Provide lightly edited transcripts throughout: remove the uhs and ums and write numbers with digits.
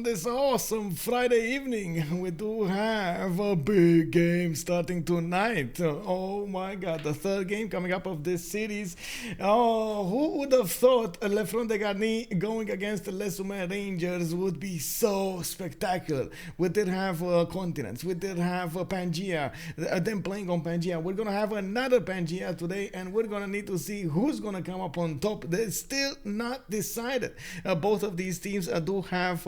this awesome Friday evening. We do have a big game starting tonight. Oh my god, the third game coming up of this series. Oh, who would have thought Le Front Degarni going against the Les Humains Rangers would be so spectacular? We did have Continents, we did have Pangeea, them playing on Pangeea. We're gonna have another Pangeea today, and we're gonna need to see who's gonna come up on top. They're still not decided. Both of these teams do have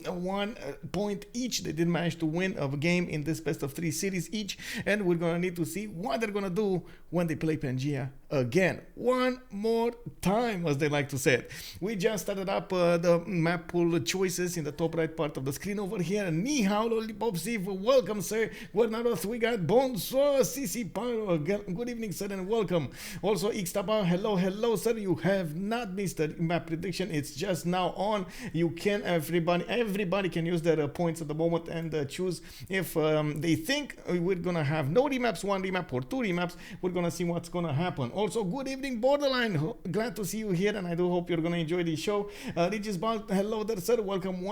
1 point each. They did manage to win a game in this best of 3 series each, and we're gonna need to see what they're gonna do when they play Pangeea again, one more time, as they like to say it. We just started up the map pool choices in the top right part of the screen over here. Ni hao, Lollipop Steve, welcome sir. Guarnaros, we got Bonsoir, CC Pyro, good evening sir, and welcome. Also Ixtapa, hello sir, you have not missed the map prediction. It's just now on. You can, everybody can use their points at the moment and choose if they think we're gonna have no remaps, 1 remap or 2 remaps. We're gonna see what's gonna happen. Also, good evening Borderline, glad to see you here, and I do hope you're gonna enjoy the show. Regis Ball, hello there sir, welcome.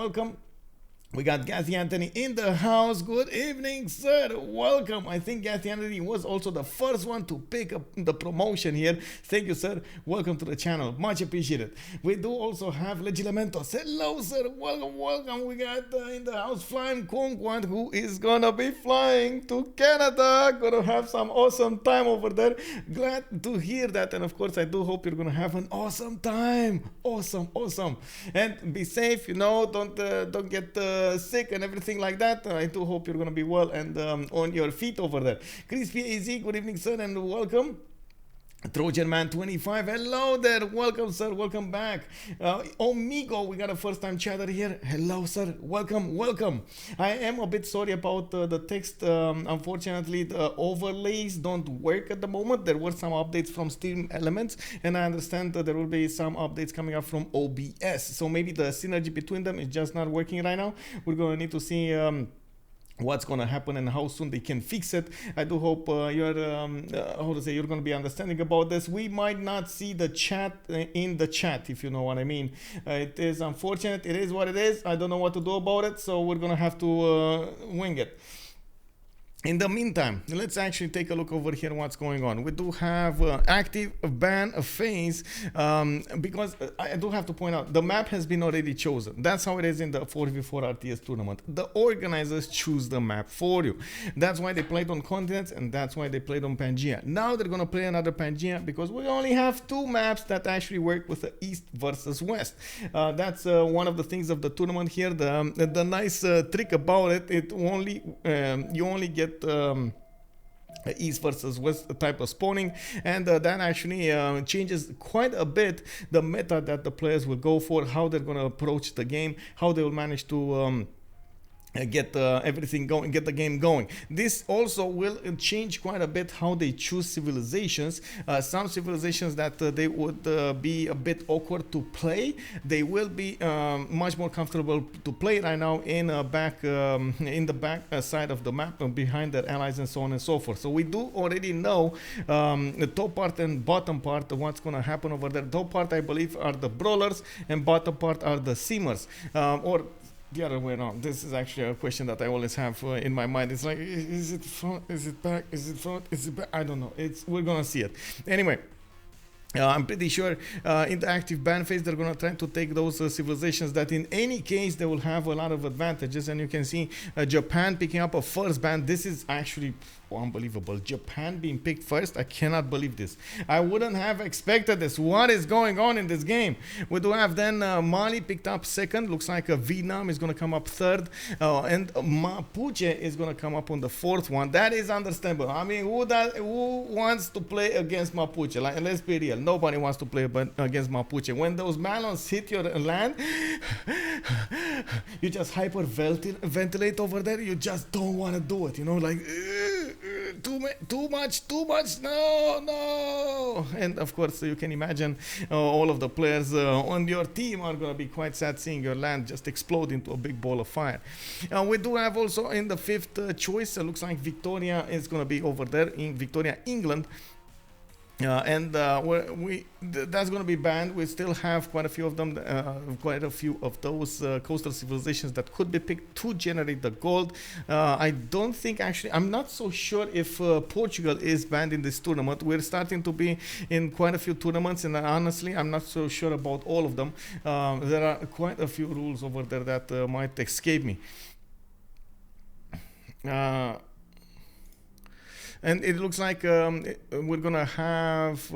We got Gathi Anthony in the house. Good evening, sir. Welcome. I think Gathi Anthony was also the first one to pick up the promotion here. Thank you, sir. Welcome to the channel. Much appreciated. We do also have Legilementos. Hello, sir. Welcome. We got in the house Flying Conquant, who is gonna be flying to Canada. Gonna have some awesome time over there. Glad to hear that. And of course, I do hope you're gonna have an awesome time. Awesome. And be safe. You know, don't get sick and everything like that. I do hope you're gonna be well and on your feet over there. Crispy AZ, good evening sir, and welcome. Trojan Man 25, hello there, welcome sir, welcome back. Omigo, we got a first time chatter here. Hello sir, welcome. I am a bit sorry about the text. Unfortunately, the overlays don't work at the moment. There were some updates from Steam Elements, and I understand that there will be some updates coming up from OBS. So maybe the synergy between them is just not working right now. We're gonna need to see what's gonna happen and how soon they can fix it. I do hope you're gonna be understanding about this. We might not see the chat in the chat, if you know what I mean. It is unfortunate. It is what it is. I don't know what to do about it, so we're gonna have to wing it. In the meantime, let's actually take a look over here what's going on. We do have active ban phase because I do have to point out the map has been already chosen. That's how it is in the 4v4 RTS tournament. The organizers choose the map for you. That's why they played on Continents, and that's why they played on Pangeea. Now they're gonna play another Pangeea because we only have 2 maps that actually work with the East versus West. That's one of the things of the tournament here. The nice trick about it only you only get East versus West type of spawning, and that actually changes quite a bit the meta that the players will go for, how they're going to approach the game, how they will manage to get everything going, get the game going. This also will change quite a bit how they choose civilizations. Some civilizations that they would be a bit awkward to play, they will be much more comfortable to play right now in the back side of the map, behind their allies and so on and so forth. So we do already know the top part and bottom part of what's going to happen over there. Top part, I believe, are the brawlers, and bottom part are the simmers, or the other way around. This is actually a question that I always have in my mind. It's like, is it front, is it back, is it front, is it back? I don't know. We're gonna see it anyway. I'm pretty sure in the active ban phase they're gonna try to take those civilizations that in any case they will have a lot of advantages, and you can see Japan picking up a first ban. This is actually unbelievable. Japan being picked first. I cannot believe this. I wouldn't have expected this. What is going on in this game? We do have then Mali picked up second. Looks like Vietnam is going to come up third, and Mapuche is going to come up on the 4th one. That is understandable. I mean, who wants to play against Mapuche? Like, let's be real. Nobody wants to play against Mapuche. When those melons hit your land, you just hyperventilate over there. You just don't want to do it. You know, like too much, no. And of course you can imagine all of the players on your team are going to be quite sad seeing your land just explode into a big ball of fire. We do have also in the 5th choice, looks like Victoria is going to be over there, in Victoria, England. That's going to be banned. We still have quite a few of them, quite a few of those coastal civilizations that could be picked to generate the gold. I don't think, actually, I'm not so sure if Portugal is banned in this tournament. We're starting to be in quite a few tournaments, and honestly, I'm not so sure about all of them. There are quite a few rules over there that might escape me. And it looks like we're gonna have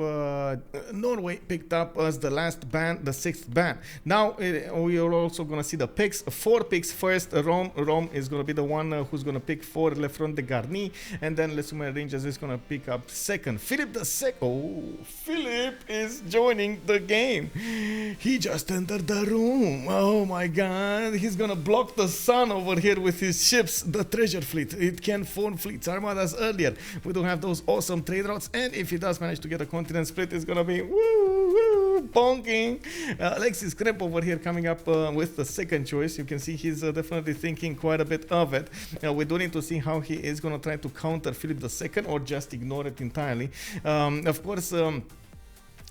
Norway picked up as the last ban, the sixth ban. Now we are also gonna see the picks. 4 picks first. Romrom is gonna be the one who's gonna pick for Le Front Degarni, and then Les Humains Rangers is gonna pick up second. Philip the second. Oh, Philip is joining the game. He just entered the room. Oh my God! He's gonna block the sun over here with his ships, the treasure fleet. It can form fleets, armadas earlier. We do have those awesome trade routes, and if he does manage to get a continent split, it's gonna be woo bonking. Alexis Krempp over here coming up with the second choice. You can see he's definitely thinking quite a bit of it. We do need to see how he is gonna try to counter Philip II or just ignore it entirely. Of course,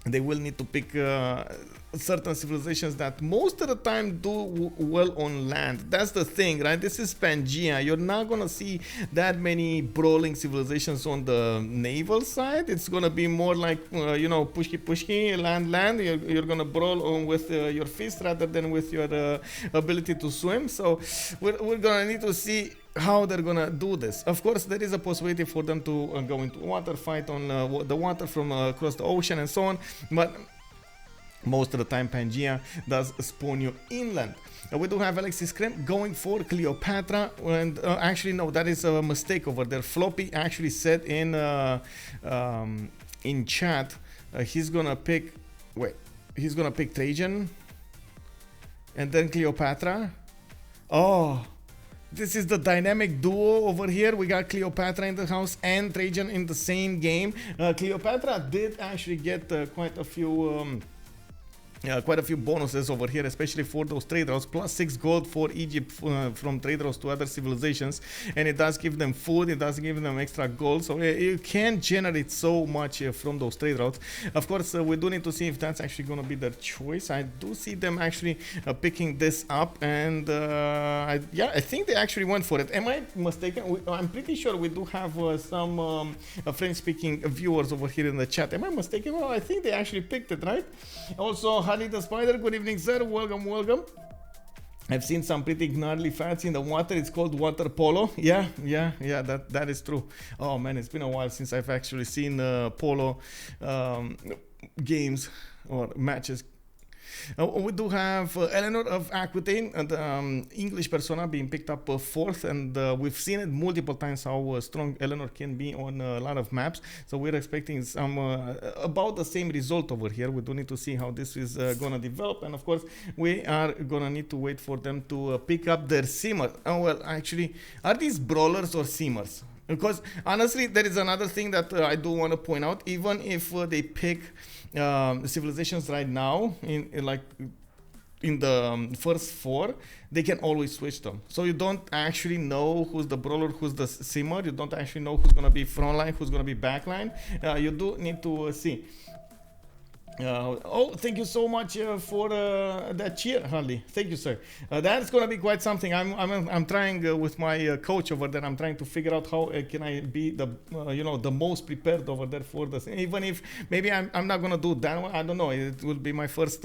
they will need to pick certain civilizations that most of the time do well on land. That's the thing, right? This is Pangeea. You're not gonna see that many brawling civilizations on the naval side. It's gonna be more like you know, pushki, land. You're gonna brawl on with your fist rather than with your ability to swim. So we're gonna need to see how they're gonna do this. Of course, there is a possibility for them to go into water, fight on the water from across the ocean and so on, but most of the time Pangeea does spawn you inland. We do have Alexis Krempp going for Cleopatra, and actually no, that is a mistake over there. Floppy actually said in chat he's gonna pick Trajan and then Cleopatra. Oh, this is the dynamic duo over here. We got Cleopatra in the house and Trajan in the same game. Cleopatra did actually get quite a few bonuses over here, especially for those trade routes, plus 6 gold for Egypt from trade routes to other civilizations, and it does give them food, it does give them extra gold, so you can generate so much from those trade routes. Of course, we do need to see if that's actually going to be their choice. I do see them actually picking this up, and I think they actually went for it. Am I mistaken? I'm pretty sure we do have some French-speaking viewers over here in the chat. Am I mistaken? Well, I think they actually picked it, right? Also, Harley the Spider, good evening, sir. Welcome. I've seen some pretty gnarly fights in the water. It's called water polo. Yeah, that is true. Oh man, it's been a while since I've actually seen polo games or matches. We do have Eleanor of Aquitaine, the English persona, being picked up 4th, and we've seen it multiple times how strong Eleanor can be on a lot of maps. So we're expecting some about the same result over here. We do need to see how this is gonna develop, and of course we are gonna need to wait for them to pick up their simmer. Oh well, actually, are these brawlers or simmers? Because honestly, there is another thing that I do want to point out. Even if they pick civilizations right now in the first 4, they can always switch them. So you don't actually know who's the brawler, who's the simmer. You don't actually know who's gonna be frontline, who's gonna be backline. You do need to see. Oh, thank you so much for that cheer, Harley. Thank you, sir. That's gonna be quite something. I'm trying with my coach over there. I'm trying to figure out how can I be the the most prepared over there for this. Even if maybe I'm not gonna do that one. I don't know. It will be my first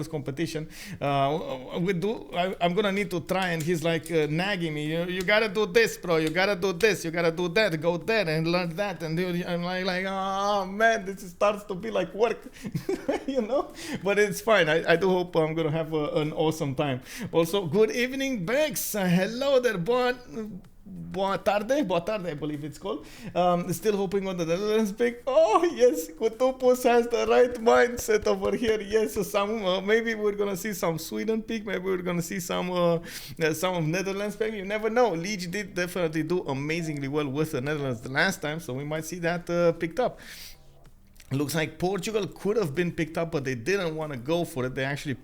competition. I'm gonna need to try. And he's like nagging me. You gotta do this, bro. You gotta do this. You gotta do that. Go there and learn that. And I'm like, oh man, this starts to be like work. But it's fine. I do hope I'm gonna have an awesome time. Also, good evening, Bex. Hello there, Boa tarde, I believe it's called. Still hoping on the Netherlands pick. Oh yes, Kutupus has the right mindset over here. Yes, maybe we're gonna see some Sweden pick. Maybe we're gonna see some of Netherlands pick. You never know. Lege did definitely do amazingly well with the Netherlands the last time, so we might see that picked up. Looks like Portugal could have been picked up, but they didn't want to go for it. They actually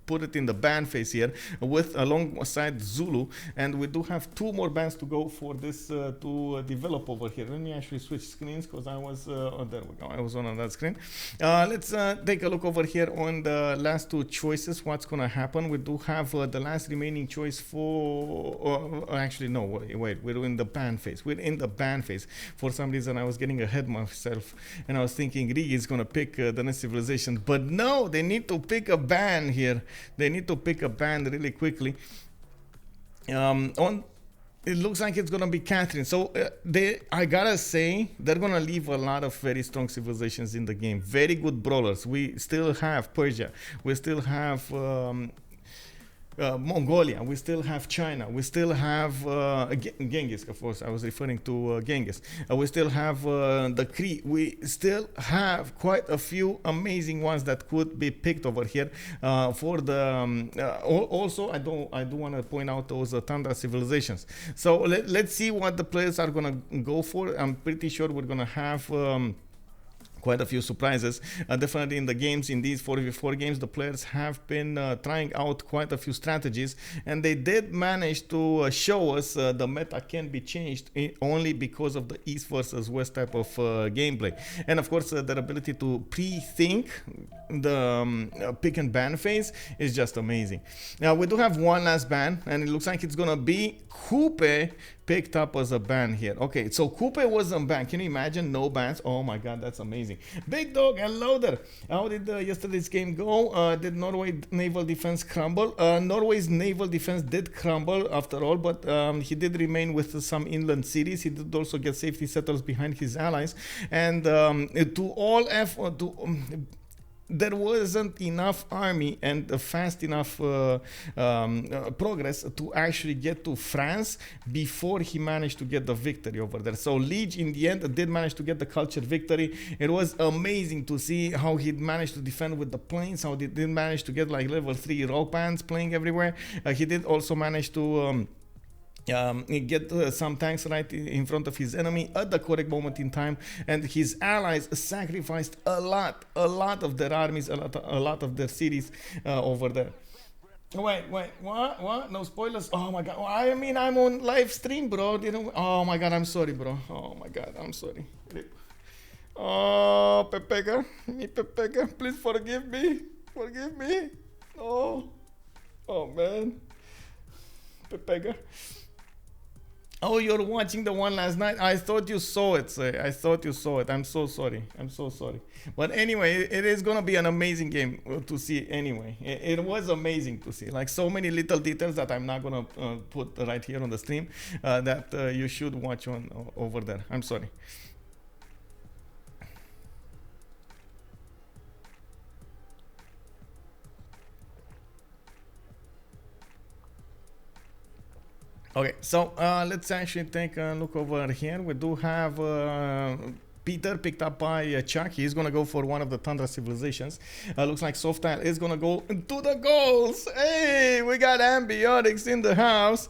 put it in the ban phase here with alongside Zulu, and we do have 2 more bans to go for this to develop over here. Let me actually switch screens because I was oh, there we go. I was on that screen. Let's take a look over here on the last 2 choices. What's gonna happen? We do have the last remaining choice for. Actually, no. Wait. We're in the ban phase. We're in the ban phase. For some reason, I was getting ahead myself, and I was thinking Riggy is gonna pick the next civilization, but no, they need to pick a ban here. They need to pick a ban really quickly. It looks like it's gonna be Catherine. So I gotta say, they're gonna leave a lot of very strong civilizations in the game. Very good brawlers. We still have Persia. We still have Mongolia, we still have China, we still have Genghis, of course, I was referring to Genghis. We still have the Kree. We still have quite a few amazing ones that could be picked over here for the. Also, I do want to point out those Tundra civilizations. So let's see what the players are gonna go for. I'm pretty sure we're gonna have. Quite a few surprises. Definitely in the games, in these 4v4 games, the players have been trying out quite a few strategies, and they did manage to show us the meta can be changed only because of the East versus West type of gameplay. And of course, their ability to pre-think the pick and ban phase is just amazing. Now, we do have one last ban, and it looks like it's gonna be Coupe picked up as a ban here. Okay, so Coupe was a ban. Can you imagine? No bans. Oh my god, that's amazing. Big Dog and Loader. How did yesterday's game go? Did Norway naval defense crumble? Norway's naval defense did crumble after all, but he did remain with some inland cities. He did also get safety settles behind his allies, and to all effort to. There wasn't enough army and fast enough progress to actually get to France before he managed to get the victory over there. So Lege in the end did manage to get the culture victory. It was amazing to see how he managed to defend with the planes, how he did manage to get like level 3 rock bands playing everywhere. He did also manage to get some tanks right in front of his enemy at the correct moment in time, and his allies sacrificed a lot of their armies, a lot of their cities over there. Wait, what? No spoilers? Oh my god, I mean, I'm on live stream, bro. Oh my god, I'm sorry, bro. Oh my god, I'm sorry. Oh, Pepega, please forgive me. Oh man, Pepega. Oh, you're watching the one last night? I thought you saw it, sir. I thought you saw it. I'm so sorry. But anyway, it is going to be an amazing game to see anyway. It was amazing to see. Like so many little details that I'm not going to put right here on the stream that you should watch over there. I'm sorry. Okay, so let's actually take a look over here. We do have Peter picked up by Chuck. He's gonna go for one of the Tundra civilizations. Looks like Softstyle is gonna go to the goals. Hey, we got Ambiotics in the house.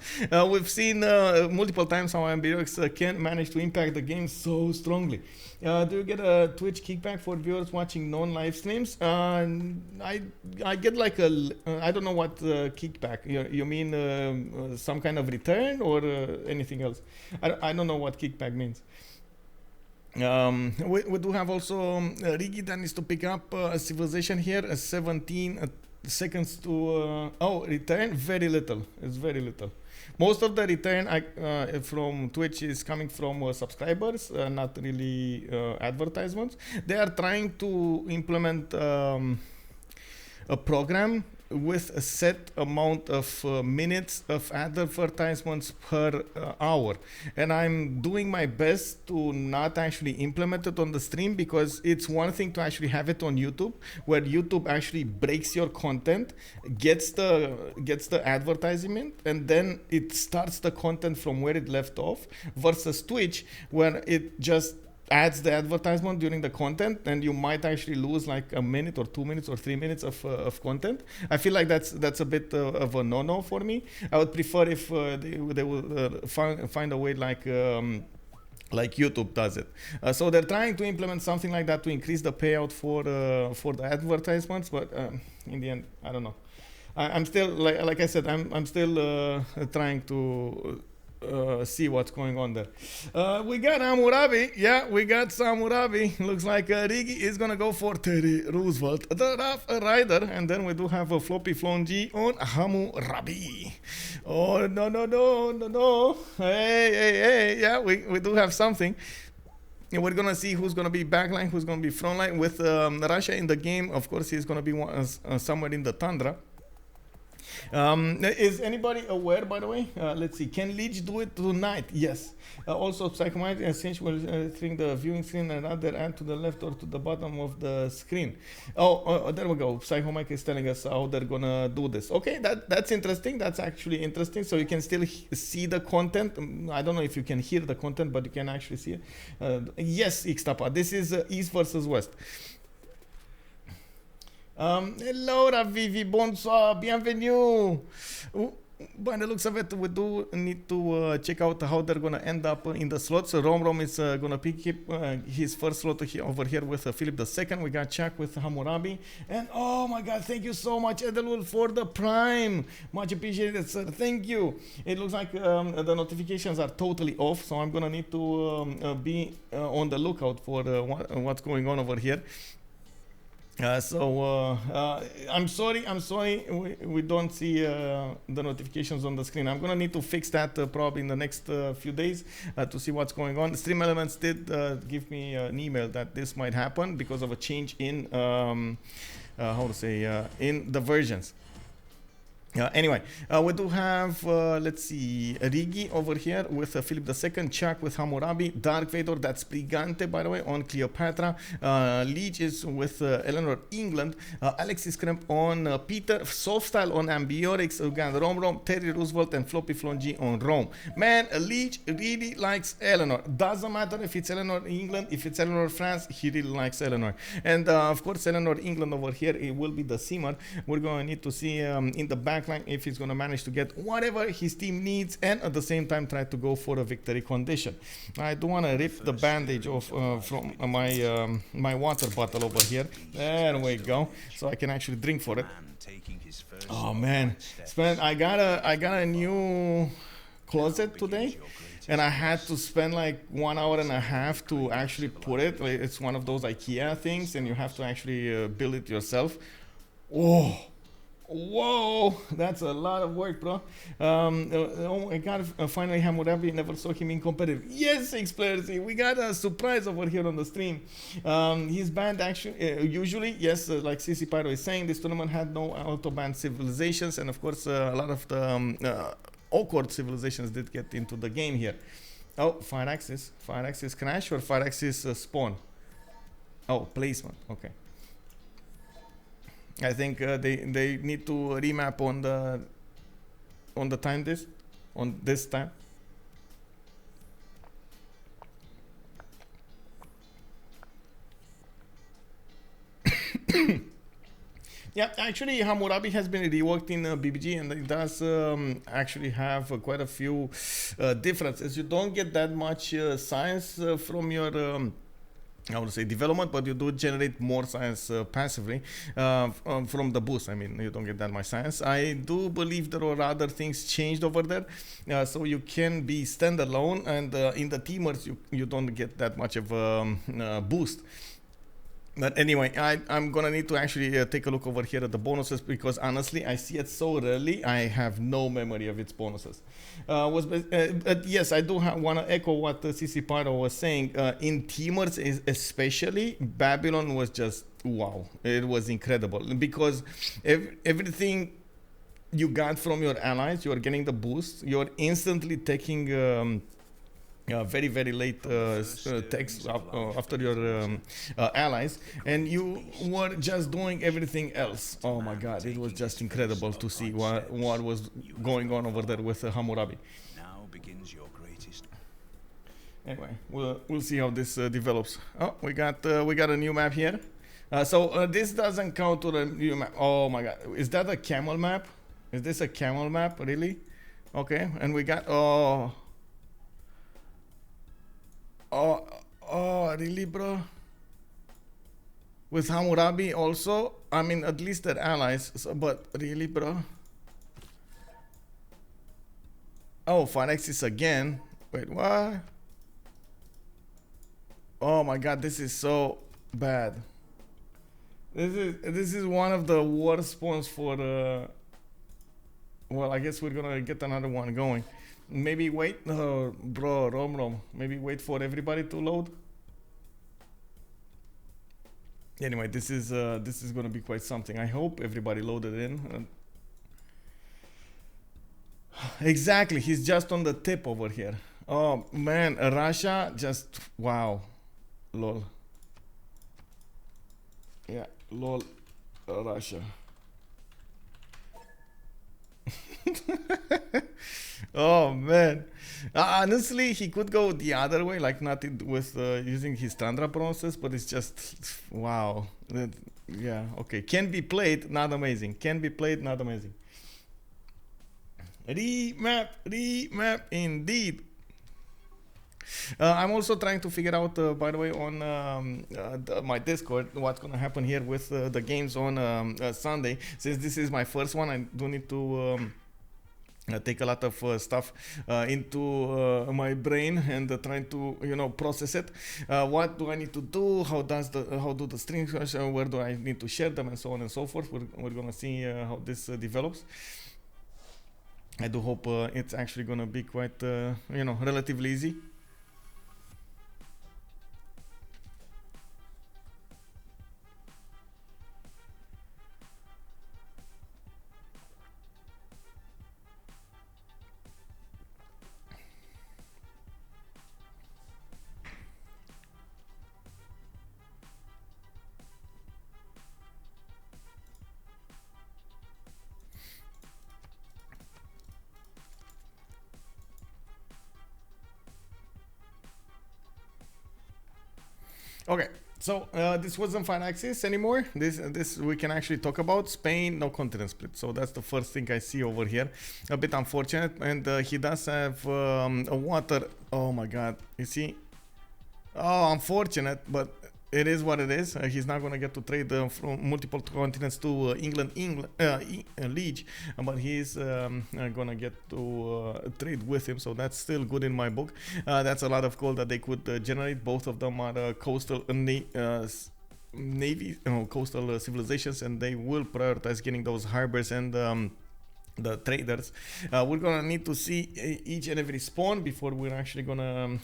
We've seen multiple times how Ambiotics can manage to impact the game so strongly. Do you get a Twitch kickback for viewers watching non-live streams? I get like a I don't know what kickback. You mean some kind of return or anything else? I don't know what kickback means. We do have also Riggy that needs to pick up a civilization here. 17 seconds to return. Very little. It's very little. Most of the return from Twitch is coming from subscribers, not really advertisements. They are trying to implement a program with a set amount of minutes of advertisements per hour, and I'm doing my best to not actually implement it on the stream, because it's one thing to actually have it on YouTube, where YouTube actually breaks your content, gets the advertisement, and then it starts the content from where it left off, versus Twitch, where it just adds the advertisement during the content, and you might actually lose like a minute or 2 minutes or 3 minutes of content. I feel like that's a bit of a no-no for me. I would prefer if they would find a way like like YouTube does it. So they're trying to implement something like that to increase the payout for the advertisements, but in the end, I don't know. I'm still like I said, I'm still trying to see what's going on there. We got Hammurabi. Yeah, we got Hammurabi. Looks like Riggy is gonna go for Teddy Roosevelt, the Rough Rider, and then we do have a FloppyfloNG on Hammurabi. Oh no! Hey! Yeah, we do have something. And we're gonna see who's gonna be backline, who's gonna be frontline with Russia in the game. Of course, he's gonna be somewhere in the tundra. Is anybody aware, by the way? Let's see. Can Lege do it tonight? Yes. Also, Psychomite essentially will bring the viewing screen and either add to the left or to the bottom of the screen. Oh, there we go. Psychomite is telling us how they're gonna do this. Okay, that's interesting. That's actually interesting. So you can still see the content. I don't know if you can hear the content, but you can actually see it. Yes, Ixtapa. This is East versus West. Hello Ravivi, bonsoir, bienvenue. By the looks of it, we do need to check out how they're gonna end up in the slots. So Romrom is gonna pick his first slot over here with Philip II. We got Chuck with Hammurabi, and oh my God, thank you so much, Edelul, for the Prime. Much appreciated, sir. Thank you. It looks like the notifications are totally off, so I'm gonna need to be on the lookout for what's going on over here. I'm sorry, we don't see the notifications on the screen. I'm gonna need to fix that probably in the next few days to see what's going on. Stream Elements did give me an email that this might happen because of a change in in the versions. Anyway, we do have, let's see, Riggy over here with Philip II, Chuck with Hammurabi, Dark Vader, that's Spriggante, by the way, on Cleopatra, Lege is with Eleanor, England, Alexis Krempp on Peter, Softstyle on Ambiorix, we got Romrom, Teddy Roosevelt, and FloppyfloNG on Rome. Man, Lege really likes Eleanor. Doesn't matter if it's Eleanor, England, if it's Eleanor, France, he really likes Eleanor. And of course, Eleanor, England over here, it will be the Simmer. We're going to need to see in the back if he's going to manage to get whatever his team needs and at the same time try to go for a victory condition. I do want to rip the bandage off from my water bottle over here. There we go. So I can actually drink for it. Oh man, I got a new closet today, and I had to spend like 1.5 hours to actually put it. It's one of those IKEA things, and you have to actually build it yourself. Whoa, that's a lot of work, bro. Oh my God, finally Hammurabi, never saw him in competitive. Yes, 6 players, we got a surprise over here on the stream. His band actually, usually, yes, like CC Pyro is saying, this tournament had no auto-banned civilizations, and of course a lot of the awkward civilizations did get into the game here. Oh, Fire Axis crash or Fire Axis spawn? Oh, placement, okay. I think they need to remap on the time on this time. Yeah, actually Hammurabi has been reworked in BBG, and it does actually have quite a few differences. You don't get that much science from your I would say development, but you do generate more science passively from the boost. I mean, you don't get that much science. I do believe there are other things changed over there, so you can be standalone, and in the teamers you don't get that much of a boost. But anyway, I'm gonna need to actually take a look over here at the bonuses, because honestly I see it so rarely, I have no memory of its bonuses. Yes, I do want to echo what CC Pyro was saying. In teamers especially, Babylon was just wow, it was incredible, because everything you got from your allies, you are getting the boost, you're instantly taking very, very late text after your allies, and you were just doing everything else. Oh my God, it was just incredible to see what was going on over there with Hammurabi. Now begins your greatest. Anyway, we'll see how this develops. Oh, we got a new map here. So this doesn't count to the new map. Oh my God, is that a camel map? Is this a camel map, really? Okay, and we got Oh, oh, really, bro? With Hammurabi also? I mean, at least they're allies, so, but really, bro? Oh, Alexis again. Wait, what? Oh my god, this is so bad. This is one of the worst spawns for the. Well, I guess we're gonna get another one going. Maybe wait, bro, Romrom. Maybe wait for everybody to load. Anyway, this is gonna be quite something. I hope everybody loaded in. Exactly, he's just on the tip over here. Oh man, Russia just wow, lol. Yeah, lol, Russia. Oh man, honestly, he could go the other way, like not with using his Tundra process, but it's just wow. Yeah, okay, can be played, not amazing. Can be played, not amazing. Remap, indeed. I'm also trying to figure out, by the way, on my Discord, what's gonna happen here with the games on Sunday. Since this is my first one, I do need to take a lot of stuff into my brain and trying to process it. What do I need to do? How do the strings? Where do I need to share them, and so on and so forth. We're gonna see how this develops. I do hope it's actually gonna be quite relatively easy. Okay, so this wasn't fine axis anymore. This we can actually talk about. Spain, no continent split. So that's the first thing I see over here. A bit unfortunate, and he does have a water. Oh my God, you see? Oh, unfortunate, but it is what it is. He's not gonna get to trade from multiple continents to Lege, but he's gonna get to trade with him. So that's still good in my book. That's a lot of gold that they could generate. Both of them are coastal navy, coastal civilizations, and they will prioritize getting those harbors and the traders. We're gonna need to see each and every spawn before we're actually gonna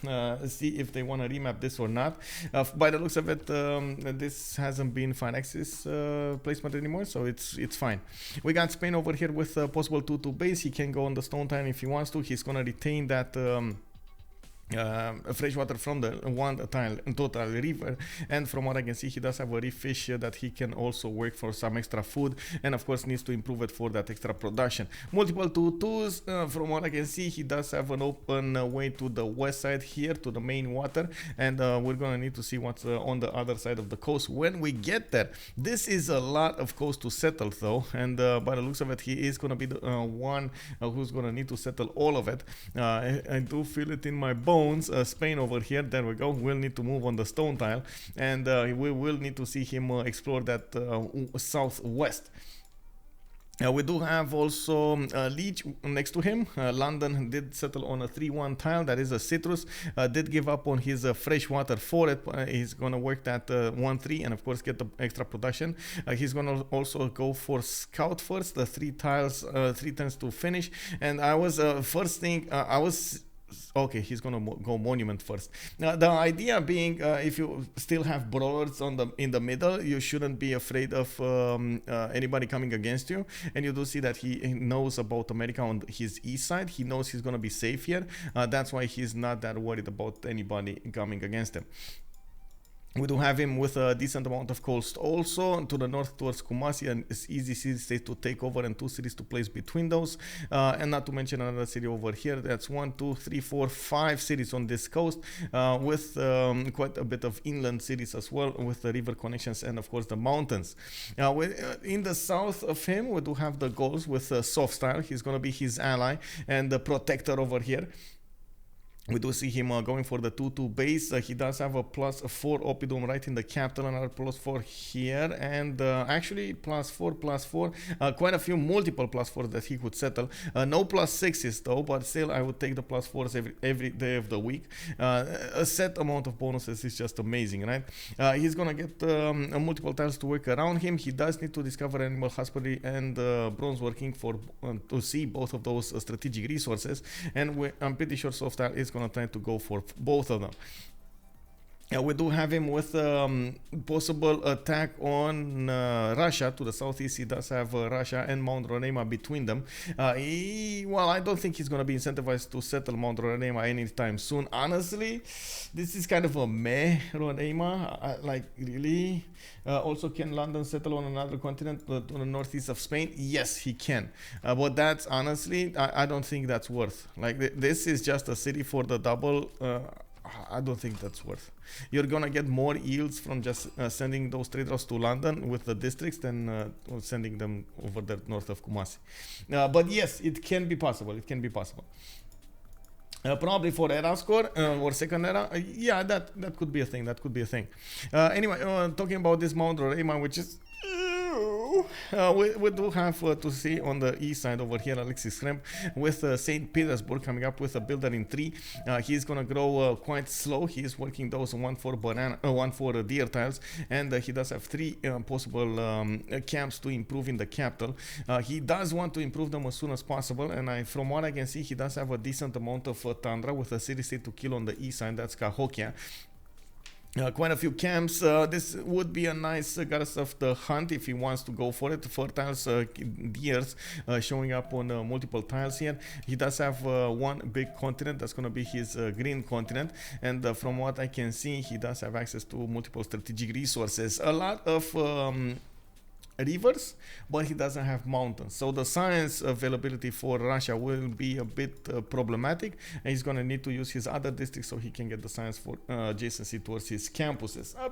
see if they want to remap this or not. By the looks of it, this hasn't been fine axis placement anymore, so it's fine. We got Spain over here with possible 2-2 base. He can go on the stone tile if he wants to. He's gonna retain that fresh water from the one tile total river, and from what I can see, he does have a reef fish that he can also work for some extra food, and of course needs to improve it for that extra production. Multiple 2-2s. From what I can see, he does have an open way to the west side here to the main water, and we're gonna need to see what's on the other side of the coast when we get there. This is a lot of coast to settle though, and by the looks of it, he is gonna be the one who's gonna need to settle all of it. I do feel it in my bones. Spain over here, there we go. We'll need to move on the stone tile, and we will need to see him explore that southwest. We do have also Lege next to him. London did settle on a 3-1 tile. That is a citrus. Did give up on his fresh water for it. He's going to work that 1-3 and of course get the extra production. He's going to also go for scout first. The 3 tiles, 3 turns to finish. And I was first thing, okay, he's gonna go monument first. Now the idea being, if you still have brawlers in the middle, you shouldn't be afraid of anybody coming against you. And you do see that he knows about America on his east side. He knows he's gonna be safe here. That's why he's not that worried about anybody coming against him. We do have him with a decent amount of coast also to the north towards Kumasi, and it's easy city state to take over and 2 cities to place between those, and not to mention another city over here. That's 1, 2, 3, 4, 5 cities on this coast, with quite a bit of inland cities as well, with the river connections and of course the mountains. In the south of him, we do have the Gauls with Softstyle. He's going to be his ally and the protector over here. We do see him going for the 2-2 base. He does have a +4 Oppidum right in the capital, another +4 here, and actually +4, quite a few multiple +4s that he could settle. No +6s though, but still I would take the +4s every day of the week. A set amount of bonuses is just amazing, right? He's gonna get multiple tiles to work around him. He does need to discover animal husbandry and bronze working for to see both of those strategic resources, and I'm pretty sure Softstyle is gonna try to go for both of them. We do have him with possible attack on Russia to the southeast. He does have Russia and Mount Roraima between them. Well, I don't think he's going to be incentivized to settle Mount Roraima anytime soon. Honestly, this is kind of a meh Roraima. Like, really? Also, can London settle on another continent to the northeast of Spain? Yes, he can. But that's honestly, I don't think that's worth. Like, this is just a city for the double. I don't think that's worth. You're gonna get more yields from just sending those trade routes to London with the districts than sending them over there north of Kumasi. But yes, it can be possible. It can be possible. Probably for era score or second era, yeah, that could be a thing. That could be a thing. Anyway, talking about this Mount Roraima, which is we do have to see on the east side over here Alexis Krempp with St. Petersburg coming up with a builder in 3. He's gonna grow quite slow. He is working those 1-4 deer tiles, and he does have 3 possible camps to improve in the capital. He does want to improve them as soon as possible, and from what I can see, he does have a decent amount of tundra with a city state to kill on the east side. That's Cahokia. Quite a few camps. This would be a nice goddess of the hunt if he wants to go for it. Fertiles deers showing up on multiple tiles here. He does have one big continent. That's going to be his green continent, and from what I can see, he does have access to multiple strategic resources. A lot of rivers, but he doesn't have mountains, so the science availability for Russia will be a bit problematic, and he's going to need to use his other districts so he can get the science for adjacency towards his campuses. A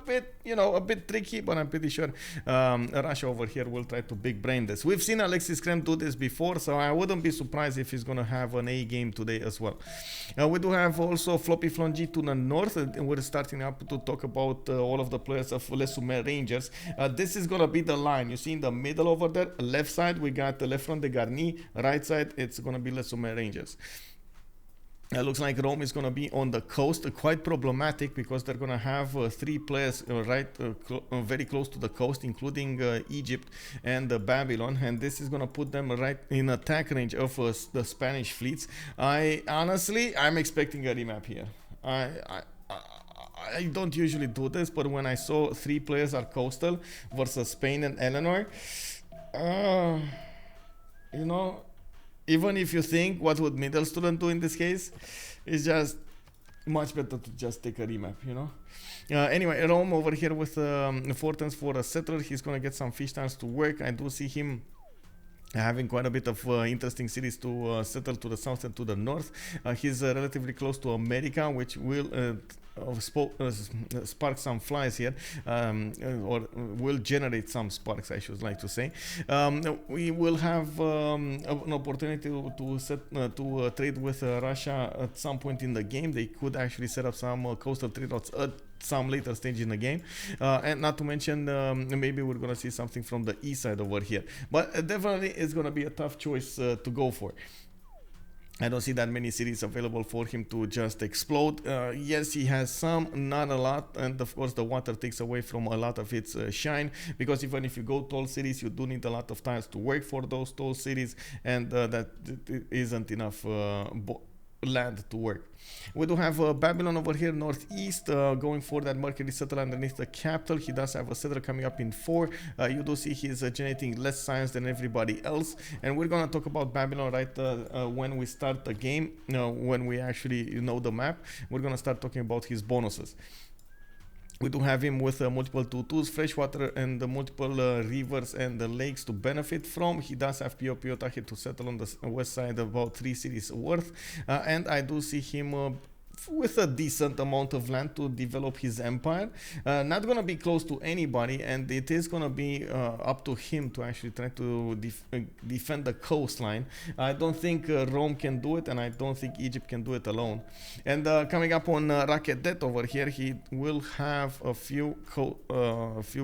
bit tricky, but I'm pretty sure Russia over here will try to big brain this. We've seen Alexis Krempp do this before, so I wouldn't be surprised if he's going to have an A game today as well. We do have also FloppyfloNG to the north, and we're starting up to talk about all of the players of Les Sumer Rangers. This is going to be the line. You see in the middle over there, left side we got the Front Degarni, right side it's gonna be Les Sumer Rangers. It looks like Rome is gonna be on the coast, quite problematic because they're gonna have 3 players very close to the coast, including Egypt and Babylon, and this is gonna put them right in attack range of the Spanish fleets. I'm expecting a remap here. I don't usually do this, but when I saw 3 players are coastal versus Spain and Eleanor, even if you think what would middle student do in this case, it's just much better to just take a remap, Anyway, Rome over here with Fortens for a settler. He's gonna get some fish tiles to work. I do see him having quite a bit of interesting cities to settle to the south and to the north. He's relatively close to America, which will spark some flies here, or will generate some sparks, I should like to say. We will have an opportunity to trade with Russia at some point in the game. They could actually set up some coastal trade routes at some later stage in the game, and not to mention maybe we're gonna see something from the east side over here, but definitely it's gonna be a tough choice to go for. I don't see that many cities available for him to just explode. Yes, he has some, not a lot, and of course the water takes away from a lot of its shine, because even if you go tall cities, you do need a lot of tiles to work for those tall cities, and that isn't enough land to work. We do have Babylon over here northeast, going for that Mercury settler underneath the capital. He does have a settler coming up in 4. You do see he's generating less science than everybody else, and we're gonna talk about Babylon right when we start the game. When we actually know the map, we're gonna start talking about his bonuses. We do have him with multiple 2-2s, freshwater, and multiple rivers and lakes to benefit from. He does have Piotahe to settle on the west side, about 3 cities worth. And I do see him with a decent amount of land to develop his empire. Not gonna be close to anybody, and it is gonna be up to him to actually try to defend the coastline. I don't think Rome can do it, and I don't think Egypt can do it alone. And coming up on Rocket Debt over here, he will have a few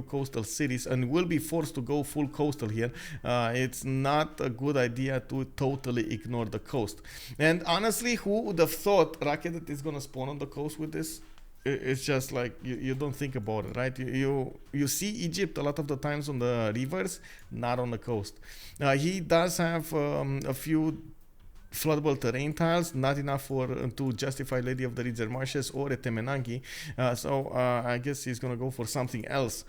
coastal cities and will be forced to go full coastal here. It's not a good idea to totally ignore the coast. And honestly, who would have thought Rocket Debt is gonna spawn on the coast with this? It's just like you don't think about it, right? You see Egypt a lot of the times on the rivers, not on the coast. He does have a few floodable terrain tiles, not enough to justify Lady of the Reeds Marshes or a Temenangi. So I guess he's gonna go for something else.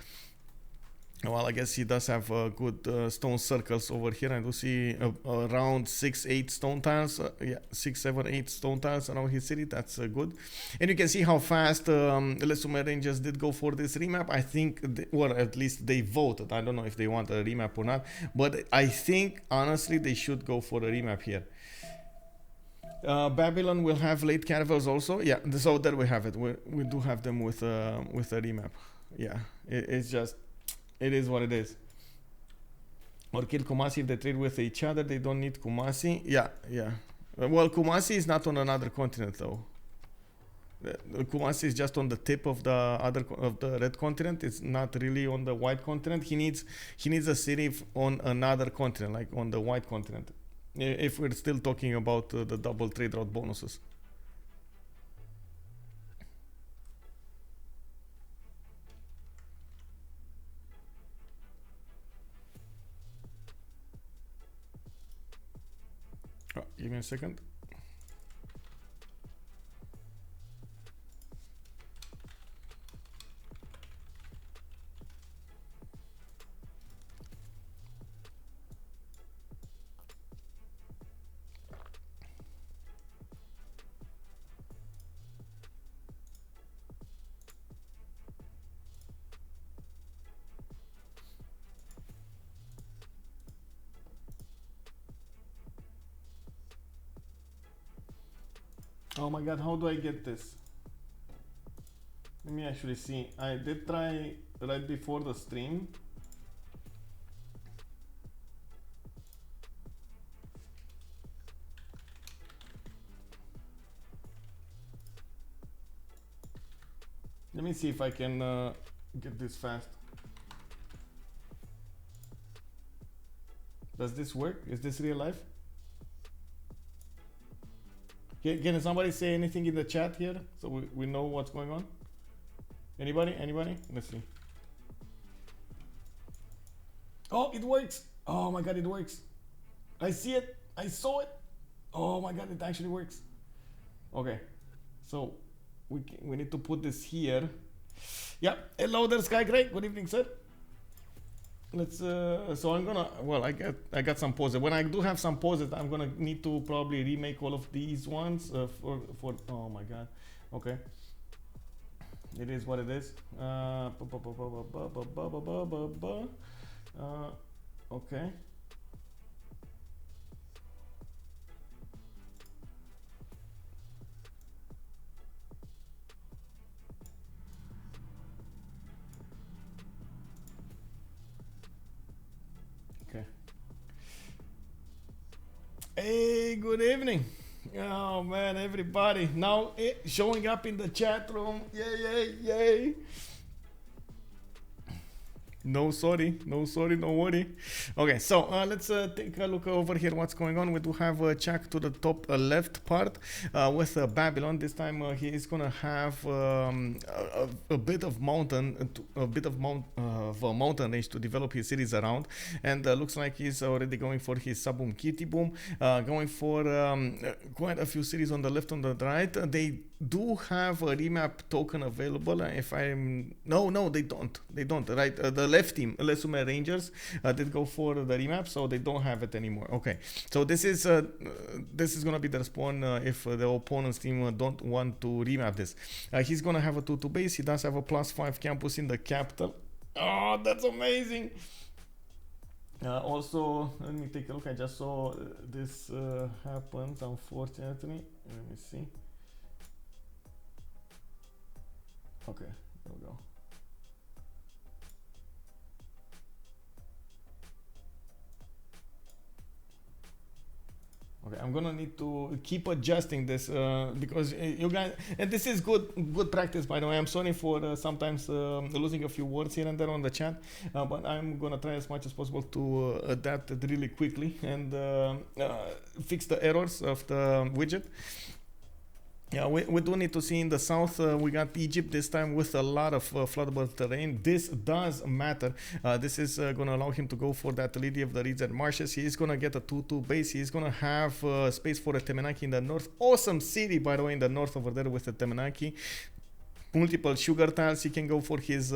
Well, I guess he does have good stone circles over here. I do see around 6-8 stone tiles. Yeah, 6, 7, 8 stone tiles around his city. That's good. And you can see how fast Lesumer Rangers did go for this remap. I think, or at least they voted. I don't know if they want a remap or not. But I think, honestly, they should go for a remap here. Babylon will have late caravels also. Yeah, so there we have it. We do have them with a remap. Yeah, it's just... It is what it is. Or kill Kumasi if they trade with each other. They don't need Kumasi. Yeah. Well, Kumasi is not on another continent though. Kumasi is just on the tip of the red continent. It's not really on the white continent. He needs a city on another continent, like on the white continent. If we're still talking about the double trade route bonuses. Give me a second. Oh my god, how do I get this? Let me actually see. I did try right before the stream. Let me see if I can get this fast. Does this work? Is this real life? Can somebody say anything in the chat here so we know what's going on? Anybody? Let's see. Oh, it works. Oh my god, it works. I see it. I saw it. Oh my god, it actually works. Okay, so we need to put this here. Yeah, hello there, Sky Grey. Good evening, sir. Let's so I'm gonna, well, I got some poses. When I do have some poses, I'm gonna need to probably remake all of these ones for oh my god. Okay, it is what it is. Okay. Hey, good evening. Oh man, everybody now showing up in the chat room. Yay. No sorry, no worry. Okay, so let's take a look over here what's going on. We do have a check to the top left part with Babylon. This time he is gonna have a bit of mountain range to develop his cities around, and looks like he's already going for his Sabum Kitty Boom, going for quite a few cities on the left, on the right. They do have a remap token available. If I'm no, they don't. Right, the left team, Lesumer Rangers, did go for the remap, so they don't have it anymore. Okay, so this is gonna be the respawn if the opponent's team don't want to remap this. He's gonna have a 2-2 base. He does have a +5 campus in the capital. Oh, that's amazing. Also, let me take a look. I just saw this happens, unfortunately. Let me see. Okay, there we go. Okay, I'm gonna need to keep adjusting this because you guys, and this is good practice, by the way. I'm sorry for sometimes losing a few words here and there on the chat, but I'm gonna try as much as possible to adapt it really quickly and fix the errors of the widget. Yeah, we do need to see in the south, we got Egypt this time with a lot of floodable terrain. This does matter. This is going to allow him to go for that Lady of the Reeds and Marshes. He is going to get a 2-2 base. He's going to have space for a Temenaki in the north. Awesome city, by the way, in the north over there with the Temenaki. Multiple sugar tiles. He can go for his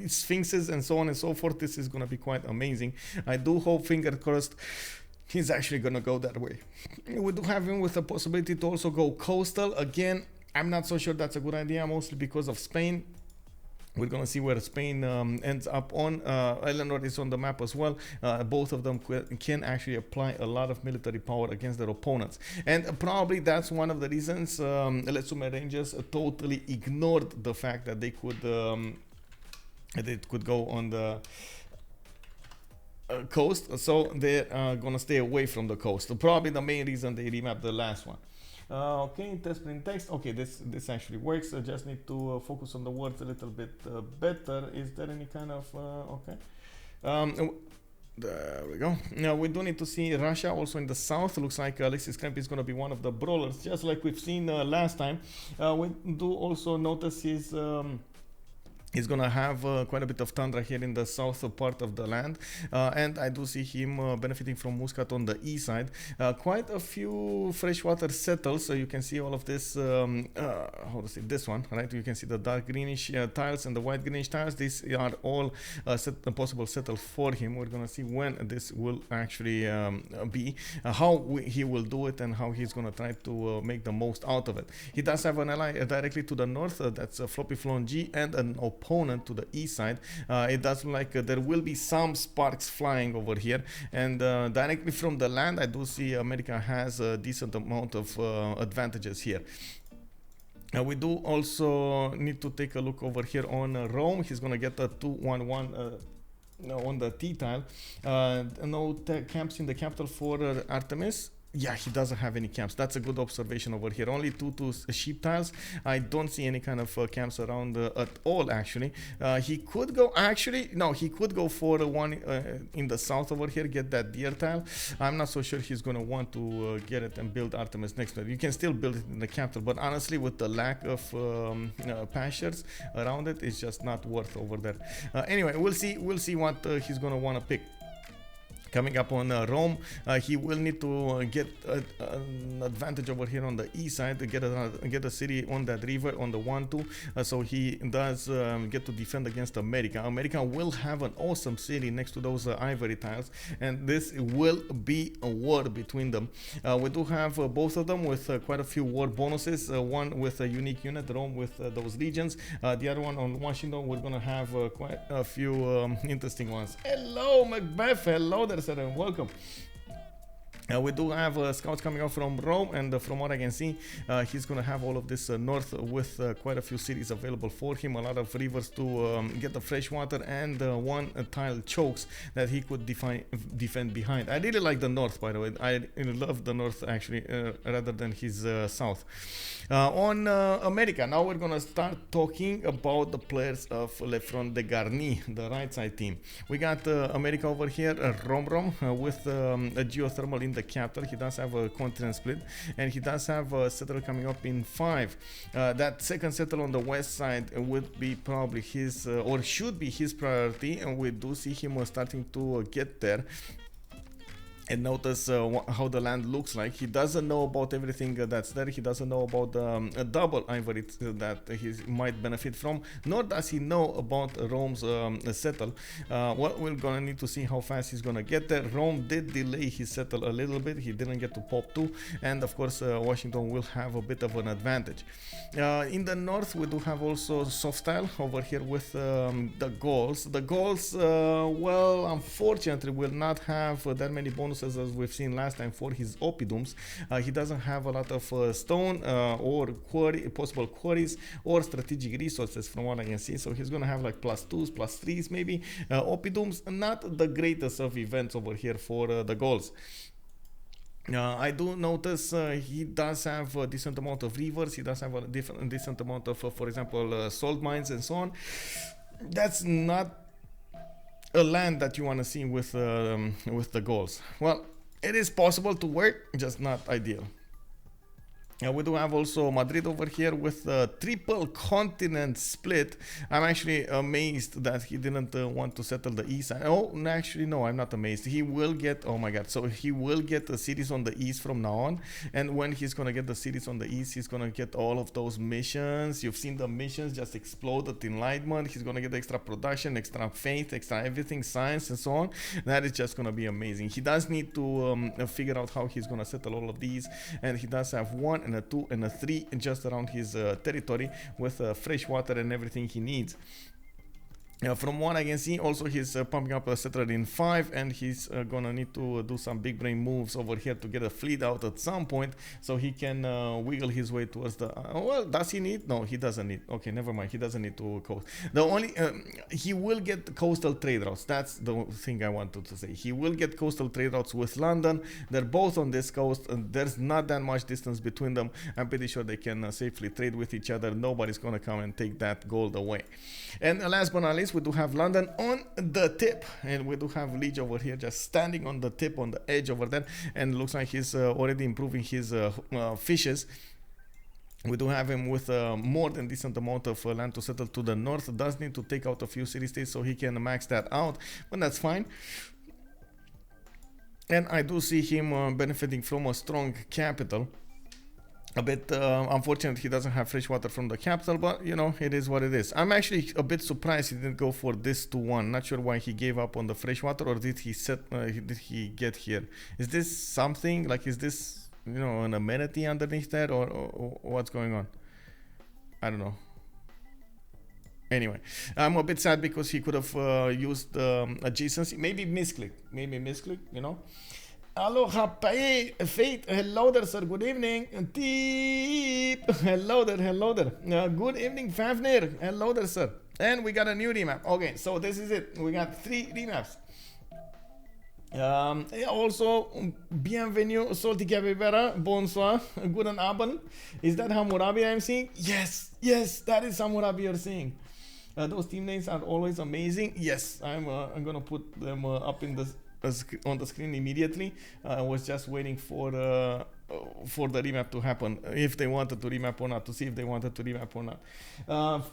sphinxes and so on and so forth. This is going to be quite amazing. I do hope, finger crossed, he's actually gonna go that way. We do have him with the possibility to also go coastal. Again, I'm not so sure that's a good idea, mostly because of Spain. We're gonna see where Spain ends up on. Eleanor is on the map as well. Both of them can actually apply a lot of military power against their opponents. And probably that's one of the reasons Lesume Rangers totally ignored the fact that they could go on the coast, so they're gonna stay away from the coast. Probably the main reason they remapped the last one. Okay, test print text. Okay, this actually works. I just need to focus on the words a little bit better. Is there any kind of okay? There we go. Now we do need to see Russia also in the south. Looks like Alexis Krempp is going to be one of the brawlers, just like we've seen last time. We do also notice his he's gonna have quite a bit of tundra here in the south part of the land, and I do see him benefiting from Muscat on the east side. Quite a few freshwater settles, so you can see all of this, how to say, this one, right? You can see the dark greenish tiles and the white greenish tiles. These are all possible settles for him. We're gonna see when this will actually be, how he will do it, and how he's gonna try to make the most out of it. He does have an ally directly to the north, that's FloppyfloNG, and an opponent to the east side. It does look like there will be some sparks flying over here, and directly from the land I do see America has a decent amount of advantages here. We do also need to take a look over here on Rome. He's gonna get a 2-1-1 on the T tile. No camps in the capital for Artemis. Yeah, he doesn't have any camps. That's a good observation over here. Only two sheep tiles. I don't see any kind of camps around at all, actually. He could go, actually, no, he could go for one in the south over here, get that deer tile. I'm not so sure he's going to want to get it and build Artemis next to it. You can still build it in the capital, but honestly, with the lack of pastures around it, it's just not worth over there. Anyway, we'll see what he's going to want to pick. Coming up on Rome, he will need to get an advantage over here on the east side to get a city on that river on the 1-2, so he does get to defend against America. America will have an awesome city next to those ivory tiles, and this will be a war between them. We do have both of them with quite a few war bonuses, one with a unique unit, Rome with those legions, the other one on Washington. We're gonna have quite a few interesting ones. Hello Macbeth, hello there sir, and welcome. We do have scouts coming out from Rome, and from what I can see, he's going to have all of this north with quite a few cities available for him, a lot of rivers to get the fresh water, and one tile chokes that he could defend behind. I really like the north, by the way. I love the north, actually, rather than his south. On America, now we're going to start talking about the players of Front Degarni, the right side team. We got America over here, Romrom, with a geothermal in the capital. He does have a continent split, and he does have a settle coming up in 5. That second settle on the west side would be probably his, or should be his priority, and we do see him starting to get there. And notice how the land looks like. He doesn't know about everything that's there. He doesn't know about a double ivory that he might benefit from, nor does he know about Rome's settle. Well, we're gonna need to see how fast he's gonna get there. Rome did delay his settle a little bit. He didn't get to pop 2, and of course Washington will have a bit of an advantage. In the north, we do have also Softstyle over here with the Gauls. The Gauls, well, unfortunately, will not have that many bonuses resources as we've seen last time for his oppidums. He doesn't have a lot of stone or possible quarries or strategic resources from what I can see. So he's gonna have like +2s, +3s maybe. Oppidums, not the greatest of events over here for the Gauls. I do notice he does have a decent amount of rivers. He does have a decent amount of, for example, salt mines and so on. That's not a land that you want to see with the Gauls. Well, it is possible to work, just not ideal. We do have also Madrid over here with a triple continent split. I'm actually amazed that he didn't want to settle the east. Oh, actually, no, I'm not amazed. He will get, oh my god, so he will get the cities on the east from now on. And when he's going to get the cities on the east, he's going to get all of those missions. You've seen the missions just explode at enlightenment. He's going to get extra production, extra faith, extra everything, science, and so on. That is just going to be amazing. He does need to figure out how he's going to settle all of these. And he does have 1 and a 2 and a 3 just around his territory with fresh water and everything he needs. From what I can see, also he's pumping up a settler in 5, and he's gonna need to do some big brain moves over here to get a fleet out at some point, so he can wiggle his way towards the. Well, does he need? No, he doesn't need. Okay, never mind. He doesn't need to coast. The only he will get coastal trade routes. That's the thing I wanted to say. He will get coastal trade routes with London. They're both on this coast, and there's not that much distance between them. I'm pretty sure they can safely trade with each other. Nobody's gonna come and take that gold away. And last but not least, we do have London on the tip, and we do have Lege over here just standing on the tip, on the edge over there, and looks like he's already improving his fishes. We do have him with more than decent amount of land to settle to the north. Does need to take out a few city-states so he can max that out, but that's fine. And I do see him benefiting from a strong capital. A bit unfortunate he doesn't have fresh water from the capital, but you know, it is what it is. I'm actually a bit surprised he didn't go for this 2-1. Not sure why he gave up on the fresh water, or did he get here? Is this something like, is this, you know, an amenity underneath that, or what's going on? I don't know. Anyway, I'm a bit sad because he could have used adjacency. Maybe misclick, you know. Aloha, Fate. Hello there, sir. Good evening. Deep. Hello there. Good evening, Fafnir. Hello there, sir. And we got a new remap. Okay, so this is it. We got 3 remaps. Also, bienvenue, Salty Capybara. Bonsoir. Guten Abend. Is that Hammurabi I'm seeing? Yes, that is Hammurabi you're seeing. Those team names are always amazing. Yes, I'm gonna put them up in the on the screen immediately. I was just waiting for the remap to happen, if they wanted to remap or not, to see if they wanted to remap or not.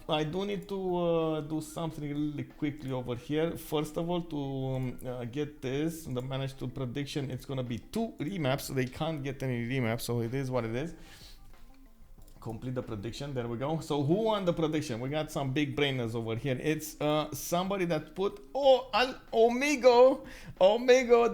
I do need to do something really quickly over here. First of all, to get this, the manage to prediction, it's gonna be 2 remaps. They can't get any remaps, so it is what it is. Complete the prediction. There we go. So who won the prediction? We got some big brainers over here. It's somebody that put Omigo,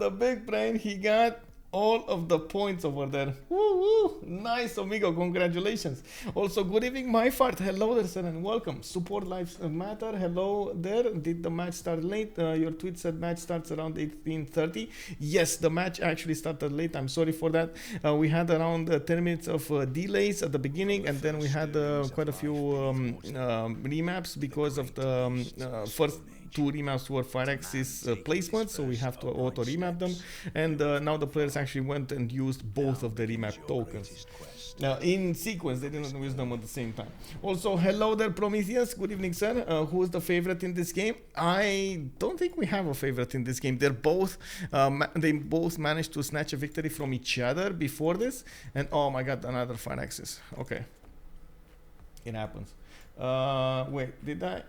the big brain. He got all of the points over there. Woo woo! Nice, Omigo. Congratulations. Also, good evening, my fart. Hello there, sir, and welcome. Support lives matter. Hello there. Did the match start late? Your tweet said match starts around 18:30. Yes, the match actually started late. I'm sorry for that. We had around 10 minutes of delays at the beginning, and then we had quite a few remaps because of the first 2 remaps were 5-axis placements, so we have to auto remap them, and now the players actually went and used both of the remap tokens. Now in sequence, they didn't use them at the same time. Also, hello there, Prometheus. Good evening, sir. Who is the favorite in this game? I don't think we have a favorite in this game. They're both they both managed to snatch a victory from each other before this, and oh my god, another 5-axis. Okay, it happens. Wait, did I?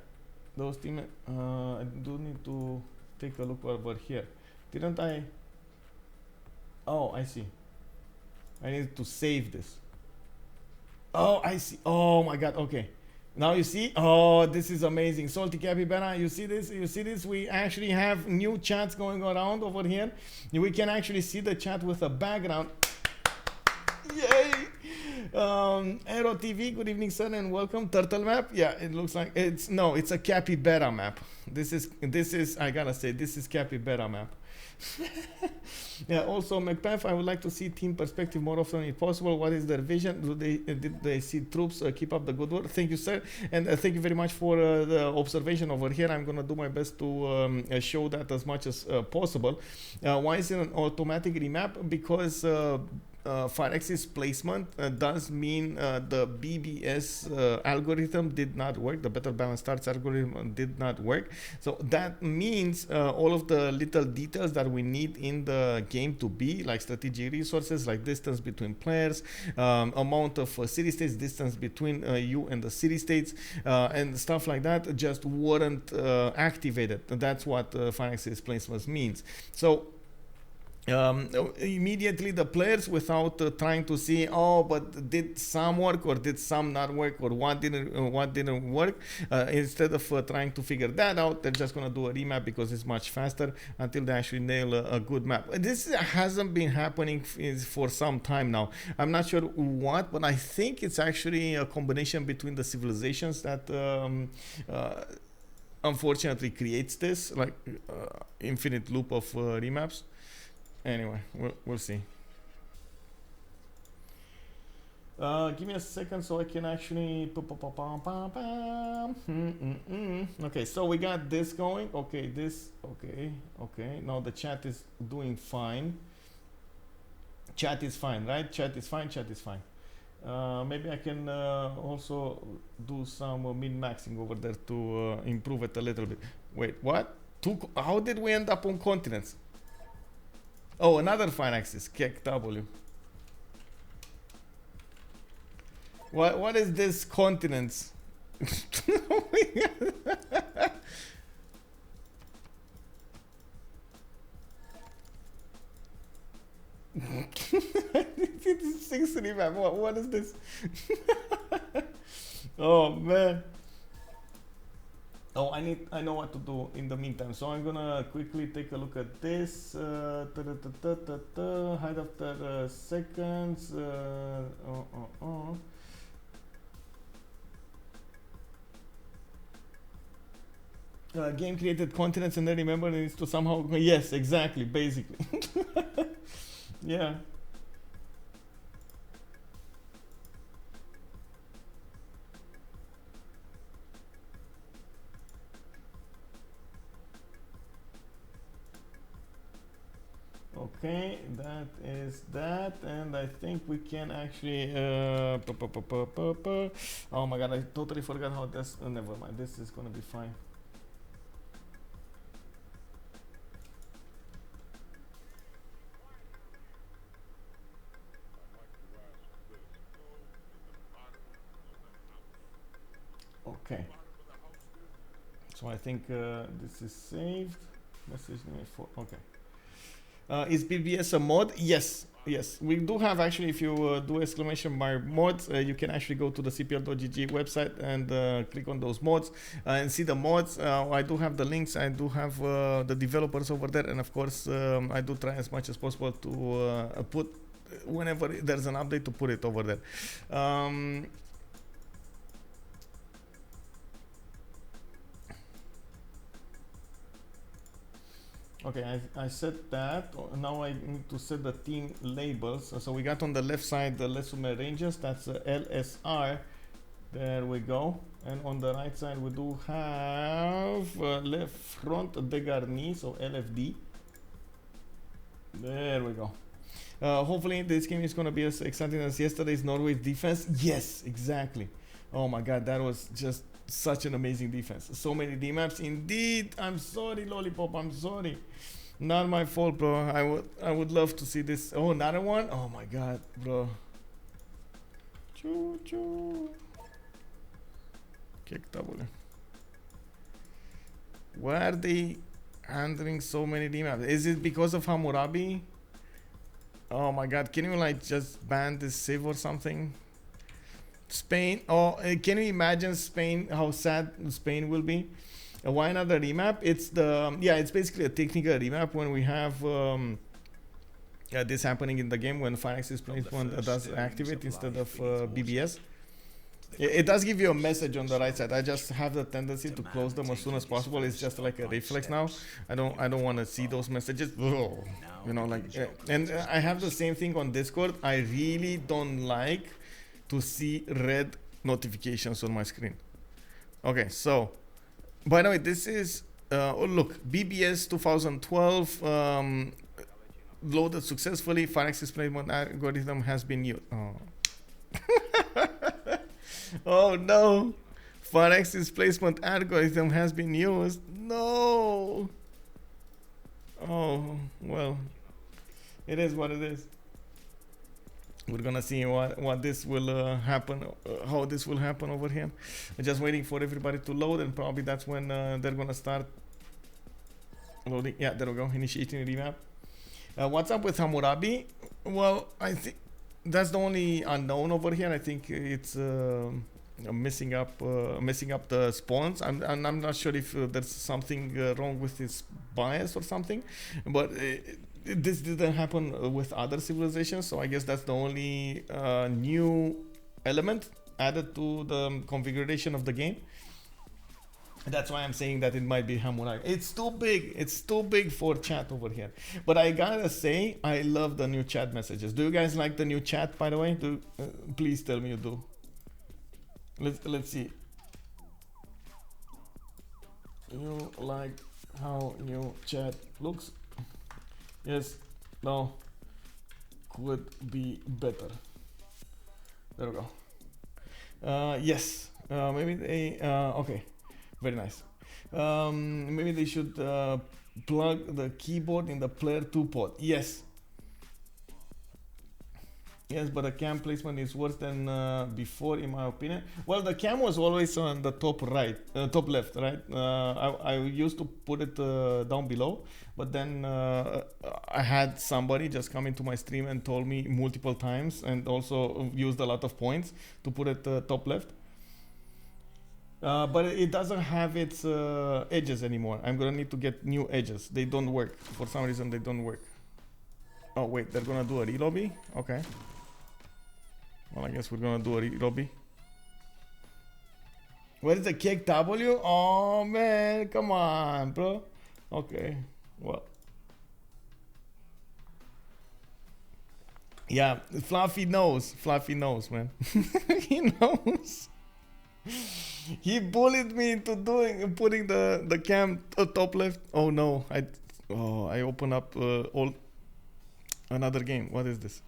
Those teammates, I do need to take a look over here. Didn't I? Oh, I see. I need to save this. Oh, I see. Oh my god, okay. Now you see? Oh, this is amazing. Salty Capybara, you see this? You see this? We actually have new chats going around over here. We can actually see the chat with a background. Yay! Aero TV, good evening, sir, and welcome. Turtle map, yeah, it looks like it's a capybara map. This is I gotta say, this is capybara map. Yeah, also Macbeth, I would like to see team perspective more often if possible. What is their vision? Did they see troops keep up the good work? Thank you, sir, and thank you very much for the observation over here. I'm gonna do my best to show that as much as possible. Why is it an automatic remap? Because Firex's placement does mean the BBS algorithm did not work. The better balance starts algorithm did not work. So that means all of the little details that we need in the game to be, like strategic resources, like distance between players, amount of city states, distance between you and the city states, and stuff like that, just weren't activated. That's what Firex's placement means. So immediately the players, without trying to see, oh, but did some work or did some not work, or what didn't work, instead of trying to figure that out, they're just going to do a remap because it's much faster until they actually nail a good map. This hasn't been happening for some time now. I'm not sure what, but I think it's actually a combination between the civilizations that unfortunately creates this like infinite loop of remaps. Anyway, we'll see. Give me a second so I can actually... Okay, so we got this going. Okay, this... Okay. Now the chat is doing fine. Chat is fine, right? Chat is fine. Maybe I can also do some min-maxing over there to improve it a little bit. Wait, what? How did we end up on continents? Oh, another fine axis, Kek W. What is this continents? It's 60, man. What is this? Oh man. Oh, I know what to do in the meantime. So I'm gonna quickly take a look at this. Hide after seconds. Game created continents and then remember it needs to somehow. Yes, exactly, basically. Yeah. Okay, that is that, and I think we can actually oh my god, I totally forgot how this, never mind, this is gonna be fine. Okay, so I think this is saved. Message name for, okay. Is BBS a mod? Yes, we do have actually. If you do exclamation by mods, you can actually go to the cpl.gg website and click on those mods and see the mods. I do have the links. I do have the developers over there, and of course, I do try as much as possible to put whenever there's an update to put it over there. Okay, I set that. Now I need to set the team labels. So we got on the left side the Lesume Rangers, that's LSR. There we go. And on the right side we do have left Front Degarni, so LFD. There we go. Hopefully this game is going to be as exciting as yesterday's Norway's defense. Yes, exactly. Oh my god, that was just such an amazing defense. So many D-maps indeed. I'm sorry, Lollipop, I'm sorry. Not my fault, bro. I would love to see this. Oh, another one? Oh my god, bro. Choo choo. Kick double. Why are they handling so many D-maps? Is it because of Hammurabi? Oh my god, can you like just ban this save or something? Spain, oh, can you imagine Spain, how sad Spain will be? Why another remap? It's the, yeah, it's basically a technical remap when we have this happening in the game when fire access placement does activate instead of BBS. It does give you a message on the right side. I just have the tendency to close them as soon as possible. It's just like a reflex now. I don't want to see those messages. You know, like, and I have the same thing on Discord. I really don't like to see red notifications on my screen. Okay, so by the way, this is oh look, BBS 2012 loaded successfully. Fire access placement algorithm has been used. Oh. Oh no, fire access placement algorithm has been used. No. Oh well, it is what it is. We're gonna see what this will happen, how this will happen over here. I'm just waiting for everybody to load, and probably that's when they're gonna start loading. Yeah, there we go. Initiating remap. What's up with Hammurabi? Well, I think that's the only unknown over here. I think it's messing up the spawns. I'm not sure if there's something wrong with his bias or something, but this didn't happen with other civilizations, so I guess that's the only new element added to the configuration of the game. That's why I'm saying that it might be Hammurabi. It's too big. It's too big for chat over here. But I gotta say, I love the new chat messages. Do you guys like the new chat, by the way? Please tell me you do. Let's see. You like how new chat looks? Yes. No. Could be better. There we go. Yes. Maybe they. Okay. Very nice. Maybe they should plug the keyboard in the player 2 pod. Yes. Yes, but the cam placement is worse than before, in my opinion. Well, the cam was always on the top right, top left, right? I used to put it down below, but then I had somebody just come into my stream and told me multiple times, and also used a lot of points to put it top left. But it doesn't have its edges anymore. I'm gonna need to get new edges. They don't work. For some reason, they don't work. Oh wait, they're gonna do a relobby? Okay. Well, I guess we're gonna do a relobby. Where is the cake W? Oh man, come on, bro. Okay, well. Yeah, Fluffy knows, man. He knows. He bullied me into putting the cam top left. Oh no, I open up another game. What is this?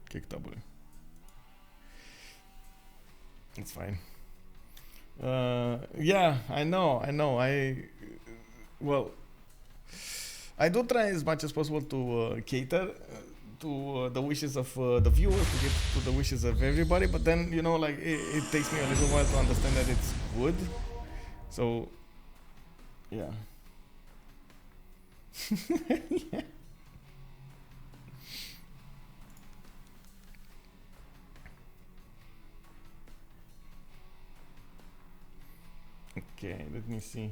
Kick W. It's fine. Yeah, I know. Well, I do try as much as possible to cater to the wishes of the viewers, to get to the wishes of everybody, but then, you know, like it takes me a little while to understand that it's good. So, yeah. Yeah. Okay, let me see.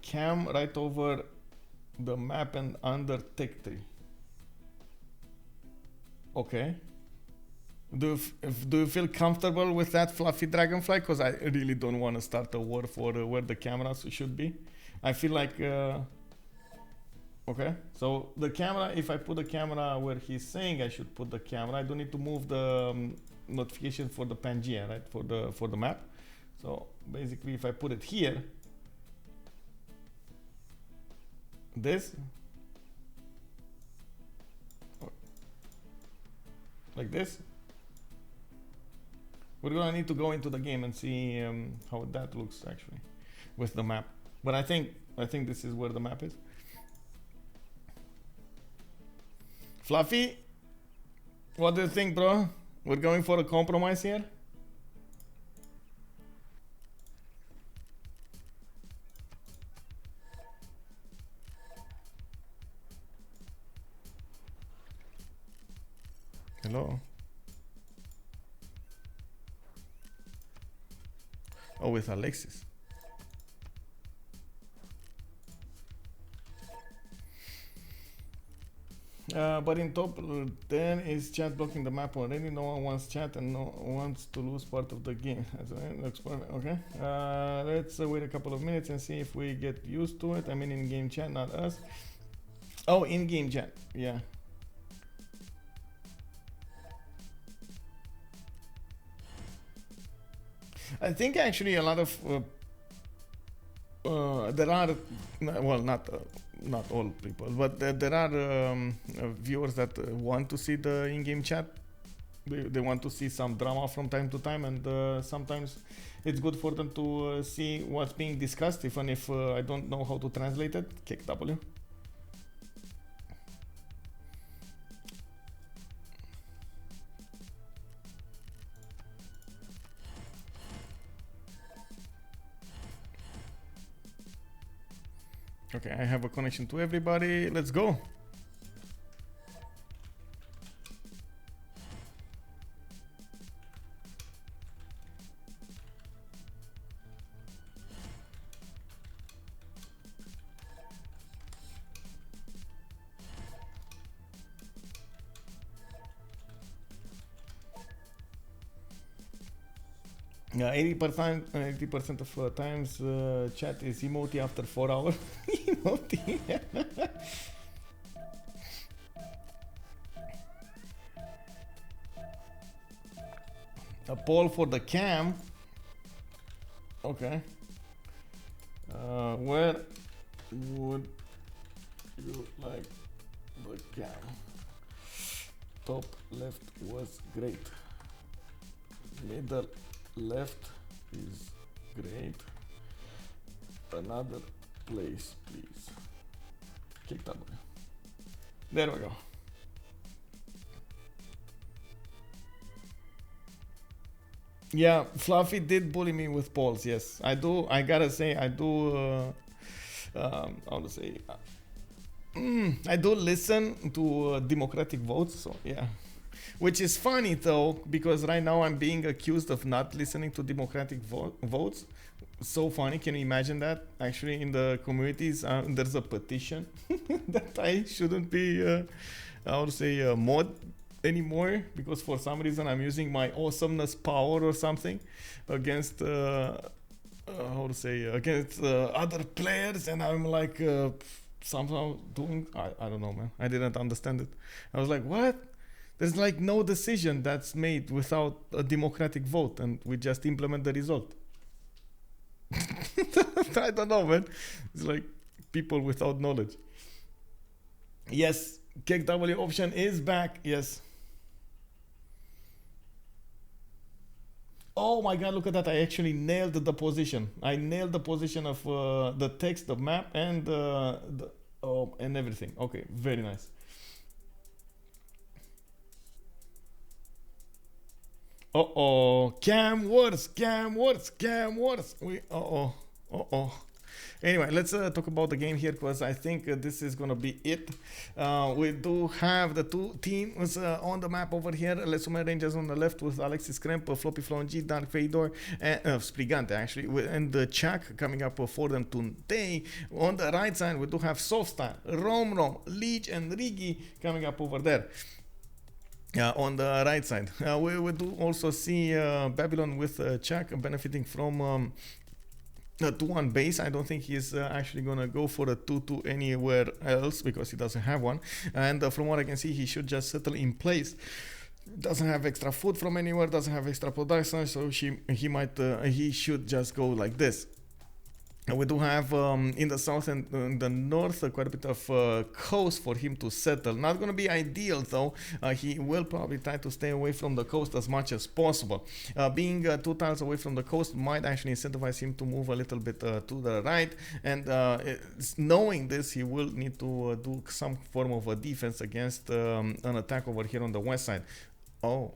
Cam right over the map and under tech tree. Okay. Do you feel comfortable with that, Fluffy Dragonfly? Because I really don't want to start a war for where the cameras should be. I feel like... okay, so the camera, if I put the camera where he's saying I should put the camera, I don't need to move the notification for the Pangeea, right? For the map. So basically, if I put it here, this, like this, we're gonna need to go into the game and see how that looks actually with the map. But I think this is where the map is. Fluffy, what do you think, bro? We're going for a compromise here? Hello? Oh, with Alexis. But in top 10 is chat blocking the map already. No one wants chat and no one wants to lose part of the game. Okay. Let's wait a couple of minutes and see if we get used to it. I mean, in-game chat, not us. Oh, in-game chat. Yeah. I think actually a lot of there are, well, not all people, but there are viewers that want to see the in-game chat. They want to see some drama from time to time, and sometimes it's good for them to see what's being discussed, even if I don't know how to translate it. Kick W. Okay, I have a connection to everybody. Let's go. Yeah, 80% of times chat is emoji after 4 hours. Emoji. A poll for the cam. Okay. Where would you like the cam? Top left was great. Middle left is great. Another place, please. Kick W. There we go. Yeah, Fluffy did bully me with polls. Yes, I do. I gotta say, I do. How to say? I do listen to democratic votes. So yeah. Which is funny though, because right now I'm being accused of not listening to democratic votes. So funny, can you imagine that? Actually, in the communities, there's a petition that I shouldn't be, how to say, mod anymore, because for some reason I'm using my awesomeness power or something against, how to say, against other players, and I'm like somehow doing, I don't know, man. I didn't understand it. I was like, what? There's like no decision that's made without a democratic vote, and we just implement the result. I don't know, man. It's like people without knowledge. Yes, kick W option is back. Yes. Oh my god, look at that. I actually nailed the position. I nailed the position of the text, the map, and and everything. Okay, very nice. Uh-oh, cam wars. Anyway, let's talk about the game here, because I think this is gonna be it. We do have the two teams on the map over here. Let's Rangers on the left with Alexis, Krempp, FloppyfloNG, Dark Vador, and Spriggante actually, and the Chuck coming up for them today. On the right side, we do have Softstyle, Romrom, Lege, and Riggy coming up over there. On the right side, we do also see Babylon with Chuck benefiting from a 2-1 base. I don't think he's actually gonna go for a 2-2 anywhere else, because he doesn't have one. And from what I can see, he should just settle in place. Doesn't have extra food from anywhere, doesn't have extra production, so he should just go like this. We do have in the south and in the north quite a bit of coast for him to settle. Not going to be ideal though. He will probably try to stay away from the coast as much as possible. Being 2 tiles away from the coast might actually incentivize him to move a little bit to the right. And knowing this, he will need to do some form of a defense against an attack over here on the west side. Oh.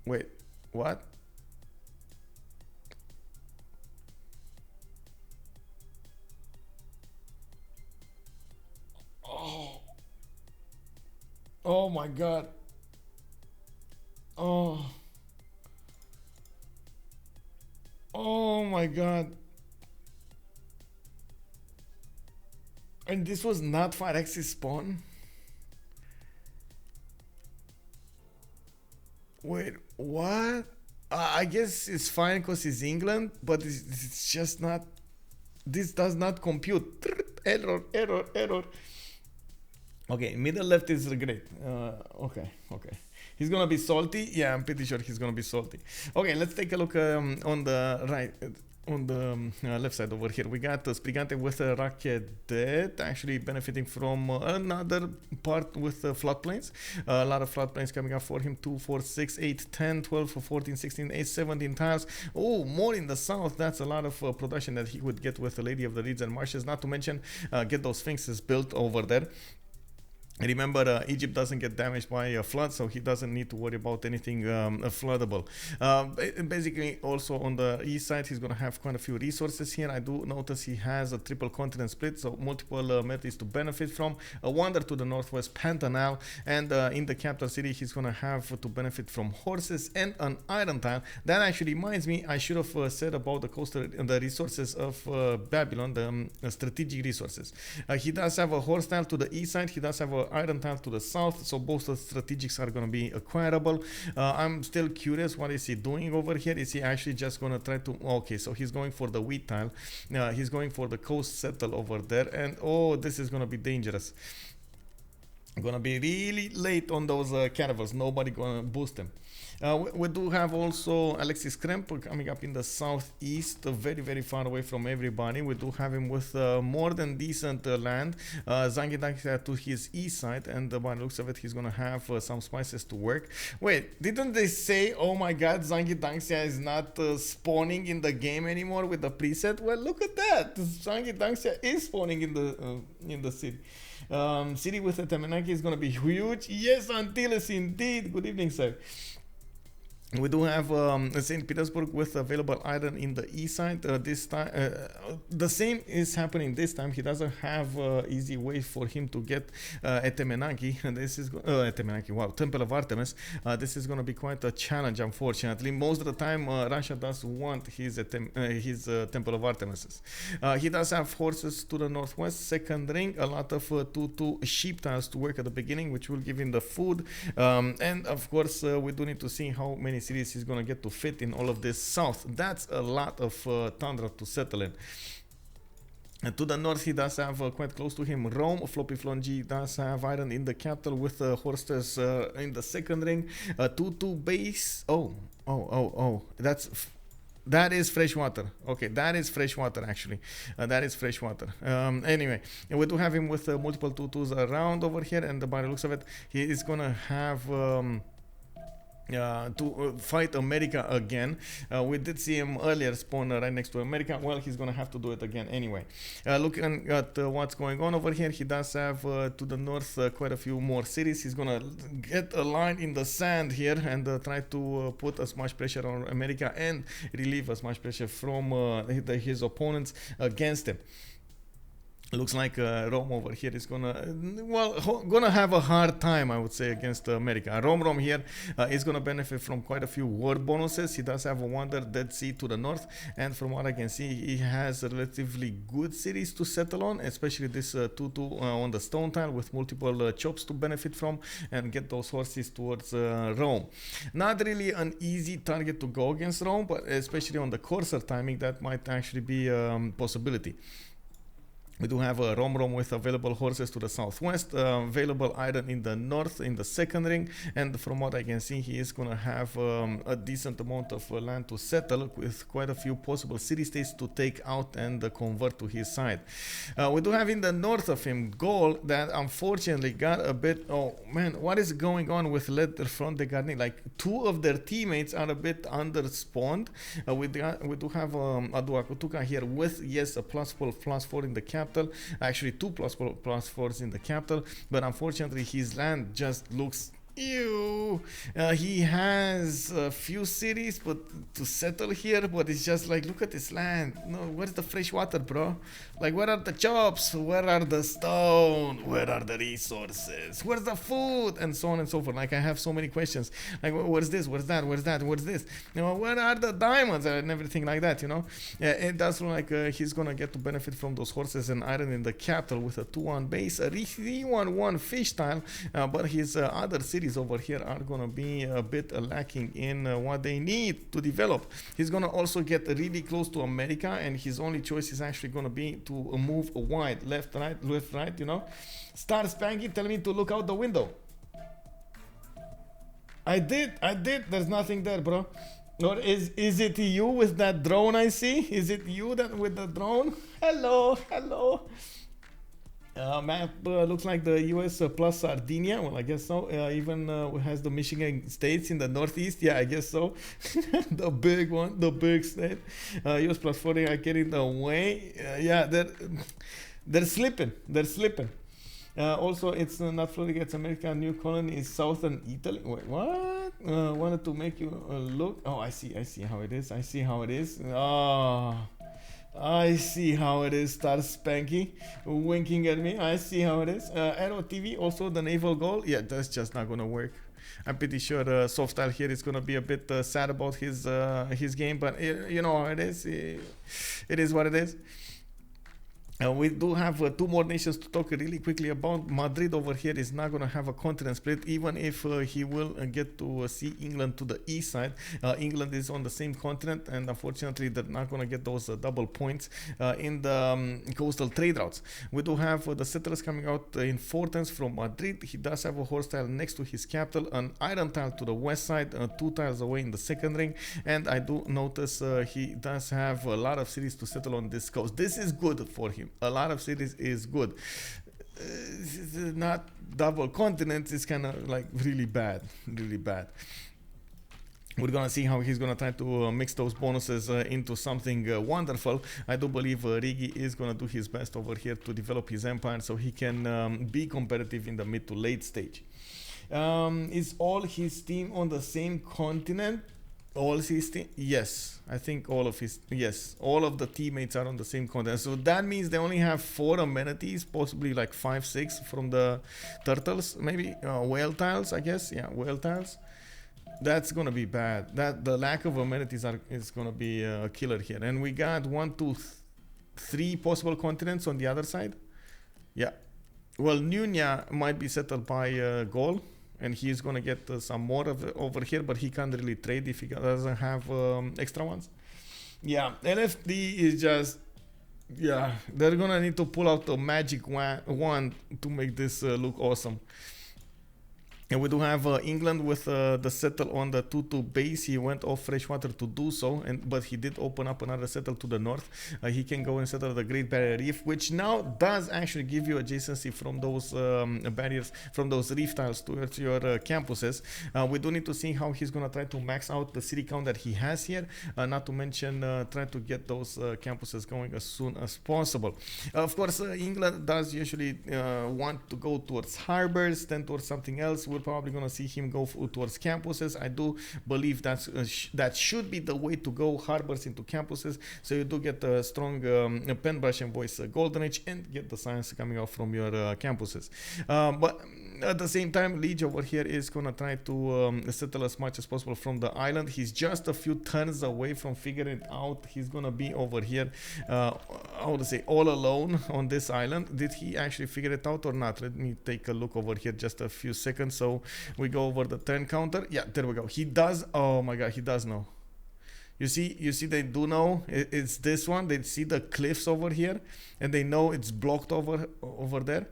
Wait, what? Oh my god. Oh. Oh my god. And this was not fire axis spawn? Wait, what? I guess it's fine because it's England, but it's just not. This does not compute. Error, error, error. Okay, middle left is great. Okay. He's gonna be salty. Yeah, I'm pretty sure he's gonna be salty. Okay, let's take a look on the right. On the left side over here, we got Spriggante with a rocket actually benefiting from another part with floodplains. A lot of floodplains coming up for him. 2, 4, 6, 8, 10, 12, 14, 16, 8, 17 tiles. Oh, more in the south. That's a lot of production that he would get with the Lady of the Reeds and Marshes. Not to mention get those sphinxes built over there. Remember, Egypt doesn't get damaged by a flood, so he doesn't need to worry about anything floodable. Basically, also on the east side, he's going to have quite a few resources here. I do notice he has a triple continent split, so multiple methods to benefit from. A wonder to the northwest, Pantanal, and in the capital city, he's going to have to benefit from horses and an iron tile. That actually reminds me, I should have said about the coastal, the resources of Babylon, the strategic resources. He does have a horse tile to the east side. He does have a iron tile to the south, so both the strategics are going to be acquirable. I'm still curious, what is he doing over here? Is he actually just going to try to, okay, so he's going for the wheat tile. He's going for the coast settle over there, and oh, this is going to be dangerous. Gonna be really late on those caravels. Nobody gonna boost them. We do have also Alexis Krempp coming up in the southeast, very far away from everybody. We do have him with more than decent land. Zangidak to his east side, and by the looks of it, he's gonna have some spices to work. Wait, didn't they say, oh my god, Zangidanksia is not spawning in the game anymore with the preset? Well, look at that. Zangidanksia is spawning in the city. City with the Temenaki is going to be huge. Yes, Antilles indeed. Good evening, sir. We do have St. Petersburg with available iron in the east side. This time, the same is happening this time. He doesn't have easy way for him to get Etemenaki. This is Etemenaki. Wow, Temple of Artemis. This is going to be quite a challenge, unfortunately. Most of the time, Russia does want his Temple of Artemis. He does have horses to the northwest. Second ring, a lot of 2 sheep tiles to work at the beginning, which will give him the food. And of course, we do need to see how many cities he's going to get to fit in all of this south. That's a lot of tundra to settle in. To the north, he does have quite close to him Rome. FloppyfloNG does have iron in the capital with horses in the second ring. 2-2 base. That is fresh water. Okay, that is fresh water actually. That is fresh water. Anyway, we do have him with multiple 2-2s around over here, and by the looks of it, he is gonna have to fight America again. We did see him earlier spawn right next to America. Well, he's gonna have to do it again anyway. Looking at what's going on over here, he does have to the north quite a few more cities. He's gonna get a line in the sand here and try to put as much pressure on America and relieve as much pressure from his opponents against him. Looks like Rome over here is gonna have a hard time, I would say, against America. Romrom here is gonna benefit from quite a few war bonuses. He does have a Wonder Dead Sea to the north, and from what I can see, he has relatively good cities to settle on, especially this 2-2 on the stone tile with multiple chops to benefit from and get those horses towards Rome. Not really an easy target to go against Rome, but especially on the courser timing, that might actually be a possibility. We do have a Romrom with available horses to the southwest, available iron in the north in the second ring, and from what I can see, he is going to have a decent amount of land to settle with quite a few possible city-states to take out and convert to his side. We do have in the north of him Gaul that unfortunately got a bit, oh man, what is going on with Front Degarni? Like two of their teammates are a bit underspawned. We do have Aduakutuka here with, yes, a +4 in the capital. Actually, two +4s in the capital, but unfortunately his land just looks ew. He has a few cities but to settle here, but it's just like, look at this land. No, where's the fresh water, bro? Like, where are the jobs? Where are the stone? Where are the resources? Where's the food? And so on and so forth. Like, I have so many questions. Like, where's this? Where's that? Where's that? Where's this? You know, where are the diamonds and everything like that, you know? It does look like he's gonna get to benefit from those horses and iron in the capital with a 2-1 base, a 3-1-1 fish tile, but his other cities over here are gonna be a bit lacking in what they need to develop. He's gonna also get really close to America, and his only choice is actually gonna be to move wide, left, right, you know. Star Spanky telling me to look out the window. I did. There's nothing there, bro. Or is it you with that drone I see? Is it you that with the drone? Hello. Map looks like the US plus Sardinia. Well, I guess so. Even has the Michigan states in the northeast. Yeah, I guess so. The big one, the big state. US plus 40 are getting the way. Yeah, they're slipping. Also, it's not Florida, it's America. New colony is southern Italy. Wait, what? Wanted to make you look. Oh, I see how it is. Oh, I see how it is. Star Spanky winking at me. I see how it is. Aero TV, also the Naval Gaul. Yeah, that's just not gonna work. I'm pretty sure Softstyle here is gonna be a bit sad about his game, but you know how it is. It is what it is. We do have two more nations to talk really quickly about. Madrid over here is not going to have a continent split, even if he will get to see England to the east side. England is on the same continent, and unfortunately they're not going to get those double points in the coastal trade routes. We do have the settlers coming out in 4 times from Madrid. He does have a horse tile next to his capital, an iron tile to the west side, 2 tiles away in the second ring, and I do notice he does have a lot of cities to settle on this coast. This is good for him. A lot of cities is good. Not double continents is kind of like really bad. We're gonna see how he's gonna try to mix those bonuses into something wonderful. I do believe Riggy is gonna do his best over here to develop his empire so he can be competitive in the mid to late stage. Is all his team on the same continent? All his team? Yes, I think all of the teammates are on the same continent. So that means they only have 4 amenities, possibly like 5, 6 from the turtles, maybe whale tiles, I guess. Yeah, whale tiles. That's gonna be bad. That the lack of amenities is gonna be a killer here. And we got 1, 2, 3 possible continents on the other side. Yeah. Well, Nunya might be settled by Gaul. And he's going to get some more of over here, but he can't really trade if he doesn't have extra ones. Yeah, LFD is just... Yeah, they're going to need to pull out the magic wand to make this look awesome. And we do have England with the settle on the 2-2 base. He went off freshwater to do so, but he did open up another settle to the north. He can go and settle the Great Barrier Reef, which now does actually give you adjacency from those barriers, from those reef tiles towards your campuses. We do need to see how he's going to try to max out the city count that he has here, not to mention try to get those campuses going as soon as possible. Of course, England does usually want to go towards harbors, then towards something else. We're probably going to see him go towards campuses. I do believe that should be the way to go, harbors into campuses, so you do get a strong pen brush and voice golden age and get the science coming out from your campuses. But at the same time, Lege over here is going to try to settle as much as possible from the island. He's just a few turns away from figuring it out. He's going to be over here, I would say, all alone on this island. Did he actually figure it out or not? Let me take a look over here just a few seconds. So we go over the turn counter. Yeah, there we go. He does. Oh my god, he does know. You see, they do know it's this one. They see the cliffs over here, and they know it's blocked over there.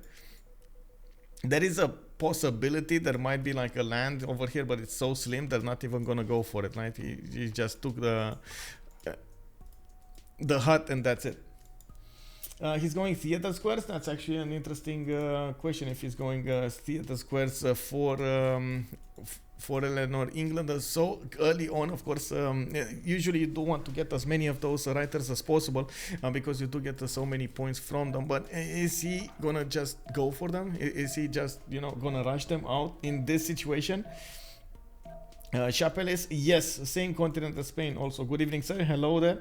There is a possibility there might be like a land over here, but it's so slim they're not even gonna go for it. Right? He just took the hut and that's it. He's going theater squares. That's actually an interesting question. If he's going theater squares for Eleanor, England, so early on, of course, usually you do want to get as many of those writers as possible because you do get so many points from them. But is he gonna just go for them? Is he just, you know, gonna rush them out in this situation? Chapeles, yes, same continent as Spain. Also, good evening, sir. Hello there.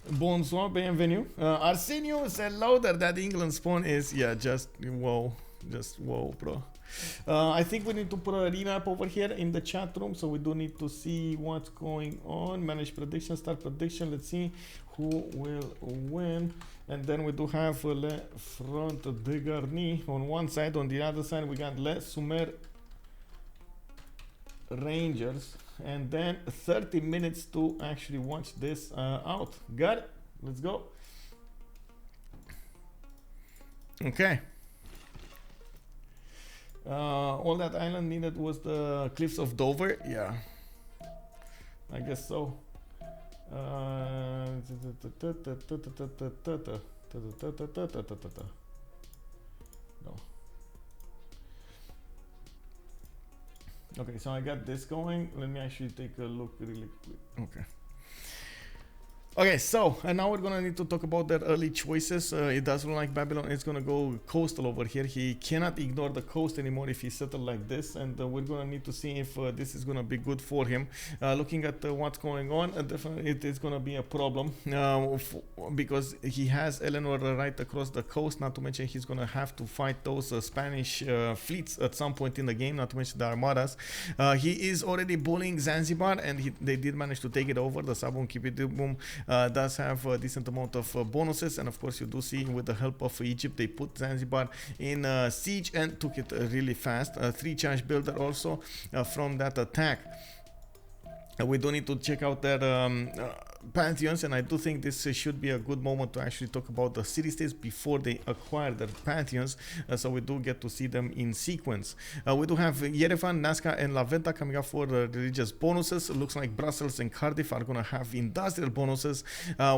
Bonsoir, bienvenue. Arsenio said louder that England spawn is, yeah, just whoa, bro. I think we need to put a remap over here in the chat room, so we do need to see what's going on. Manage prediction, start prediction. Let's see who will win. And then we do have Le Front Degarni on one side. On the other side, we got Le Sumer Rangers. And then 30 minutes to actually watch this out. Got it? Let's go. Okay. All that island needed was the cliffs of Dover. Yeah, I guess so. No. Okay, so I got this going. Let me actually take a look really quick. Okay. Okay, so and now we're gonna need to talk about their early choices. It does look like Babylon is gonna go coastal over here. He cannot ignore the coast anymore if he settled like this, and we're gonna need to see if this is gonna be good for him. Looking at what's going on, definitely it is gonna be a problem because he has Eleanor right across the coast. Not to mention he's gonna have to fight those Spanish fleets at some point in the game. Not to mention the armadas. He is already bullying Zanzibar, and they did manage to take it over. The Sabon Kipidibum does have a decent amount of bonuses, and of course you do see with the help of Egypt they put Zanzibar in siege and took it really fast. 3 charge builder also from that attack. We do need to check out their pantheons, and I do think this should be a good moment to actually talk about the city-states before they acquire their pantheons, so we do get to see them in sequence. We do have Yerevan, Nazca, and La Venta coming up for religious bonuses. It looks like Brussels and Cardiff are gonna have industrial bonuses.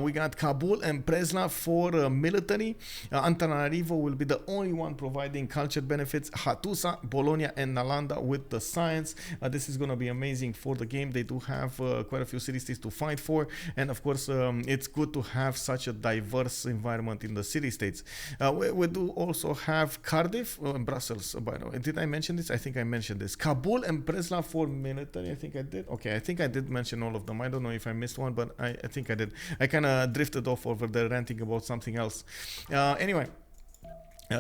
We got Kabul and Presla for military. Antananarivo will be the only one providing culture benefits. Hattusa, Bologna, and Nalanda with the science. This is gonna be amazing for the game. They do have quite a few city-states to fight for. And of course, it's good to have such a diverse environment in the city-states. We do also have Cardiff and Brussels, by the way. Did I mention this? I think I mentioned this. Kabul and Presla for military. I think I did. Okay, I think I did mention all of them. I don't know if I missed one, but I think I did. I kind of drifted off over there ranting about something else. Anyway.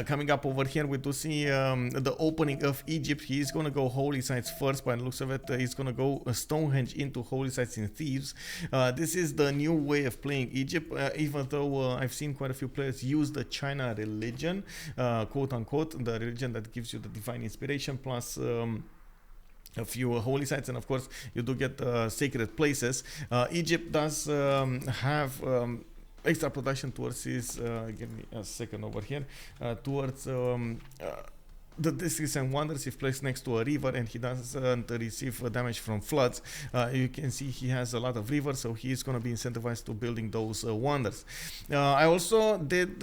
Coming up over here, we do see the opening of Egypt. He is going to go holy sites first, by the looks of it. He's going to go Stonehenge into holy sites in Thieves. This is the new way of playing Egypt, even though I've seen quite a few players use the China religion, quote unquote, the religion that gives you the divine inspiration plus a few holy sites, and of course you do get sacred places. Egypt does have extra production towards his give me a second over here, towards the districts and wonders if placed next to a river, and he doesn't receive damage from floods. You can see he has a lot of rivers, so he is going to be incentivized to building those wonders. I also did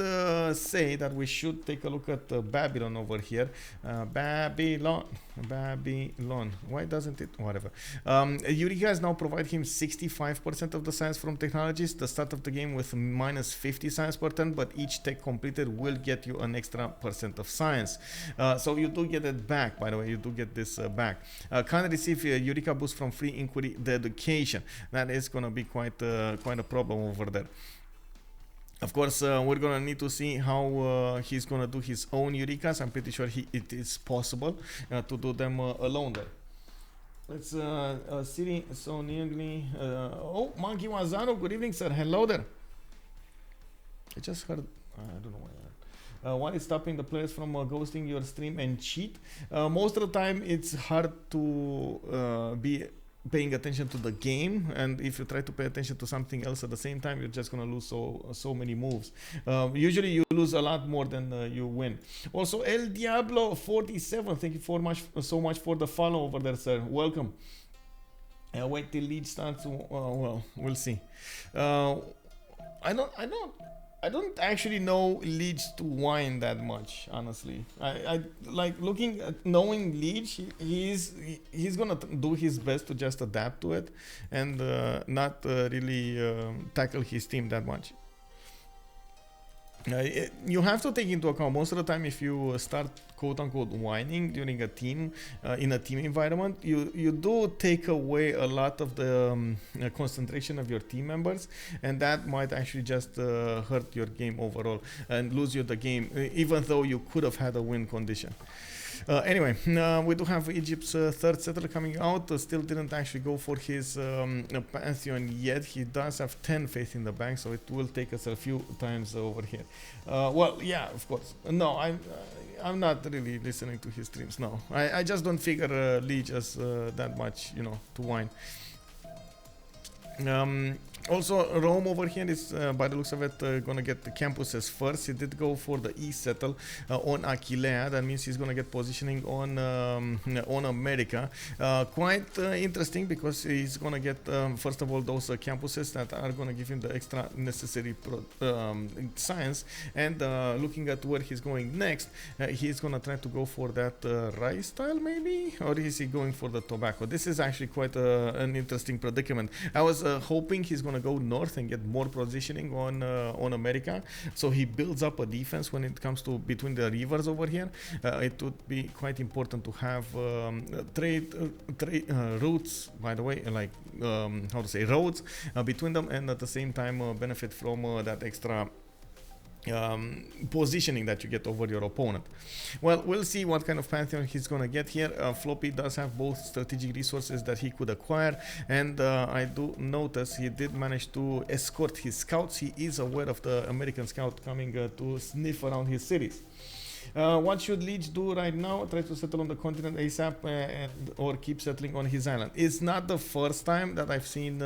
say that we should take a look at Babylon over here. Babylon. Why doesn't it? Whatever. Eureka has now provided him 65% of the science from technologies. The start of the game with minus 50 science per turn, but each tech completed will get you an extra % of science. So you do get it back, by the way. You do get this back. Can receive Eureka boost from free inquiry the education. That is going to be quite a problem over there. Of course, we're going to need to see how he's going to do his own Eurekas. I'm pretty sure it is possible to do them alone there. Let's Siri, so nearly. Oh, Monkey Wazano, good evening, sir. Hello there. I just heard, I don't know why. What is stopping the players from ghosting your stream and cheat? Most of the time, it's hard to be paying attention to the game, and if you try to pay attention to something else at the same time, you're just gonna lose so many moves. Usually you lose a lot more than you win. Also, El Diablo 47, thank you so much for the follow over there, sir. Welcome. Wait till Lege starts. Well, we'll see. I don't actually know Lege to whine that much, honestly. I like looking at knowing Lege. He's gonna do his best to just adapt to it and not really tackle his team that much. You have to take into account most of the time if you start quote-unquote whining during a team in a team environment, you do take away a lot of the concentration of your team members, and that might actually just hurt your game overall and lose you the game, even though you could have had a win condition. Anyway, we do have Egypt's third settler coming out. Still didn't actually go for his pantheon yet. He does have 10 faith in the bank, so it will take us a few times over here. Well, yeah, of course. No, I'm not really listening to his streams. No, I just don't figure Lege as that much, you know, to whine. Also, Rome over here is, by the looks of it, gonna get the campuses first. He did go for the east settle on Aquilea. That means he's gonna get positioning on America. Quite interesting, because he's gonna get first of all those campuses that are gonna give him the extra necessary science. And looking at where he's going next, he's gonna try to go for that rice style, maybe, or is he going for the tobacco? This is actually quite an interesting predicament. I was hoping he's gonna go north and get more positioning on America, so he builds up a defense when it comes to between the rivers over here. It would be quite important to have trade routes, by the way, like how to say, roads between them, and at the same time benefit from that extra positioning that you get over your opponent. Well, we'll see what kind of pantheon he's gonna get here. Floppy does have both strategic resources that he could acquire, and I do notice he did manage to escort his scouts. He is aware of the American scout coming to sniff around his cities. What should Lege do right now? Try to settle on the continent ASAP or keep settling on his island. It's not the first time that I've seen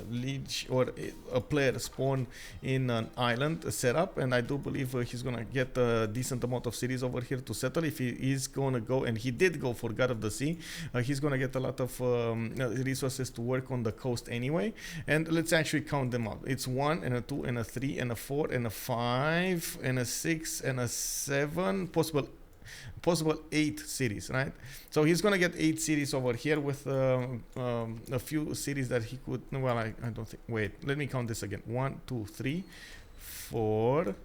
Lege or a player spawn in an island setup, and I do believe he's gonna get a decent amount of cities over here to settle. If he is gonna go, and he did go for God of the Sea, he's gonna get a lot of resources to work on the coast anyway. And let's actually count them out. It's 1 and a 2 and a 3 and a 4 and a 5 and a 6 and a 7, possible 8 cities, right? So he's gonna get 8 cities over here with a few cities that he could, well, I don't think, wait, let me count this again. 1 2 3 4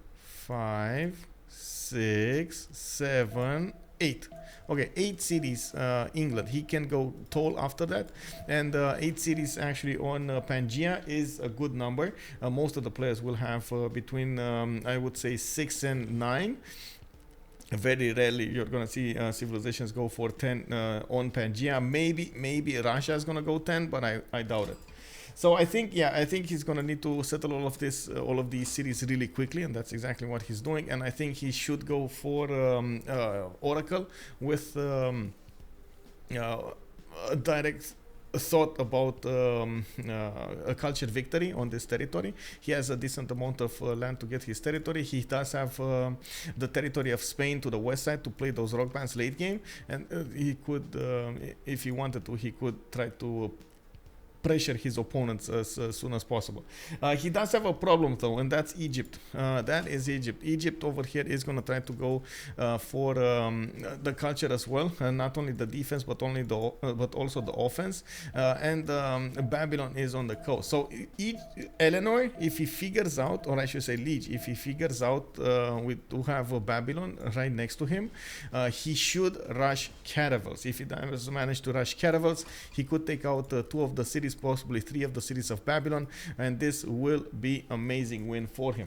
5 6 7 8. Okay, 8 cities, England. He can go tall after that, and 8 cities actually on Pangeea is a good number. Most of the players will have between, I would say, 6 and 9. Very rarely you're gonna see civilizations go for 10 on Pangeea. Maybe Russia is gonna go 10, but I doubt it. So I think he's gonna need to settle all of these cities really quickly, and that's exactly what he's doing. And I think he should go for Oracle with a direct thought about a cultured victory on this territory. He has a decent amount of land to get his territory. He does have the territory of Spain to the west side to play those rock bands late game, and he could, if he wanted to, he could try to pressure his opponents as soon as possible. He does have a problem though, and that's Egypt. That is Egypt. Egypt over here is going to try to go for the culture as well, not only the defense but also the offense. And Babylon is on the coast. So Eleanor, if he figures out, or I should say Lege, if he figures out we do have Babylon right next to him, he should rush caravels. If he does manage to rush caravels, he could take out 2 of the cities, possibly 3 of the cities of Babylon, and this will be amazing win for him.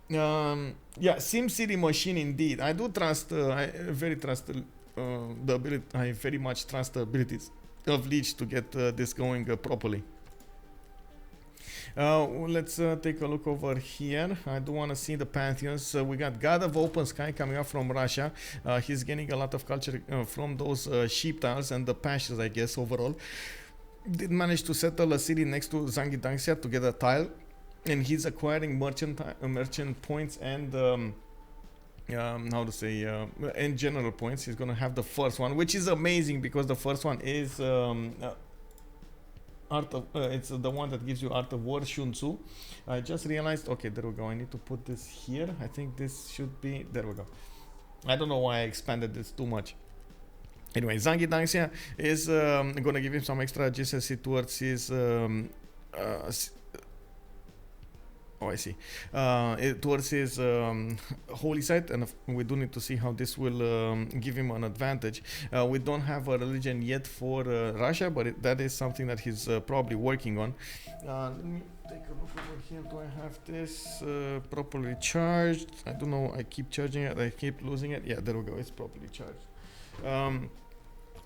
Yeah, SimCity machine indeed. I do trust. I very much trust the abilities of Lege to get this going properly. Let's take a look over here. I do want to see the pantheons. We got God of Open Sky coming up from Russia. He's gaining a lot of culture from those sheep tiles and the pastures, I guess, overall. Did manage to settle a city next to Zangidangsia to get a tile, and he's acquiring merchant points and how to say and general points. He's gonna have the first one, which is amazing because the first one is art of it's the one that gives you Art of War, Shun Tzu. I just realized, okay, there we go. I need to put this here. I think this should be, there we go. I don't know why I expanded this too much. Anyway, Zangidangsia is going to give him some extra GCSE towards his I see. Towards his holy site, and we do need to see how this will give him an advantage. We don't have a religion yet for Russia, but that is something that he's probably working on. Let me take a look over here. Do I have this properly charged? I don't know. I keep charging it. I keep losing it. Yeah, there we go. It's properly charged.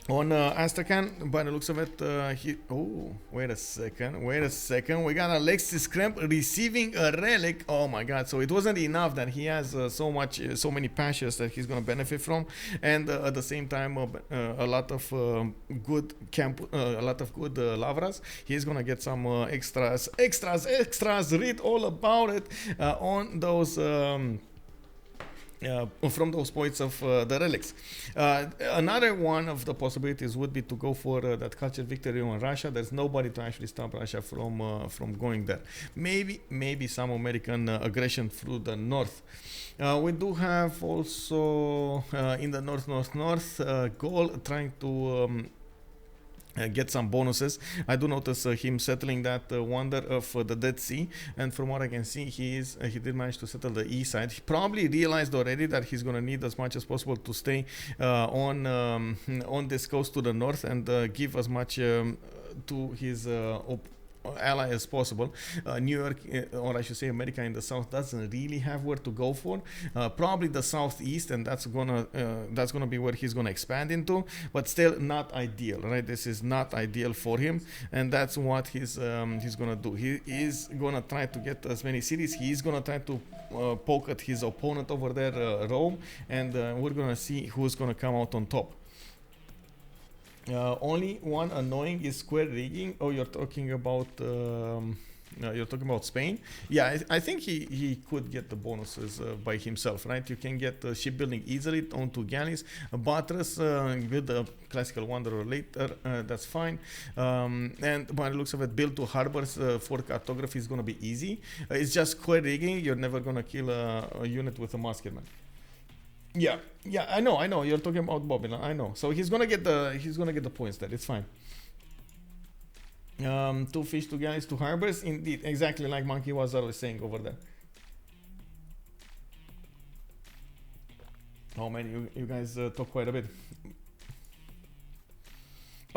On Astrakhan, by the looks of it, wait a second. We got Alexis Krempp receiving a relic. Oh my god, so it wasn't enough that he has so many pastures that he's going to benefit from, and at the same time a lot of good lavras. He's going to get some extras. Read all about it on those from those points of the relics. Another one of the possibilities would be to go for that cultured victory on Russia. There's nobody to actually stop Russia from going there. Maybe some American aggression through the north. We do have also in the north Gaul trying to get some bonuses. I do notice him settling that wonder of the Dead Sea, and from what I can see, he did manage to settle the east side. He probably realized already that he's going to need as much as possible to stay on this coast to the north and give as much to his ally as possible. New York, or I should say America in the south, doesn't really have where to go for. Probably the southeast, and that's gonna be where he's gonna expand into, but still not ideal, right? This is not ideal for him, and that's what he's gonna do. He is gonna try to get as many cities. He's gonna try to poke at his opponent over there, Rome, and we're gonna see who's gonna come out on top. Only one annoying is square rigging. Oh, you're talking about Spain? Yeah, I think he could get the bonuses by himself, right? You can get shipbuilding easily onto galleys, buttress, build a classical wanderer later. That's fine. And by the looks of it, build two harbors for cartography is going to be easy. It's just square rigging. You're never going to kill a unit with a musketman. Yeah, I know. You're talking about Babylon. I know. So he's gonna get the points there. It's fine. 2 fish, 2 galleys, 2 harbors. Indeed, exactly like Monkey was always saying over there. Oh man, you guys talk quite a bit.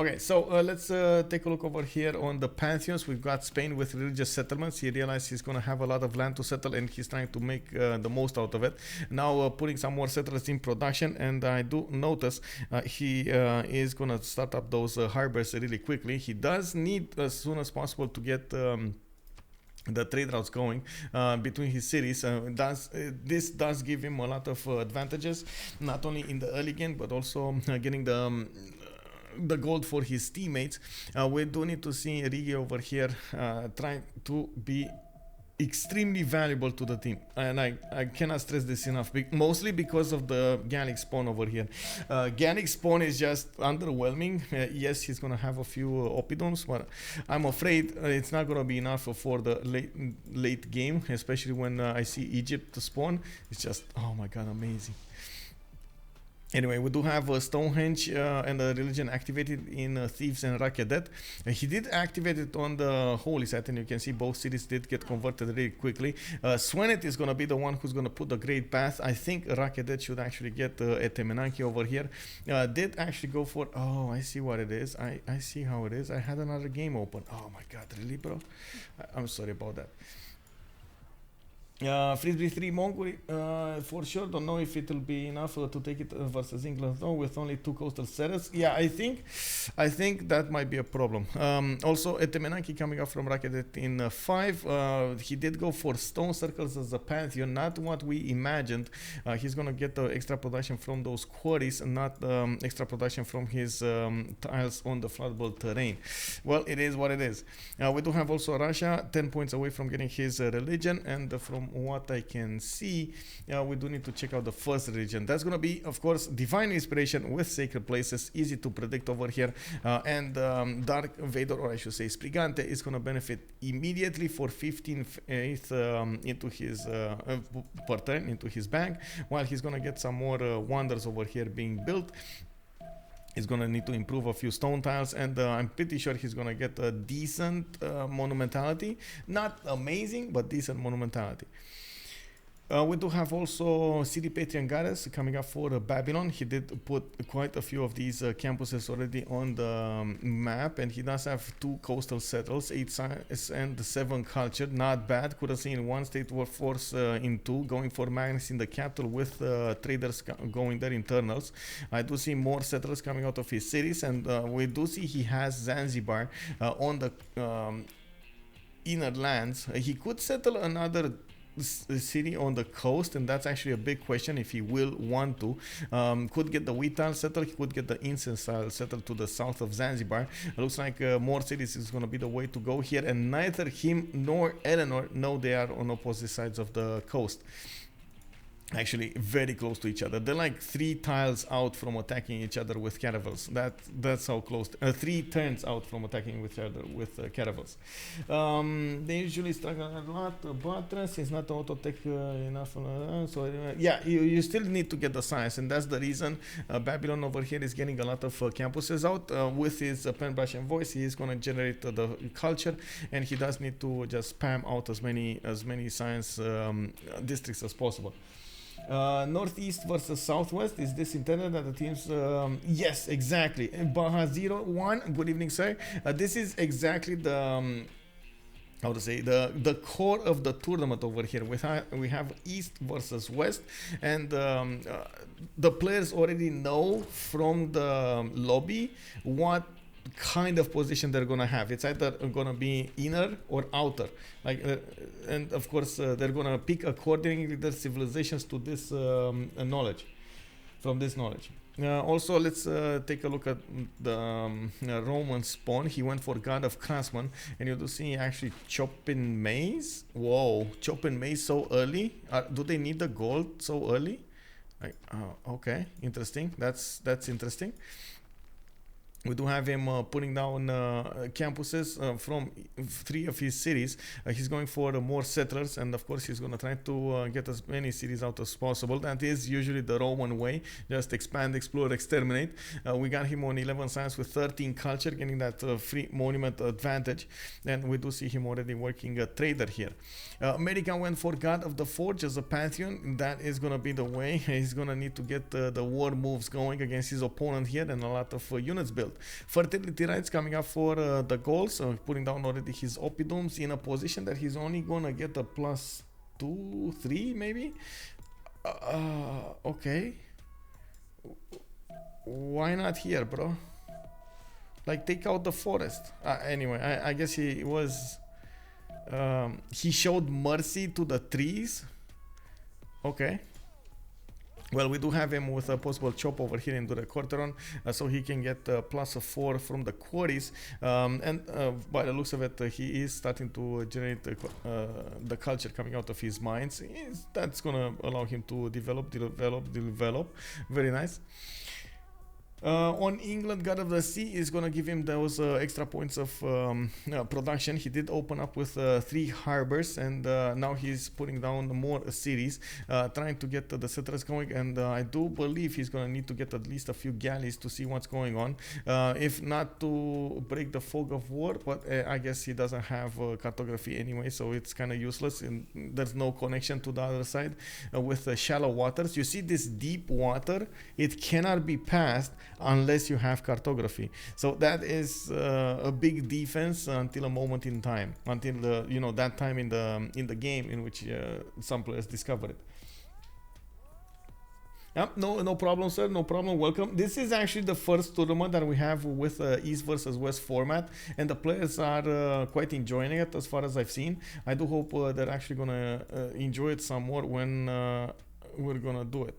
Okay, so let's take a look over here on the pantheons. We've got Spain with religious settlements. He realized he's going to have a lot of land to settle, and he's trying to make the most out of it. Now putting some more settlers in production, and I do notice he is going to start up those harbors really quickly. He does need as soon as possible to get the trade routes going between his cities. This does give him a lot of advantages, not only in the early game, but also getting the gold for his teammates. We do need to see Riggy over here trying to be extremely valuable to the team, and I cannot stress this enough, mostly because of the Gallic spawn over here. Gallic spawn is just underwhelming. Yes, he's gonna have a few Opidons, but I'm afraid it's not gonna be enough for the late game, especially when I see Egypt spawn. It's just, oh my god, amazing. Anyway, we do have Stonehenge and the religion activated in Thieves and Rakedet. He did activate it on the holy site, and you can see both cities did get converted really quickly. Swenet is going to be the one who's going to put the great path. I think Rakedet should actually get Etemenanki over here. Did actually go for... Oh, I see what it is. I see how it is. I had another game open. Oh my god, really, bro? I'm sorry about that. Frisbee 3 Mongol, for sure. Don't know if it will be enough to take it versus England though, with only 2 coastal setters. Yeah, I think that might be a problem. Also, Etemenaki coming up from Racket in 5. He did go for stone circles as a pantheon, not what we imagined. He's gonna get the extra production from those quarries and not extra production from his tiles on the floodable terrain. Well, it is what it is. We do have also Russia 10 points away from getting his religion, and from what I can see, we do need to check out the first religion. That's going to be, of course, divine inspiration with sacred places, easy to predict over here, and Dark Vader, or I should say Spriggante, is going to benefit immediately for 15 faith into his per turn into his bank, while he's going to get some more wonders over here being built. He's going to need to improve a few stone tiles, and I'm pretty sure he's going to get a decent monumentality. Not amazing, but decent monumentality. We do have also City Patrian Goddess coming up for Babylon. He did put quite a few of these campuses already on the map, and he does have 2 coastal settles, 8 science and 7 culture. Not bad. Could have seen 1 state workforce in 2, going for Magnus in the capital with traders going there internals. I do see more settlers coming out of his cities, and we do see he has Zanzibar on the inner lands. He could settle another city on the coast, and that's actually a big question if he will want to. Could get the wheat tile settled, he could get the incense tile settled to the south of Zanzibar. It looks like more cities is going to be the way to go here, and neither him nor Eleanor know they are on opposite sides of the coast. Actually very close to each other. They're like 3 tiles out from attacking each other with caravels. That's how close. 3 turns out from attacking each other with caravels. They usually struggle a lot, but it's not auto tech enough. So yeah, you still need to get the science, and that's the reason Babylon over here is getting a lot of campuses out. With his pen, brush, and voice, he is going to generate the culture, and he does need to just spam out as many science districts as possible. Northeast versus Southwest, is this intended that the teams yes, exactly. Baha 01, good evening, sir. This is exactly the how to say, the core of the tournament over here. We have East versus West, and the players already know from the lobby what kind of position they're gonna have. It's either gonna be inner or outer, like and of course they're gonna pick accordingly their civilizations to this knowledge, from this knowledge. Also, let's take a look at the Roman spawn. He went for God of Craftsman, and you do see actually chopping maize. Whoa, chopping maize so early. Do they need the gold so early? Like, okay, interesting. That's interesting. We do have him putting down campuses from 3 of his cities. He's going for more settlers, and of course he's going to try to get as many cities out as possible. That is usually the Roman way, just expand, explore, exterminate. We got him on 11 science with 13 culture, getting that free monument advantage, and we do see him already working a trader here. American went for God of the Forge as a pantheon. That is going to be the way. He's going to need to get the war moves going against his opponent here, and a lot of units built. Fertility rights coming up for the Gauls, putting down already his Oppidums in a position that he's only gonna get a +2, 3 maybe. Okay, why not here, bro? Like, take out the forest. Anyway, I guess he was he showed mercy to the trees. Okay. Well, we do have him with a possible chop over here into the Corteron, so he can get +4 from the quarries, and by the looks of it, he is starting to generate the culture coming out of his mines. That's gonna allow him to develop. Very nice. On England, God of the Sea is going to give him those extra points of production. He did open up with 3 harbors, and now he's putting down more cities, trying to get the settlers going, and I do believe he's going to need to get at least a few galleys to see what's going on, if not to break the fog of war, but I guess he doesn't have cartography anyway, so it's kind of useless, and there's no connection to the other side with shallow waters. You see this deep water, it cannot be passed unless you have cartography. So that is a big defense until a moment in time, until the that time in the game in which some players discover it. Yep, no problem, sir. No problem. Welcome. This is actually the first tournament that we have with East versus West format, and the players are quite enjoying it as far as I've seen. I do hope they're actually gonna enjoy it some more when we're gonna do it.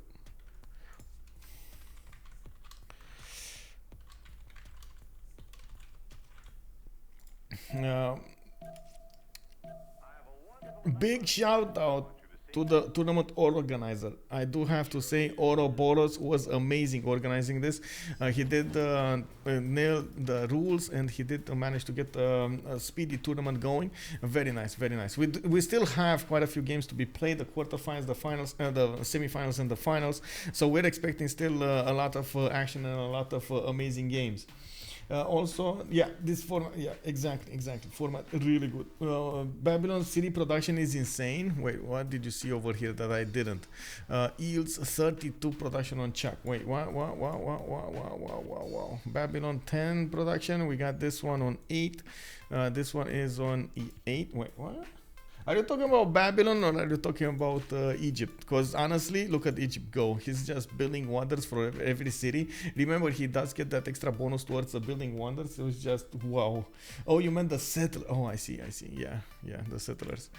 Big shout out to the tournament organizer. I do have to say Ouroboros was amazing organizing this. He did nail the rules, and he did manage to get a speedy tournament going. Very nice, very nice. We still have quite a few games to be played, the quarterfinals, the finals, the semifinals and the finals, so we're expecting still a lot of action and a lot of amazing games. Also, yeah, this format, yeah, exactly, format really good. Babylon City production is insane. Wait, what did you see over here that I didn't? Yields 32 production on Chuck. Wait, wow. Babylon 10 production. We got this one on 8. This one is on 8. Wait, what? Are you talking about Babylon or are you talking about Egypt? Because honestly, look at Egypt go. He's just building wonders for every city. Remember, he does get that extra bonus towards the building wonders. It was just wow. Oh, you meant the settler. Oh, I see. Yeah, the settlers.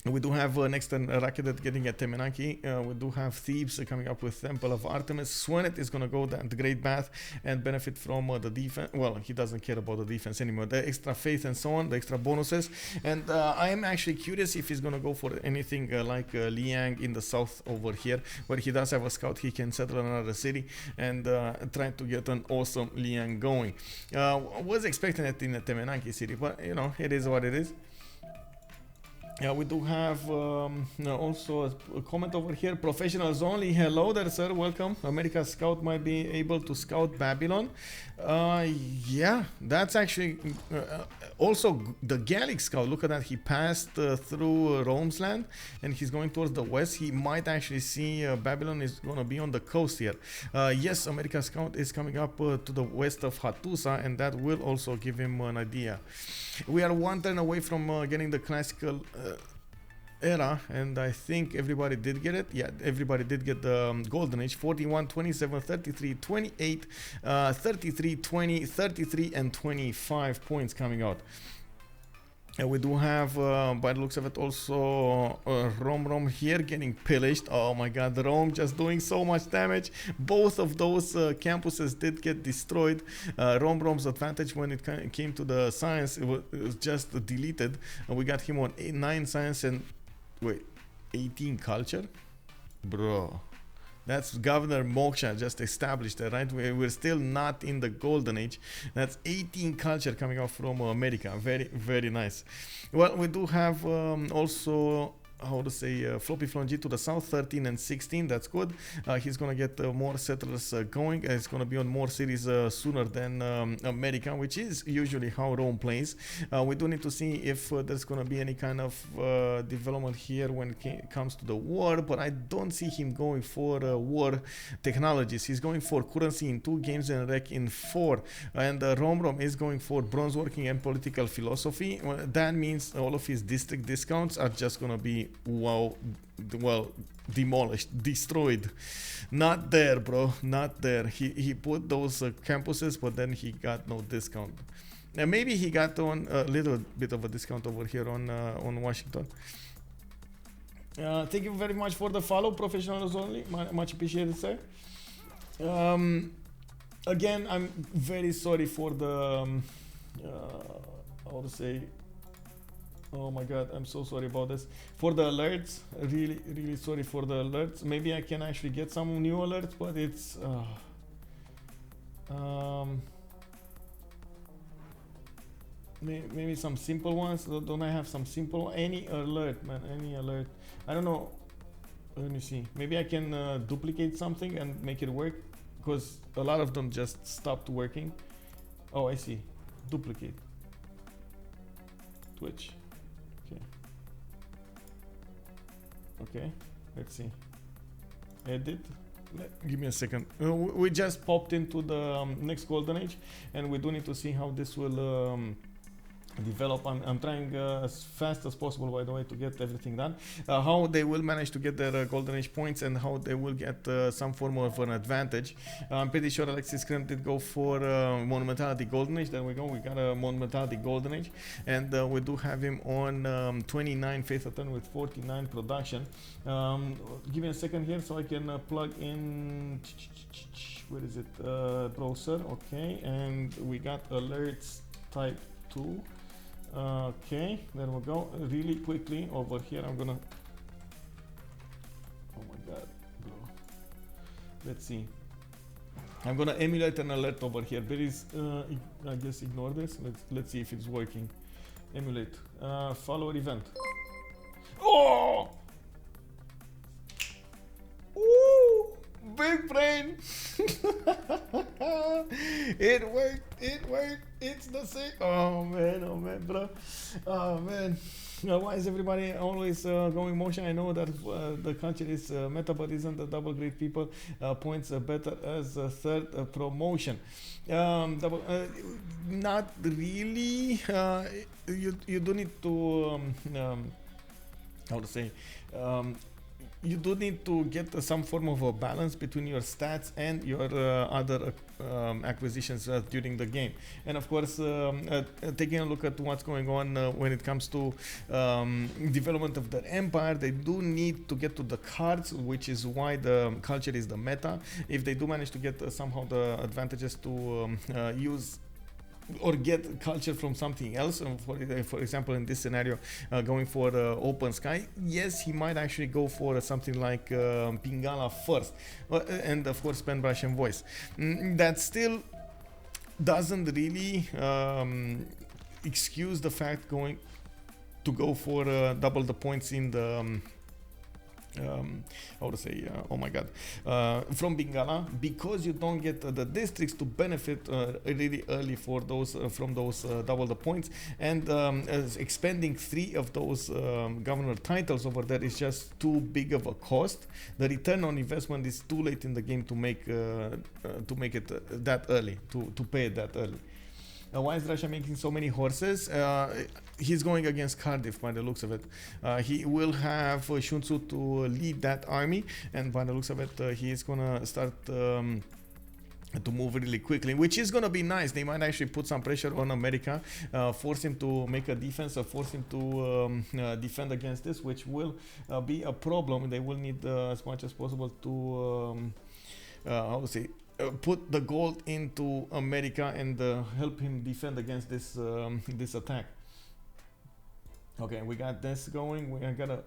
We do have next Rakidet getting a Temenaki. We do have Thebes coming up with Temple of Artemis. Swenet is going to go down the Great Bath and benefit from the defense. Well, he doesn't care about the defense anymore. The extra faith and so on, the extra bonuses. And I am actually curious if he's going to go for anything like Liang in the south over here, where he does have a scout. He can settle another city and try to get an awesome Liang going. Was expecting it in the Temenaki city, but it is what it is. Yeah, we do have also a comment over here. Professionals only. Hello there, sir. Welcome. America Scout might be able to scout Babylon. Yeah, that's actually also the Gallic Scout. Look at that. He passed through Rome's land and he's going towards the west. He might actually see Babylon is going to be on the coast here. Yes, America Scout is coming up to the west of Hattusa, and that will also give him an idea. We are one turn away from getting the classical era, and I think everybody did get it. Yeah, everybody did get the golden age. 41, 27, 33, 28, 33, 20, 33 and 25 points coming out. And we do have, by the looks of it, also Romrom here getting pillaged. Oh my god, Rome just doing so much damage. Both of those campuses did get destroyed. Romrom's advantage when it came to the science, it was just deleted. And we got him on 9 science and, wait, 18 culture? Bro. That's Governor Moksha just established that, right? We're still not in the golden age. That's 18 culture coming out from America. Very, very nice. Well, we do have also, how to say, FloppyfloNG to the south, 13 and 16. That's good. He's going to get more settlers going. It's going to be on more cities sooner than America, which is usually how Rome plays. We do need to see if there's going to be any kind of development here when it comes to the war, but I don't see him going for war technologies. He's going for currency in 2, games and rec in 4. And Romrom is going for bronze working and political philosophy. Well, that means all of his district discounts are just going to be well, demolished, destroyed. Not there, bro, not there. He put those campuses, but then he got no discount. And maybe he got on a little bit of a discount over here on Washington. Thank you very much for the follow, professionals only. Much appreciated, sir. Again, I'm very sorry for the how to say. Oh my god, I'm so sorry about this. For the alerts, really, really sorry for the alerts. Maybe I can actually get some new alerts, but it's maybe some simple ones. Don't I have some simple? Any alert, man, any alert. I don't know. Let me see. Maybe I can duplicate something and make it work, because a lot of them just stopped working. Oh, I see. Duplicate. Twitch. Okay, let's see. Edit. Give me a second. We just popped into the next golden age, and we do need to see how this will develop. I'm trying as fast as possible, by the way, to get everything done. How they will manage to get their golden age points and how they will get some form of an advantage. I'm pretty sure Alexis Krempp did go for monumentality golden age. There we go, we got a monumentality golden age, and we do have him on 29 faith turn with 49 production. Give me a second here so I can plug in, where is it, browser. Okay, and we got alerts type 2. Okay, there we go. Really quickly over here, I'm gonna. Oh my god, bro. Let's see. I'm gonna emulate an alert over here. There is, I guess, ignore this. Let's see if it's working. Emulate. Follower event. Oh! Ooh! Big brain! It worked! It worked! It's the same! Oh man, bro! Oh man! Why is everybody always going motion? I know that the culture is meta, but isn't the double great people points better as a third promotion? Not really. You do need to how to say. You do need to get some form of a balance between your stats and your other acquisitions during the game. And of course, taking a look at what's going on when it comes to development of the empire, they do need to get to the cards, which is why the culture is the meta. If they do manage to get somehow the advantages to use or get culture from something else, for example in this scenario going for open sky, yes, he might actually go for something like Pingala first, and of course pen brush and voice. That still doesn't really excuse the fact going to go for double the points in the how to say, oh my god, from Bengala, because you don't get the districts to benefit really early for those from those double the points, and expending 3 of those governor titles over there is just too big of a cost. The return on investment is too late in the game to make it that early, to pay it that early. Why is Russia making so many horses? He's going against Cardiff by the looks of it. He will have Sun Tzu to lead that army, and by the looks of it, he is gonna start to move really quickly, which is gonna be nice. They might actually put some pressure on America, force him to make a defense, or force him to defend against this, which will be a problem. They will need as much as possible to how to say, put the gold into America and help him defend against this this attack. Okay, we got this going. We got a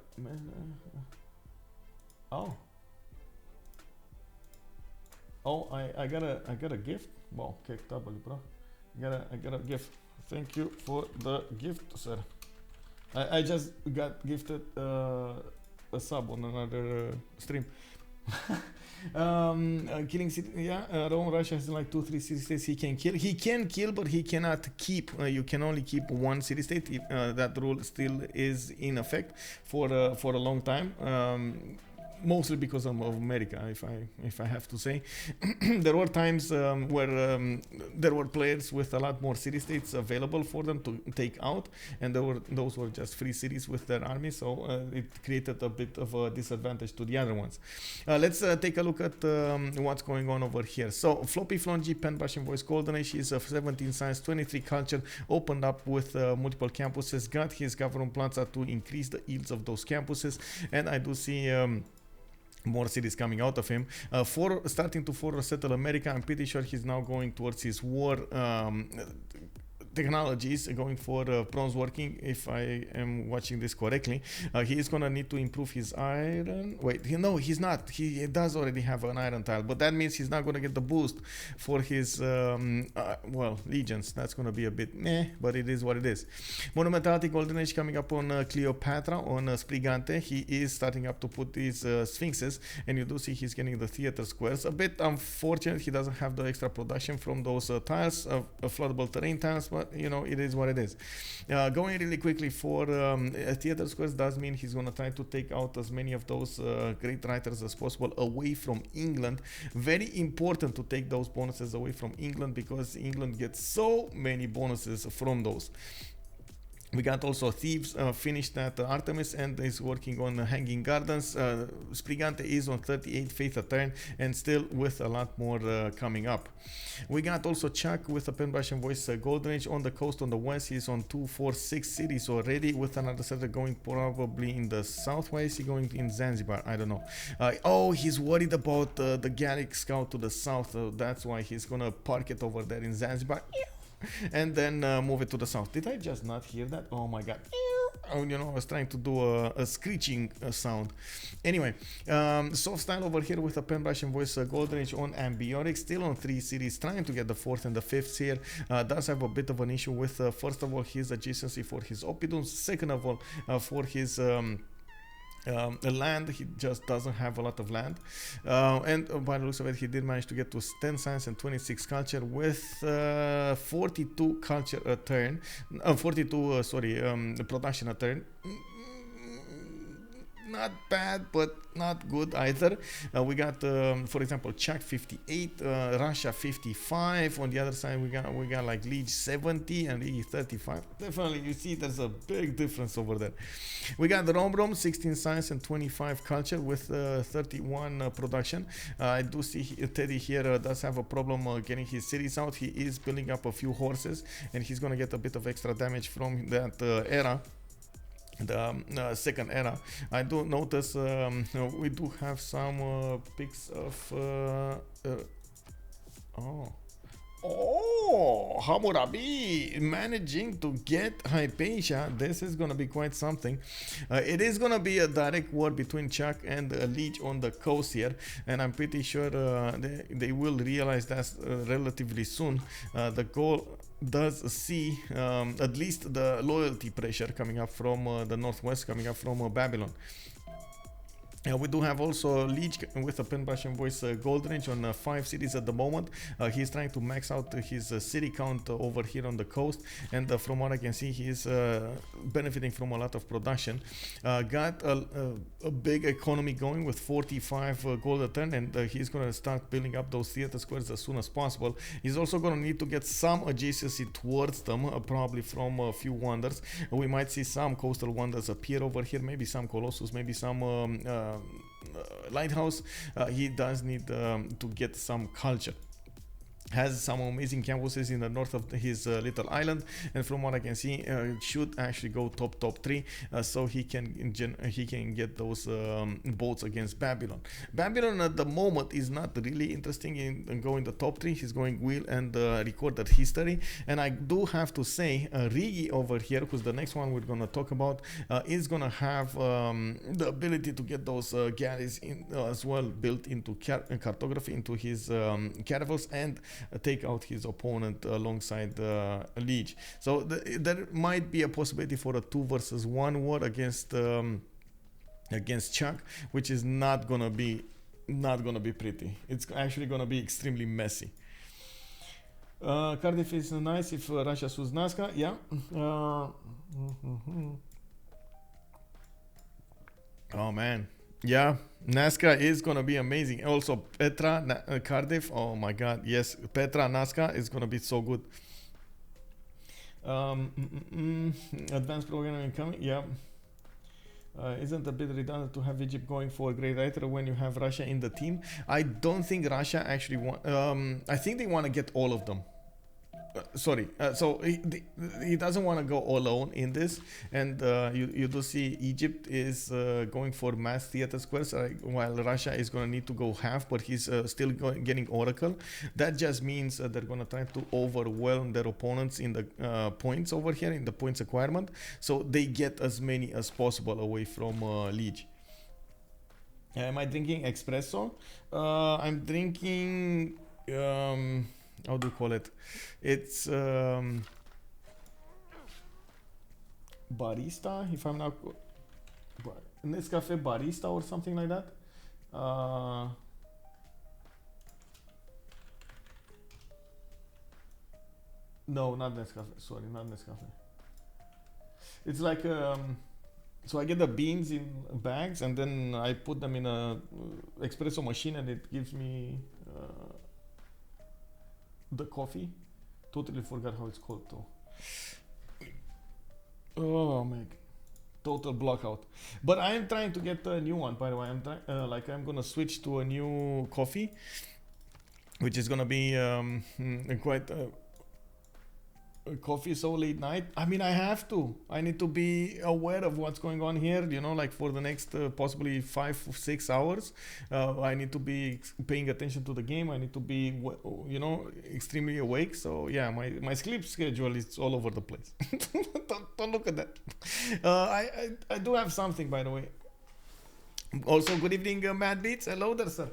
I got a gift. Well, okay, double, bro. I got a gift. Thank you for the gift, sir. I just got gifted a sub on another stream. Killing city, yeah. Rome, Russia has like 2-3 city states he can kill. He can kill, but he cannot keep. You can only keep 1 city state. That rule still is in effect for a long time. Mostly because of America, if I have to say. There were times where there were players with a lot more city states available for them to take out, and those were just free cities with their army, so it created a bit of a disadvantage to the other ones. Let's take a look at what's going on over here. So FloppyfloNG, pen brush and voice golden age is of 17 science, 23 culture, opened up with multiple campuses, got his government plaza to increase the yields of those campuses, and I do see more cities coming out of him. Starting to settle America. I'm pretty sure he's now going towards his war technologies, going for bronze working, if I am watching this correctly. He is gonna need to improve his iron. Wait, no, he's not. He does already have an iron tile, but that means he's not gonna get the boost for his well, legions. That's gonna be a bit meh, but it is what it is. Monumentality golden age coming up on Cleopatra, on Spriggante. He is starting up to put these sphinxes, and you do see he's getting the theater squares. A bit unfortunate he doesn't have the extra production from those tiles, floodable terrain tiles, but but you know, it is what it is. Going really quickly for theater squares does mean he's gonna try to take out as many of those great writers as possible away from England. Very important to take those bonuses away from England, because England gets so many bonuses from those. We got also Thieves finished at Artemis and is working on Hanging Gardens. Spriggante is on 38 faith a turn and still with a lot more coming up. We got also Chuck with a pen brush and voice Golden Age on the coast on the west. He's on 2, 4, 6 cities already, with another setter going probably in the south. Why is he going in Zanzibar? I don't know. Oh, he's worried about the Gallic scout to the south. That's why he's gonna park it over there in Zanzibar. And then move it to the south. Did I just not hear that? Oh my god. Oh, you know, I was trying to do a screeching sound. Anyway, Softstyle over here with a pen brush and voice Golden Age on Ambiotic, still on 3 cities, trying to get the 4th and the 5th here. Does have a bit of an issue with, first of all, his adjacency for his Opidums, second of all, for his land. He just doesn't have a lot of land, and by the looks of it, he did manage to get to 10 science and 26 culture with 42 culture a turn, 42 production a turn. Not bad, but not good either. We got, for example, Czech 58, Russia 55. On the other side, we got like Lege 70 and Riggy 35. Definitely, you see, there's a big difference over there. We got the Romrom 16 science and 25 culture with 31 production. I do see Teddy here does have a problem getting his cities out. He is building up a few horses, and he's gonna get a bit of extra damage from that era. The second era. I do notice we do have some pics of Hammurabi managing to get Hypatia. This is gonna be quite something. It is gonna be a direct war between Chuck and Lege on the coast here, and I'm pretty sure they will realize that relatively soon. The goal does see at least the loyalty pressure coming up from the northwest, coming up from Babylon. We do have also Lege with a pen brush and voice Golden Age on 5 cities at the moment. He's trying to max out his city count over here on the coast, and from what I can see, he is benefiting from a lot of production. Got a big economy going with 45 gold a turn, and he's going to start building up those theater squares as soon as possible. He's also going to need to get some adjacency towards them, probably from a few wonders. We might see some coastal wonders appear over here, maybe some Colossus, maybe some lighthouse. He does need to get some culture. Has some amazing campuses in the north of his little island, and from what I can see, should actually go top 3, so he can get those boats against Babylon. Babylon at the moment is not really interesting in going the top 3. He's going wheel and recorded history, and I do have to say, Riggy over here, who's the next one we're gonna talk about, is gonna have the ability to get those galleys in, as well, built into cartography, into his caravels, and take out his opponent alongside Lege. So there might be a possibility for a 2 versus 1 war against Chuck, which is not gonna be pretty. It's actually gonna be extremely messy. Cardiff is nice if Russia sues Nazca. Yeah. Oh man. Yeah, Nazca is gonna be amazing. Also, Petra, Cardiff. Oh my God, yes, Petra, Nazca is gonna be so good. Advanced programming coming. Yeah. Isn't a bit redundant to have Egypt going for a great writer when you have Russia in the team? I don't think Russia actually want. I think they want to get all of them. So he doesn't want to go alone in this, and you do see Egypt is going for mass theater squares, while Russia is going to need to go half, but he's still getting Oracle. That just means they're going to try to overwhelm their opponents in the points over here, in the points acquirement, so they get as many as possible away from Lege. Am I drinking espresso? I'm drinking how do you call it? It's barista, if I'm not Nescafe barista or something like that. No, not Nescafe. Sorry, not Nescafe. It's like so I get the beans in bags and then I put them in a espresso machine and it gives me the coffee. Totally forgot how it's called though. Oh man, total blackout. But I am trying to get a new one. By the way, I'm gonna switch to a new coffee, which is gonna be quite. Coffee so late night. I mean, I need to be aware of what's going on here, you know, like for the next possibly 5-6 hours. I need to be paying attention to the game. I need to be, you know, extremely awake. So yeah, my sleep schedule is all over the place. don't look at that. I do have something, by the way. Also, good evening, Mad Beats. Hello there, sir.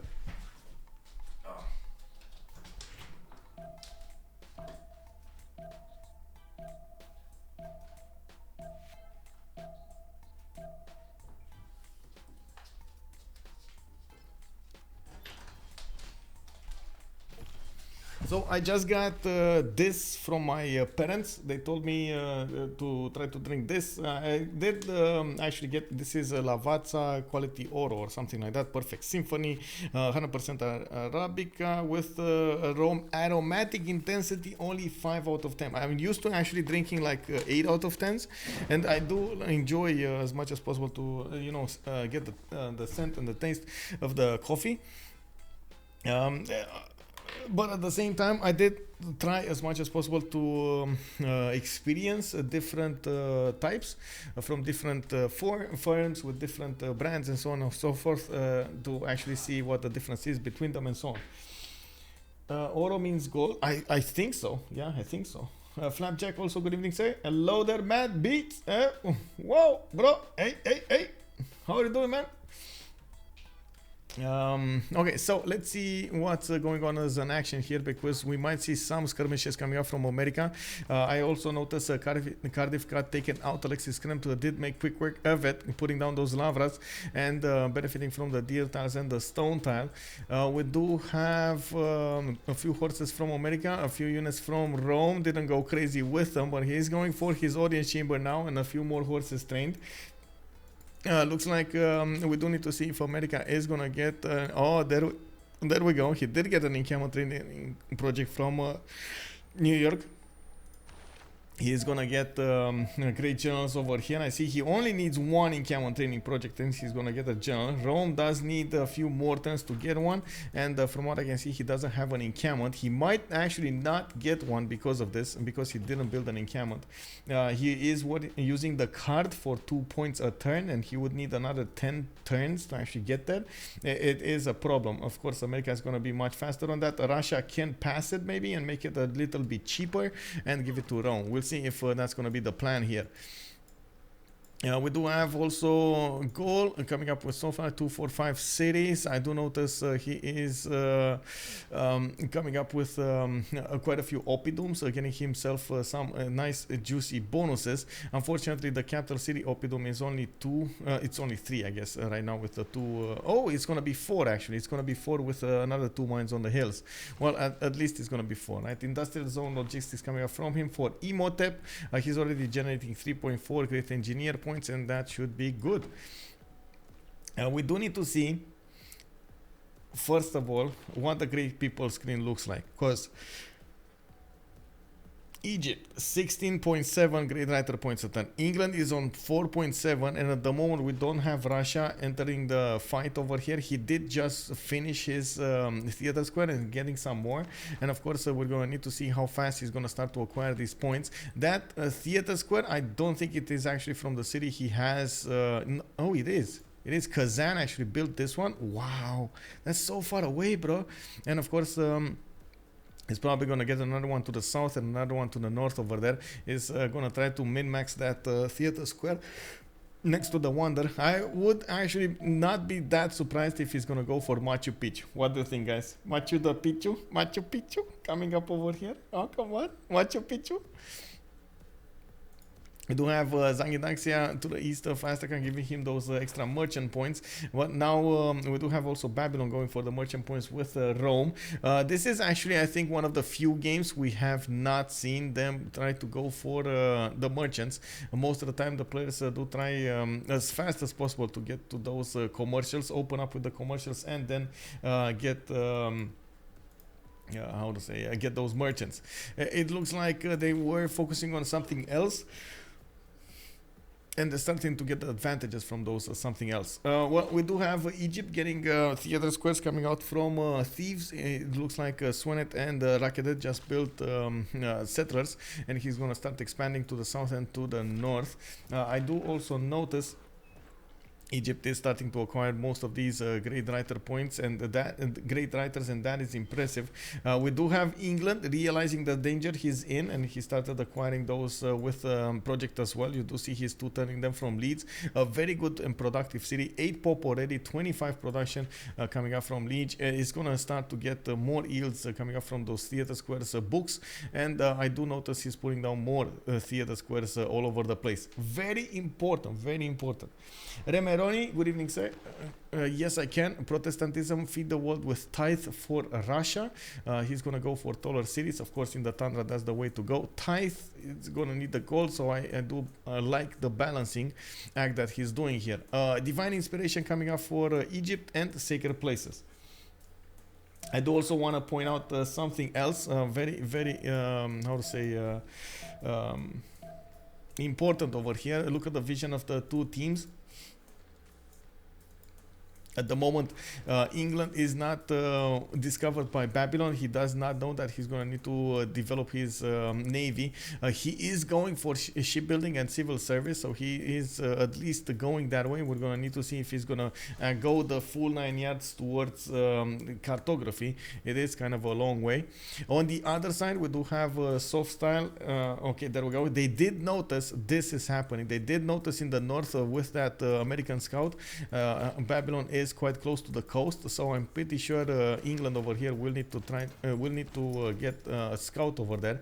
So I just got this from my parents. They told me to try to drink this. I did actually get, this is a Lavazza Quality Oro or something like that. Perfect Symphony, 100% Arabica with aromatic intensity only 5 out of 10. I'm used to actually drinking like 8 out of 10s, and I do enjoy as much as possible to get the scent and the taste of the coffee. But at the same time, I did try as much as possible to experience different types from different firms with different brands and so on and so forth to actually see what the difference is between them and so on. Oro means gold. I think so. Yeah, I think so. Flapjack also, good evening, sir. Hello there, Mad Beats. Whoa, bro. Hey. How are you doing, man? Okay, so let's see what's going on as an action here, because we might see some skirmishes coming up from America. I also noticed Cardiff got taken out. Alexis Krempp did make quick work of it, putting down those lavras and benefiting from the deer tiles and the stone tile. We do have a few horses from America, a few units from Rome. Didn't go crazy with them, but he's going for his audience chamber now and a few more horses trained. Looks like we do need to see if America is gonna get. There we go. He did get an encampment training project from New York. He is gonna get great generals over here. I see he only needs one encampment training project, and he's gonna get a general. Rome does need a few more turns to get one, and from what I can see, he doesn't have an encampment. He might actually not get one because of this, because he didn't build an encampment. He is using the card for 2 points a turn, and he would need another 10 turns to actually get that. It is a problem. Of course, America is gonna be much faster on that. Russia can pass it maybe and make it a little bit cheaper and give it to Rome. We'll see if that's going to be the plan here. We do have also Gaul coming up with so far 2, 4, 5 cities. I do notice he is coming up with quite a few oppidums, getting himself some nice juicy bonuses. Unfortunately, the capital city oppidum is only 2. It's only 3, I guess, right now with the 2. It's going to be 4 actually. It's going to be 4 with another 2 mines on the hills. Well, at least it's going to be 4, right? Industrial zone logistics coming up from him for Imhotep. He's already generating 3.4 great engineer points, and that should be good. We do need to see, first of all, what the great people screen looks like, because Egypt 16.7 great writer points a turn. England is on 4.7, and at the moment we don't have Russia entering the fight over here. He did just finish his theater square and getting some more, and of course we're going to need to see how fast he's going to start to acquire these points. That theater square, I don't think it is actually from the city he has. It is. It is. Kazan actually built this one. Wow, that's so far away, bro. And of course he's probably going to get another one to the south and another one to the north over there. He's going to try to min-max that theater square next to the Wonder. I would actually not be that surprised if he's going to go for Machu Picchu. What do you think, guys? Machu Picchu coming up over here. Oh, come on. Machu Picchu. We do have Zangidaxia to the east of Astrakhan, giving him those extra merchant points. But now we do have also Babylon going for the merchant points with Rome. This is actually, I think, one of the few games we have not seen them try to go for the merchants. Most of the time, the players do try as fast as possible to get to those commercials, open up with the commercials, and then get... how to say, get those merchants. It looks like they were focusing on something else, and they're starting to get the advantages from those something else. Well, we do have Egypt getting theater squares coming out from thieves. It looks like Swenet and Rakedet just built settlers, and he's going to start expanding to the south and to the north. I do also notice Egypt is starting to acquire most of these great writer points and great writers, and that is impressive. We do have England realizing the danger he's in, and he started acquiring those with project as well. You do see he's turning them from Leeds. A very good and productive city. 8 pop already, 25 production coming up from Lege. It's going to start to get more yields coming up from those theater squares books, and I do notice he's putting down more theater squares all over the place. Very important, very important. Remeroni, good evening, sir. Yes, I can. Protestantism feed the world with tithe for Russia. He's going to go for taller cities. Of course, in the Tundra, that's the way to go. Tithe is going to need the gold, so I do like the balancing act that he's doing here. Divine inspiration coming up for Egypt and sacred places. I do also want to point out something else, very, very, how to say, important over here. Look at the vision of the two teams. At the moment, England is not discovered by Babylon. He does not know that he's going to need to develop his navy. He is going for shipbuilding and civil service, so he is at least going that way. We're going to need to see if he's going to go the full 9 yards towards cartography. It is kind of a long way. On the other side, we do have Softstyle. Okay, there we go. They did notice this is happening. They did notice in the north with that American scout. Babylon is quite close to the coast, so I'm pretty sure England over here will need to get a scout over there.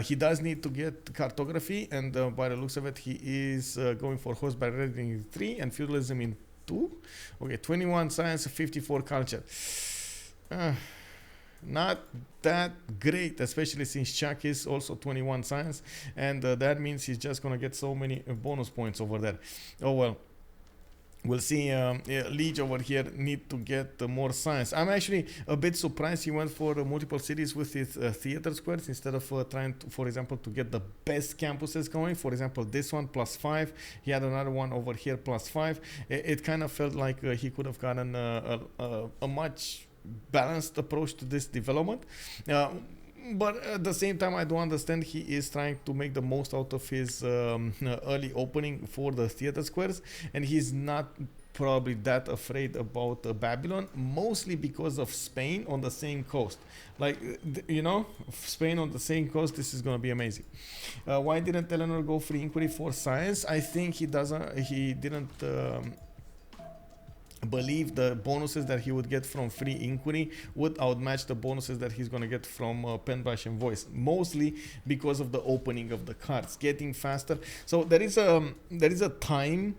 He does need to get cartography, and by the looks of it, he is going for horseback riding in 3 and feudalism in 2. Okay, 21 science, 54 culture. Not that great, especially since Chuck is also 21 science, and that means he's just gonna get so many bonus points over there. Oh well. We'll see. Lege over here need to get more science. I'm actually a bit surprised he went for multiple cities with his theater squares instead of trying to, for example, to get the best campuses going. For example, this one +5. He had another one over here +5. It kind of felt like he could have gotten a much balanced approach to this development. But at the same time, I do understand he is trying to make the most out of his early opening for the theater squares, and he's not probably that afraid about Babylon, mostly because of Spain on the same coast. Like, you know, Spain on the same coast, this is going to be amazing. Why didn't Eleanor go free inquiry for science? I think he didn't believe the bonuses that he would get from free inquiry would outmatch the bonuses that he's going to get from pen brush and voice, mostly because of the opening of the cards getting faster. So there is a time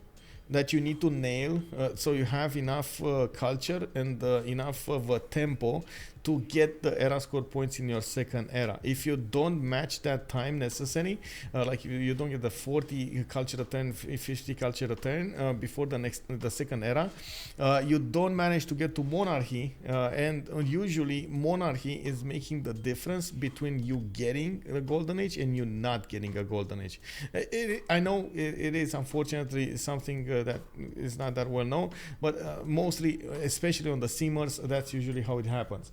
that you need to nail, so you have enough culture and enough of a tempo to get the era score points in your second era. If you don't match that time necessary, like you don't get the 40 culture return, 50 culture return before the second era, you don't manage to get to monarchy, and usually monarchy is making the difference between you getting a golden age and you not getting a golden age. I know it is unfortunately something that is not that well known, but mostly, especially on the Seamers, that's usually how it happens.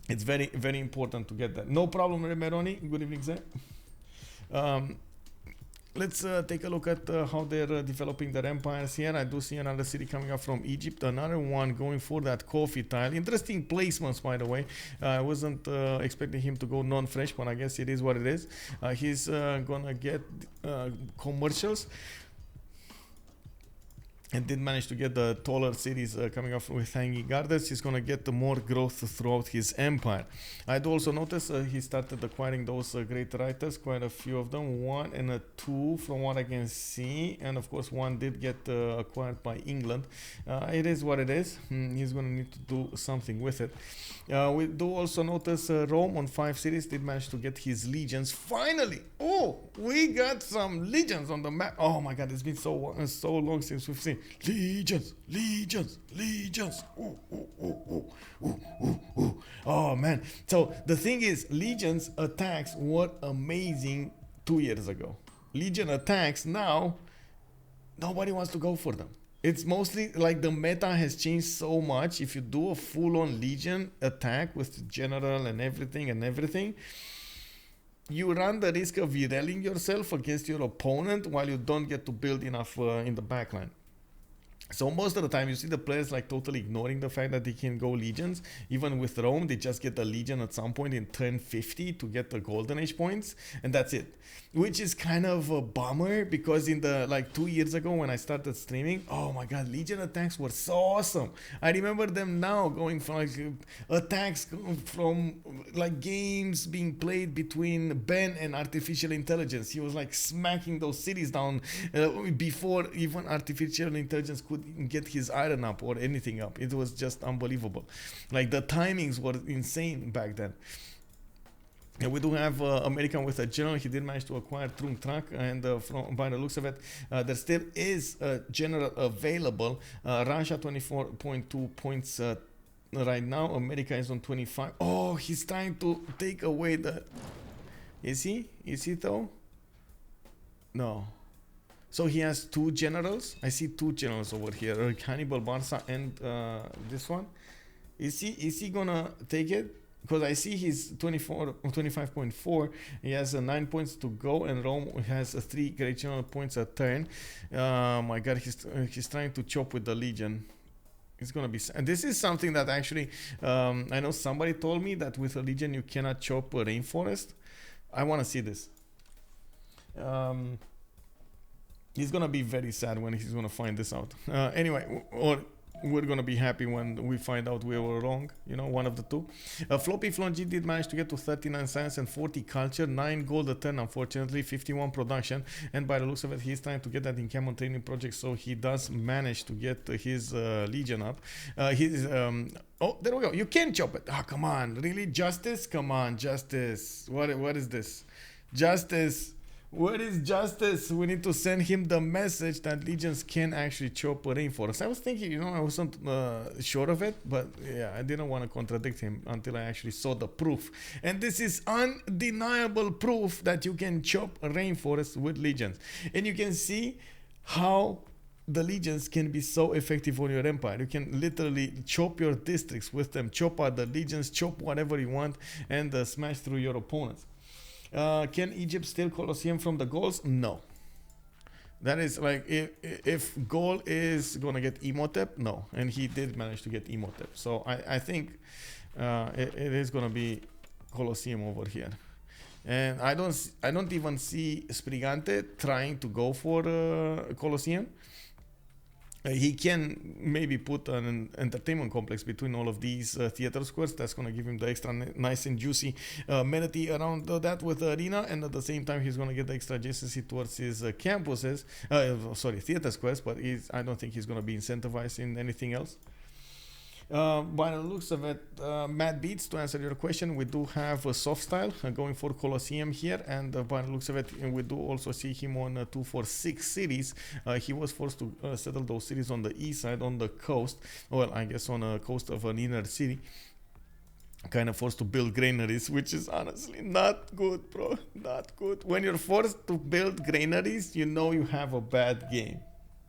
It's very, very important to get that. No problem, Meroni. Good evening, sir. Let's take a look at how they're developing their empires here. I do see another city coming up from Egypt. Another one going for that coffee tile. Interesting placements, by the way. I wasn't expecting him to go non-fresh, but I guess it is what it is. He's gonna get commercials. and did manage to get the taller cities coming up with hanging gardens. He's going to get the more growth throughout his empire. I'd also noticed he started acquiring those great writers, quite a few of them, 1 and a 2 from what I can see, and of course 1 did get acquired by England. It is what it is. He's going to need to do something with it. We do also notice Rome on 5 cities did manage to get his legions. Finally! Oh, we got some legions on the map. Oh my god, it's been so long since we've seen legions. Ooh. Oh man. So the thing is, legions attacks were amazing 2 years ago. Legion attacks now, nobody wants to go for them. It's mostly like the meta has changed so much. If you do a full-on legion attack with general and everything, you run the risk of derailing yourself against your opponent while you don't get to build enough in the backline. So most of the time you see the players like totally ignoring the fact that they can go legions. Even with Rome, they just get a legion at some point in turn 50 to get the golden age points, and that's it. Which is kind of a bummer, because in the like 2 years ago when I started streaming, oh my god, legion attacks were so awesome. I remember them now going from like attacks from like games being played between Ben and artificial intelligence. He was like smacking those cities down before even artificial intelligence could get his iron up or anything up. It was just unbelievable. Like the timings were insane back then. And we do have American with a general. He did manage to acquire Trung Track, and by the looks of it, there still is a general available. Russia 24.2 points right now. America is on 25. Oh, he's trying to take away the... Is he? Is he though? No. So he has 2 generals. I see 2 generals over here. Hannibal Barca and this one. Is he gonna take it? Because I see he's 25.4. He has 9 points to go, and Rome has 3 great general points a turn. My god, he's trying to chop with the legion. It's gonna be, and this is something that actually I know somebody told me that with a legion you cannot chop a rainforest. I want to see this. He's gonna be very sad when he's gonna find this out. Anyway, or we're gonna be happy when we find out we were wrong. You know, one of the two. FloppyfloNG did manage to get to 39 science and 40 culture, 9 gold a turn, unfortunately, 51 production. And by the looks of it, he's trying to get that in Camo training project, so he does manage to get his legion up. Oh, there we go. You can chop it. Oh, come on, really, Justice? Come on, Justice. What is this, Justice? Where is Justice? We need to send him the message that legions can actually chop a rainforest. I was thinking, you know, I wasn't sure of it, but yeah, I didn't want to contradict him until I actually saw the proof. And this is undeniable proof that you can chop a rainforest with legions. And you can see how the legions can be so effective on your empire. You can literally chop your districts with them, chop out the legions, chop whatever you want, and smash through your opponents. Can Egypt steal Colosseum from the Gauls? No. That is like, if Gaul is gonna get Imhotep, no. And he did manage to get Imhotep. So I think it is gonna be Colosseum over here. And I don't even see Spriggante trying to go for Colosseum. He can maybe put an entertainment complex between all of these theater squares. That's going to give him the extra nice and juicy amenity around that with the arena, and at the same time he's going to get the extra adjacency towards his campuses, theater squares, but I don't think he's going to be incentivized in anything else. By the looks of it, Matt Beats, to answer your question, we do have a Softstyle going for Colosseum here, and by the looks of it, we do also see him on 246 cities. He was forced to settle those cities on the east side, on the coast, well, I guess on the coast of an inner city. Kind of forced to build granaries, which is honestly not good, bro. Not good. When you're forced to build granaries, you know you have a bad game.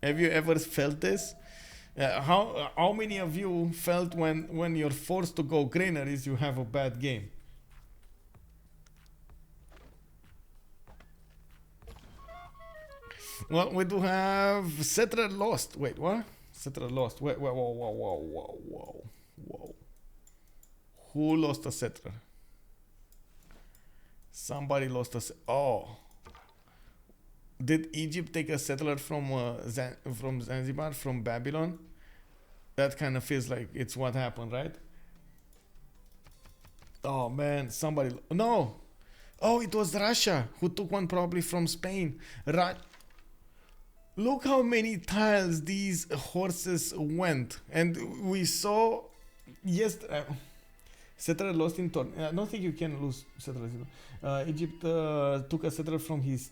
Have you ever felt this? How many of you felt when you're forced to go granaries, you have a bad game? Well, we do have Settler lost. Wait, what? Settler lost. Wait, whoa. Who lost a settler? Somebody lost a... Oh. Did Egypt take a settler from from Zanzibar, from Babylon? That kind of feels like it's what happened, right? Oh man, somebody. No! Oh, it was Russia who took one probably from Spain. Look how many tiles these horses went. And we saw. Yes. Settler lost in turn. I don't think you can lose settlers. Egypt took a settler from his.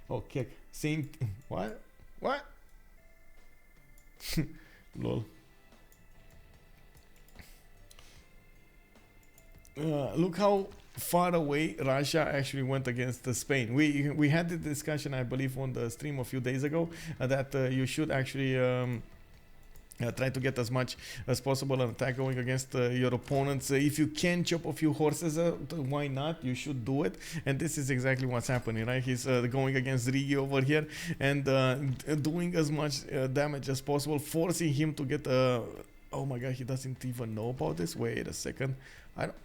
Okay. Same. What? What? Lol. Look how far away Russia actually went against Spain. We had the discussion, I believe, on the stream a few days ago that you should actually try to get as much as possible an attack going against your opponents. If you can chop a few horses, why not? You should do it. And this is exactly what's happening, right? He's going against Riggy over here and doing as much damage as possible, forcing him to get oh my god, he doesn't even know about this. Wait a second.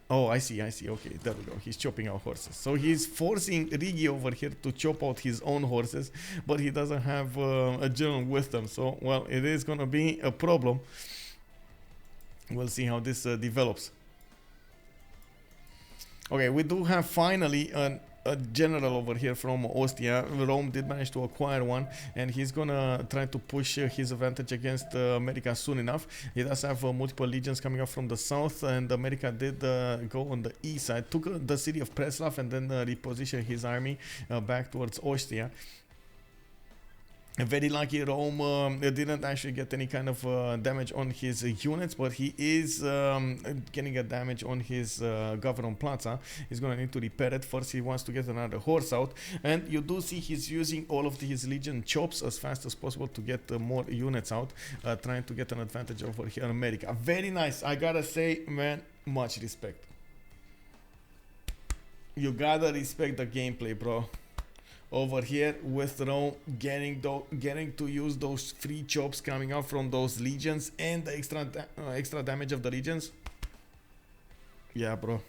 Oh, I see. Okay, there we go. He's chopping out horses. So he's forcing Riggy over here to chop out his own horses, but he doesn't have a general with them. So, well, it is going to be a problem. We'll see how this develops. Okay, we do have finally a general over here from Austria. Rome did manage to acquire one, and he's gonna try to push his advantage against America soon enough. He does have multiple legions coming up from the south, and America did go on the east side, took the city of Preslav, and then repositioned his army back towards Austria. Very lucky Rome didn't actually get any kind of damage on his units, but he is getting a damage on his Governor Plaza. He's going to need to repair it. First, he wants to get another horse out, and you do see he's using all of his legion chops as fast as possible to get more units out, trying to get an advantage over here in America. Very nice. I gotta say, man, much respect. You gotta respect the gameplay, bro. Over here with Rome getting to use those free chops coming out from those legions and the extra damage of the legions. Yeah, bro.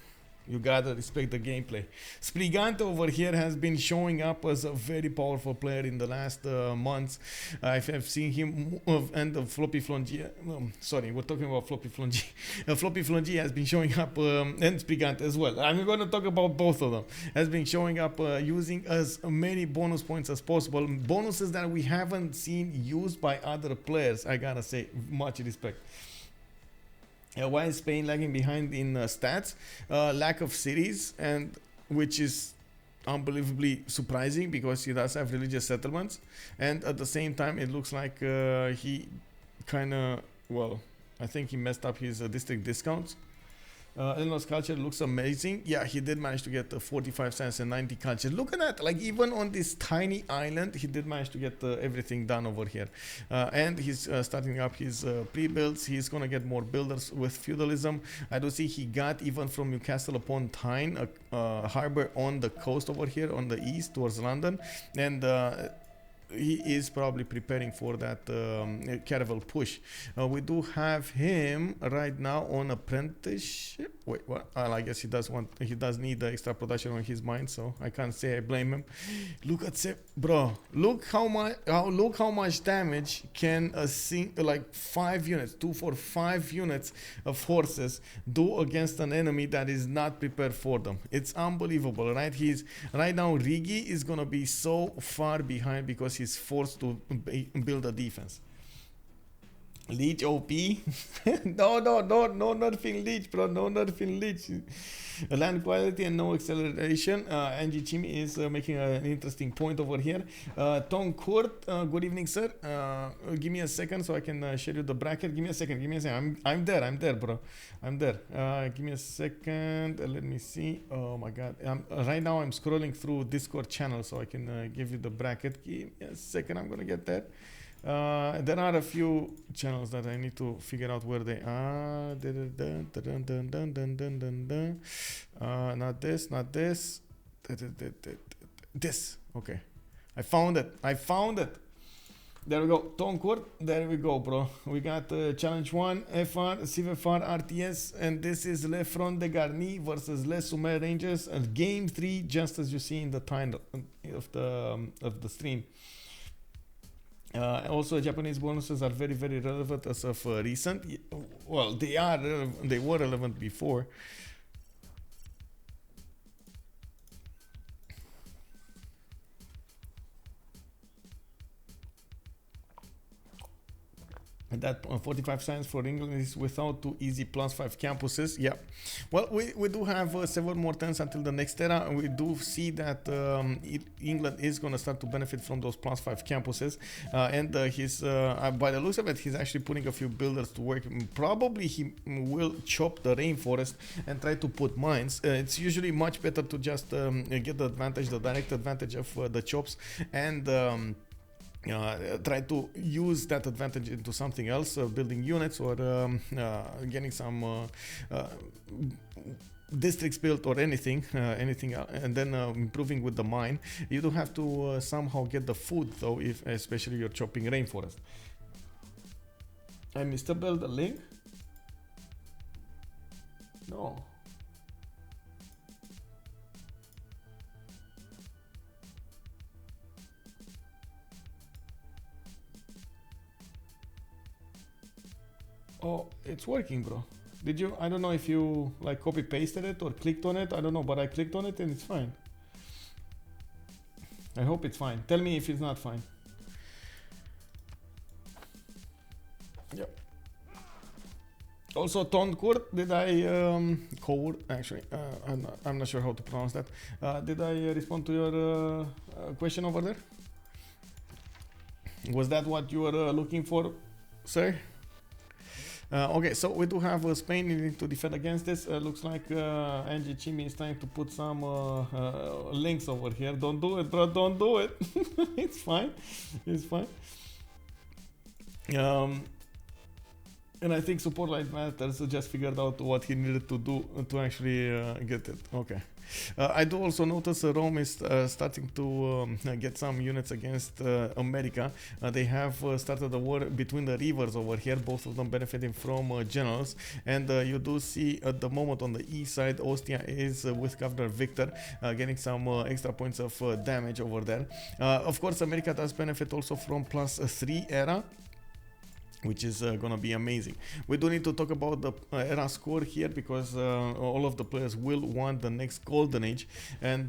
You gotta respect the gameplay. Spriggante over here has been showing up as a very powerful player in the last months. I have seen him and the FloppyfloNG. Sorry, we're talking about FloppyfloNG. FloppyfloNG has been showing up, and Spriggante as well. I'm going to talk about both of them. Has been showing up using as many bonus points as possible. Bonuses that we haven't seen used by other players. I gotta say, much respect. Why is Spain lagging behind in stats? Lack of cities, and which is unbelievably surprising because he does have religious settlements, and at the same time it looks like he kind of, well, I think he messed up his district discounts. Eleanor's culture looks amazing. Yeah, he did manage to get 45 cents and 90 culture. Look at that. Like, even on this tiny island, he did manage to get everything done over here. And he's starting up his pre-builds. He's going to get more builders with feudalism. I do see he got, even from Newcastle upon Tyne, a harbor on the coast over here on the east towards London. And he is probably preparing for that caravel push. We do have him right now on apprenticeship. Wait, what? I guess he does need the extra production on his mind, so I can't say I blame him. Look at bro. Look how much damage can like 5 units, 2, 4, 5 units of horses do against an enemy that is not prepared for them. It's unbelievable, right? Right now Riggy is gonna be so far behind because he's forced to build a defense. Lege OP? No, nerfing Lege, bro. No nerfing Lege. Land quality and no acceleration. Angie Chimi is making an interesting point over here. Tom Kurt, good evening, sir. Give me a second so I can share you the bracket. Give me a second. I'm there, bro. I'm there. Give me a second. Let me see. Oh my god. Right now I'm scrolling through Discord channel so I can give you the bracket. Give me a second. I'm gonna get that. There are a few channels that I need to figure out where they are. Not this. This. Okay. I found it. There we go, Tonkur. There we go, bro. We got challenge 1, FR, CivFR, RTS, and this is Le Front Degarni versus Les Sumer Rangers, and game 3, just as you see in the title of the stream. Also, Japanese bonuses are very, very relevant as of recent. Well, they were relevant before. And that 45 science for England is without 2 easy +5 campuses. Yeah. Well, we do have several more turns until the next era, and we do see that England is going to start to benefit from those +5 campuses. And by the looks of it, he's actually putting a few builders to work. Probably he will chop the rainforest and try to put mines. It's usually much better to just get the direct advantage of the chops, and try to use that advantage into something else, building units or getting some districts built or anything, and then improving with the mine. You do have to somehow get the food though, if especially you're chopping rainforest. I missed a build a link? No. Oh, it's working, bro. Did you? I don't know if you like copy pasted it or clicked on it. I don't know, but I clicked on it and it's fine. I hope it's fine. Tell me if it's not fine. Yep. Also, Tonkur, did I code actually? I'm not sure how to pronounce that. Did I respond to your question over there? Was that what you were looking for, sir? Okay, so we do have Spain needing to defend against this. Looks like Angie Chimi is trying to put some links over here. Don't do it, bro. Don't do it. It's fine. It's fine. And I think support light matters just figured out what he needed to do to actually get it. Okay. I do also notice Rome is starting to get some units against America. They have started a war between the rivers over here, both of them benefiting from generals. And you do see at the moment on the east side, Austria is with Governor Victor getting some extra points of damage over there. Of course, America does benefit also from +3 era, which is gonna be amazing. We do need to talk about the era score here, because all of the players will want the next golden age. And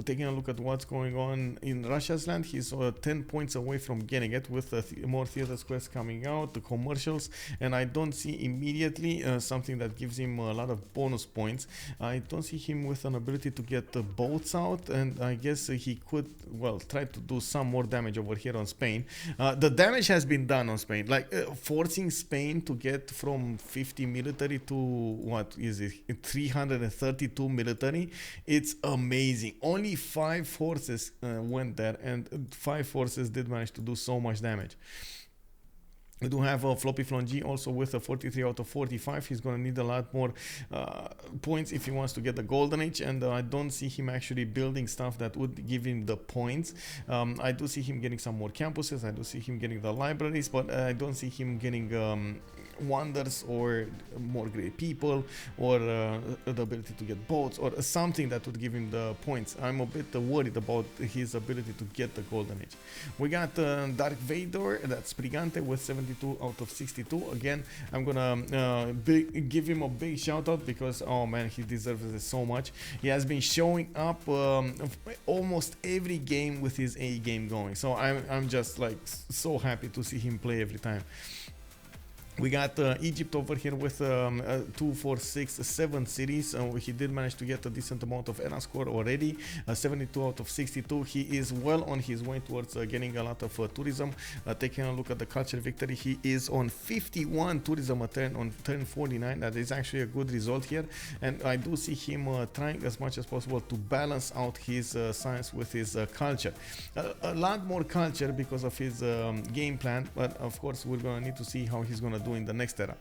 taking a look at what's going on in Russia's land, he's 10 points away from getting it, with more theater squares coming out, the commercials, and I don't see immediately something that gives him a lot of bonus points. I don't see him with an ability to get the boats out, and I guess he could, well, try to do some more damage over here on Spain. The damage has been done on Spain, like forcing Spain to get from 50 military to what is it, 332 military. It's amazing. Only 5 forces went there, and 5 forces did manage to do so much damage. We do have FloppyfloNG also with a 43 out of 45. He's going to need a lot more points if he wants to get the golden age, and I don't see him actually building stuff that would give him the points. I do see him getting some more campuses. I do see him getting the libraries, but I don't see him getting wonders or more great people, or the ability to get boats or something that would give him the points. I'm a bit worried about his ability to get the golden age. We got Dark Vader, that's Spriggante with 72 out of 62. Again, I'm gonna give him a big shout out, because oh man, he deserves it so much. He has been showing up almost every game with his A game going, so I'm just like so happy to see him play every time. We got Egypt over here with 2, 4, 6, 7 cities. He did manage to get a decent amount of era score already, 72 out of 62. He is well on his way towards getting a lot of tourism. Taking a look at the culture victory, he is on 51 tourism a turn on turn 49. That is actually a good result here, and I do see him trying as much as possible to balance out his science with his culture. A lot more culture because of his game plan, but of course we're gonna need to see how he's gonna do in the next era.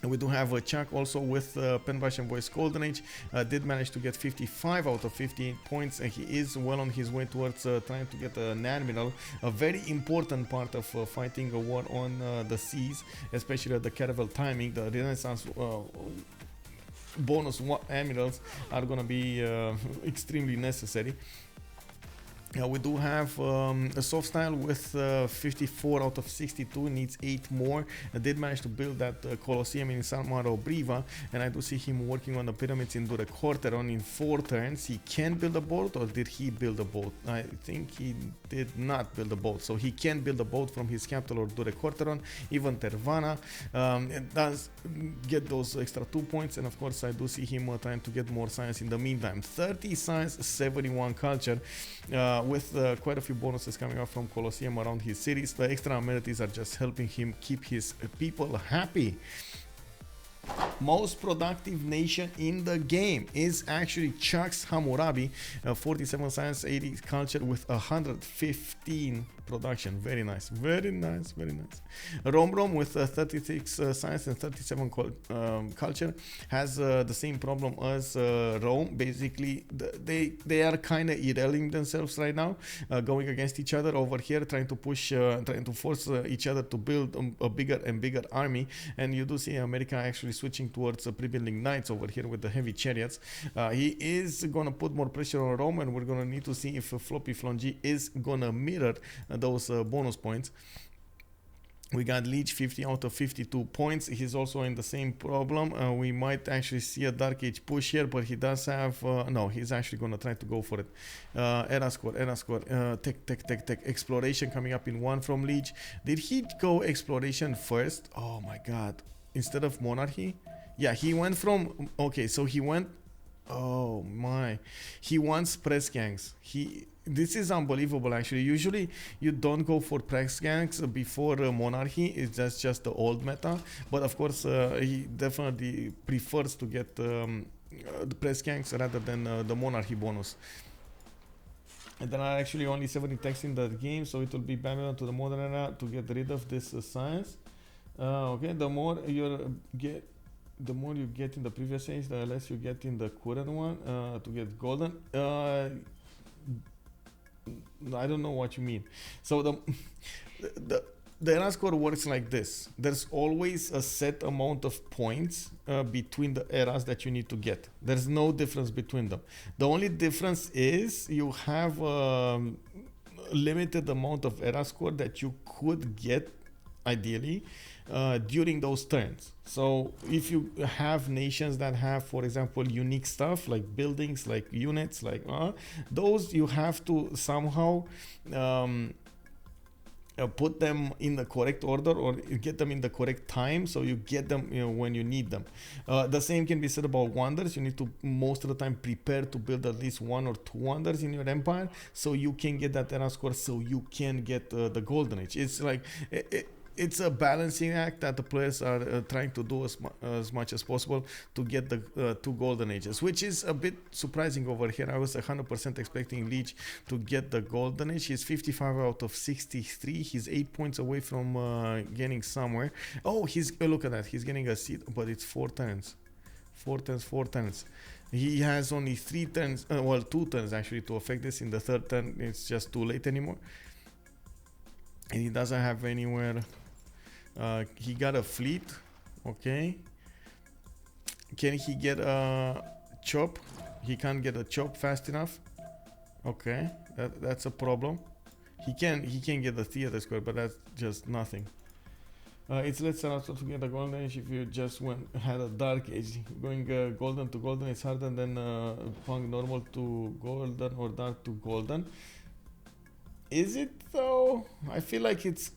We do have a Chuck also with Pen Bash and Voice Golden Age. Did manage to get 55 out of 58 points, and he is well on his way towards trying to get an admiral. A very important part of fighting a war on the seas, especially at the caravel timing. The Renaissance bonus admirals are gonna be extremely necessary. We do have a Softstyle with 54 out of 62, needs 8 more. I did manage to build that Colosseum in San Mauro Briva, and I do see him working on the pyramids in Dure Quarteron in 4 turns. He can build a boat, or did he build a boat? I think he did not build a boat, so he can build a boat from his capital or Dure Quarteron, even Tervana. It does get those extra 2 points, and of course I do see him trying to get more science in the meantime. 30 science, 71 culture. With quite a few bonuses coming out from Colosseum around his cities. The extra amenities are just helping him keep his people happy. Most productive nation in the game is actually Chuck's Hammurabi, 47 science, 80 culture with 115 production. Very nice, very nice, very nice. Romrom with 36 science and 37 culture has the same problem as Rome. Basically, they are kind of irreling themselves right now, going against each other over here, trying to push, trying to force each other to build a bigger and bigger army. And you do see America actually switching towards pre-building knights over here with the heavy chariots. He is gonna put more pressure on Rome, and we're gonna need to see if FloppyfloNG is gonna mirror those bonus points. We got Lege 50 out of 52 points. He's also in the same problem. We might actually see a Dark Age push here, but he does have no, he's actually gonna try to go for it. Era score, tech exploration coming up in 1 from Lege. Did he go exploration first? Oh my god, instead of monarchy. Yeah, he went from, okay, so he went, oh my, he wants press gangs. This is unbelievable actually. Usually you don't go for press gangs before monarchy. It's just the old meta, but of course he definitely prefers to get the press gangs rather than the monarchy bonus. And there are actually only 70 texts in the game, so it will be Babylon to the modern era to get rid of this science. Okay, the more you get in the previous age, the less you get in the current one to get golden. I don't know what you mean. So the era score works like this. There's always a set amount of points between the eras that you need to get. There's no difference between them. The only difference is you have a limited amount of era score that you could get ideally during those turns. So if you have nations that have, for example, unique stuff like buildings, like units, like those, you have to somehow put them in the correct order or get them in the correct time, so you get them when you need them. The same can be said about wonders. You need to most of the time prepare to build at least 1 or 2 wonders in your empire, so you can get that era score, so you can get the golden age. It's like it's a balancing act that the players are trying to do as much as possible to get the 2 golden ages, which is a bit surprising over here. I was 100% expecting Lege to get the golden age. He's 55 out of 63. He's 8 points away from getting somewhere. Oh, he's look at that. He's getting a seat, but it's 4 turns. 4 turns. He has only 3 turns, well, 2 turns actually to affect this. In the 3rd turn, it's just too late anymore. And he doesn't have anywhere. He got a fleet. Okay. Can he get a chop? He can't get a chop fast enough. Okay, that's a problem. He can get the theater square, but that's just nothing. It's less also to get a golden age if you just had a dark age. Going golden to golden is harder than punk normal to golden or dark to golden. Is it though? I feel like it's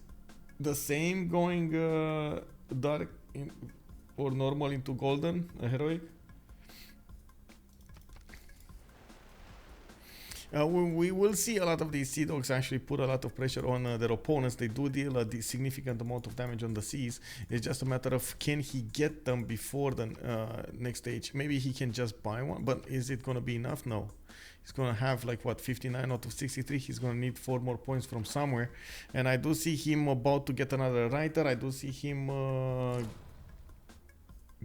the same going dark or normal into golden, heroic. We will see a lot of these sea dogs actually put a lot of pressure on their opponents. They do deal a significant amount of damage on the seas. It's just a matter of can he get them before the next stage. Maybe he can just buy one, but is it going to be enough? No. He's going to have like what, 59 out of 63. He's going to need 4 more points from somewhere. And I do see him about to get another writer. I do see him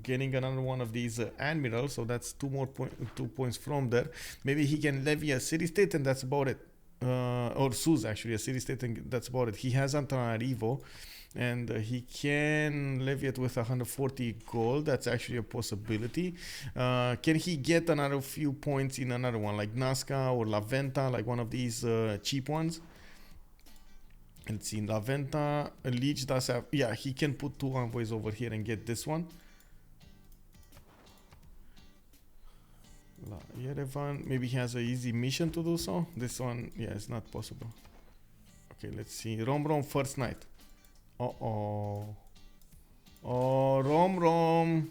getting another one of these admirals, so that's 2 points from there. Maybe he can levy a city-state, and that's about it. Or Suz, actually, a city-state, and that's about it. He has Antananarivo, and he can levy it with 140 gold. That's actually a possibility. Can he get another few points in another one, like Nazca or La Venta, like one of these cheap ones? Let's see, La Venta, Lege does have, yeah, he can put 2 envoys over here and get this one. Yerevan, maybe he has an easy mission to do so. This one, yeah, it's not possible. Okay, let's see. Romrom first night. Oh, Romrom.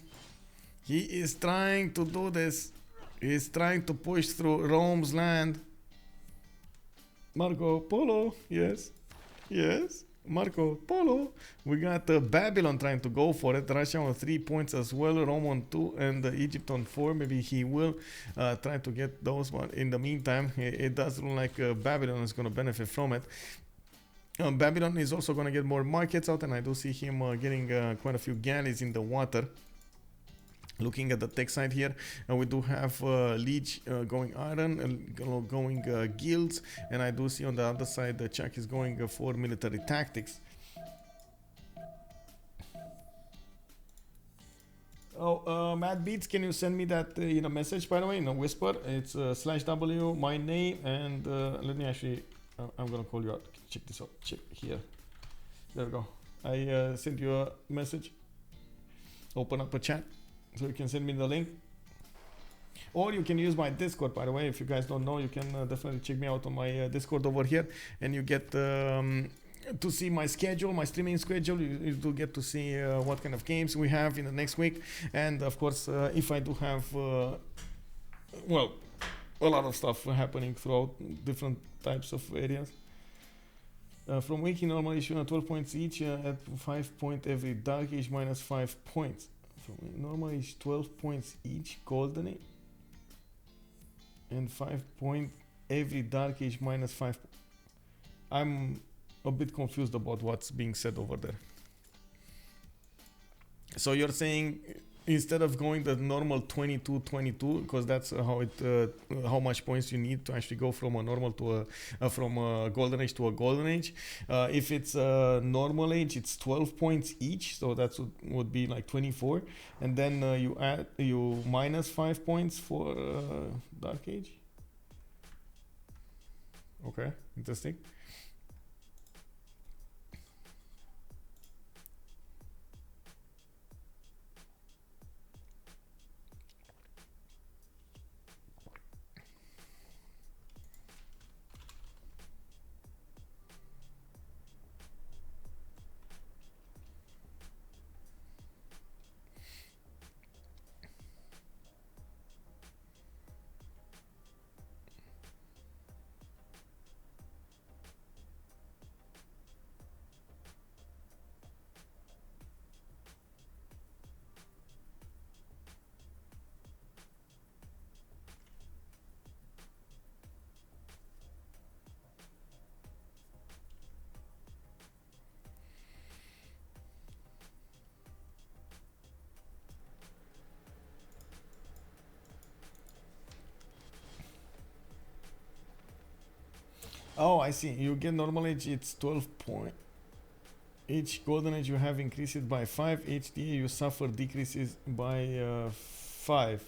He is trying to do this. He's trying to push through Rome's land. Marco Polo, yes. Yes, Marco Polo. We got Babylon trying to go for it. Russia on 3 points as well. Rome on 2 and Egypt on 4. Maybe he will try to get those. But in the meantime, it does look like Babylon is going to benefit from it. Babylon is also going to get more markets out, and I do see him getting quite a few galleys in the water. Looking at the tech side here, we do have Lege going iron, going guilds, and I do see on the other side Chuck is going for military tactics. Oh, Matt Beats, can you send me that in a message, by the way, in a whisper? It's /W, my name, and let me actually, I'm gonna call you out. Check this out, check here. There we go. I sent you a message. Open up a chat. So you can send me the link, or you can use my Discord. By the way, if you guys don't know, you can definitely check me out on my Discord over here, and you get to see my schedule, my streaming schedule. You do get to see what kind of games we have in the next week, and of course, if I do have well, a lot of stuff happening throughout different types of areas. From Wiki, normally issue 12 points each at 5 point every Dark Age minus 5 points. Normally it's 12 points each, Golden Age, and 5 point every Dark Age minus 5. I'm a bit confused about what's being said over there. So you're saying instead of going the normal 22-22, because that's how it how much points you need to actually go from a normal to a from a golden age to a golden age. If it's a normal age, it's 12 points each, so that would be like 24, and then you minus 5 points for dark age. Okay, interesting. Oh, I see. You get normal age, it's 12 point. Each golden age you have increased by 5. HDA you suffer decreases by 5.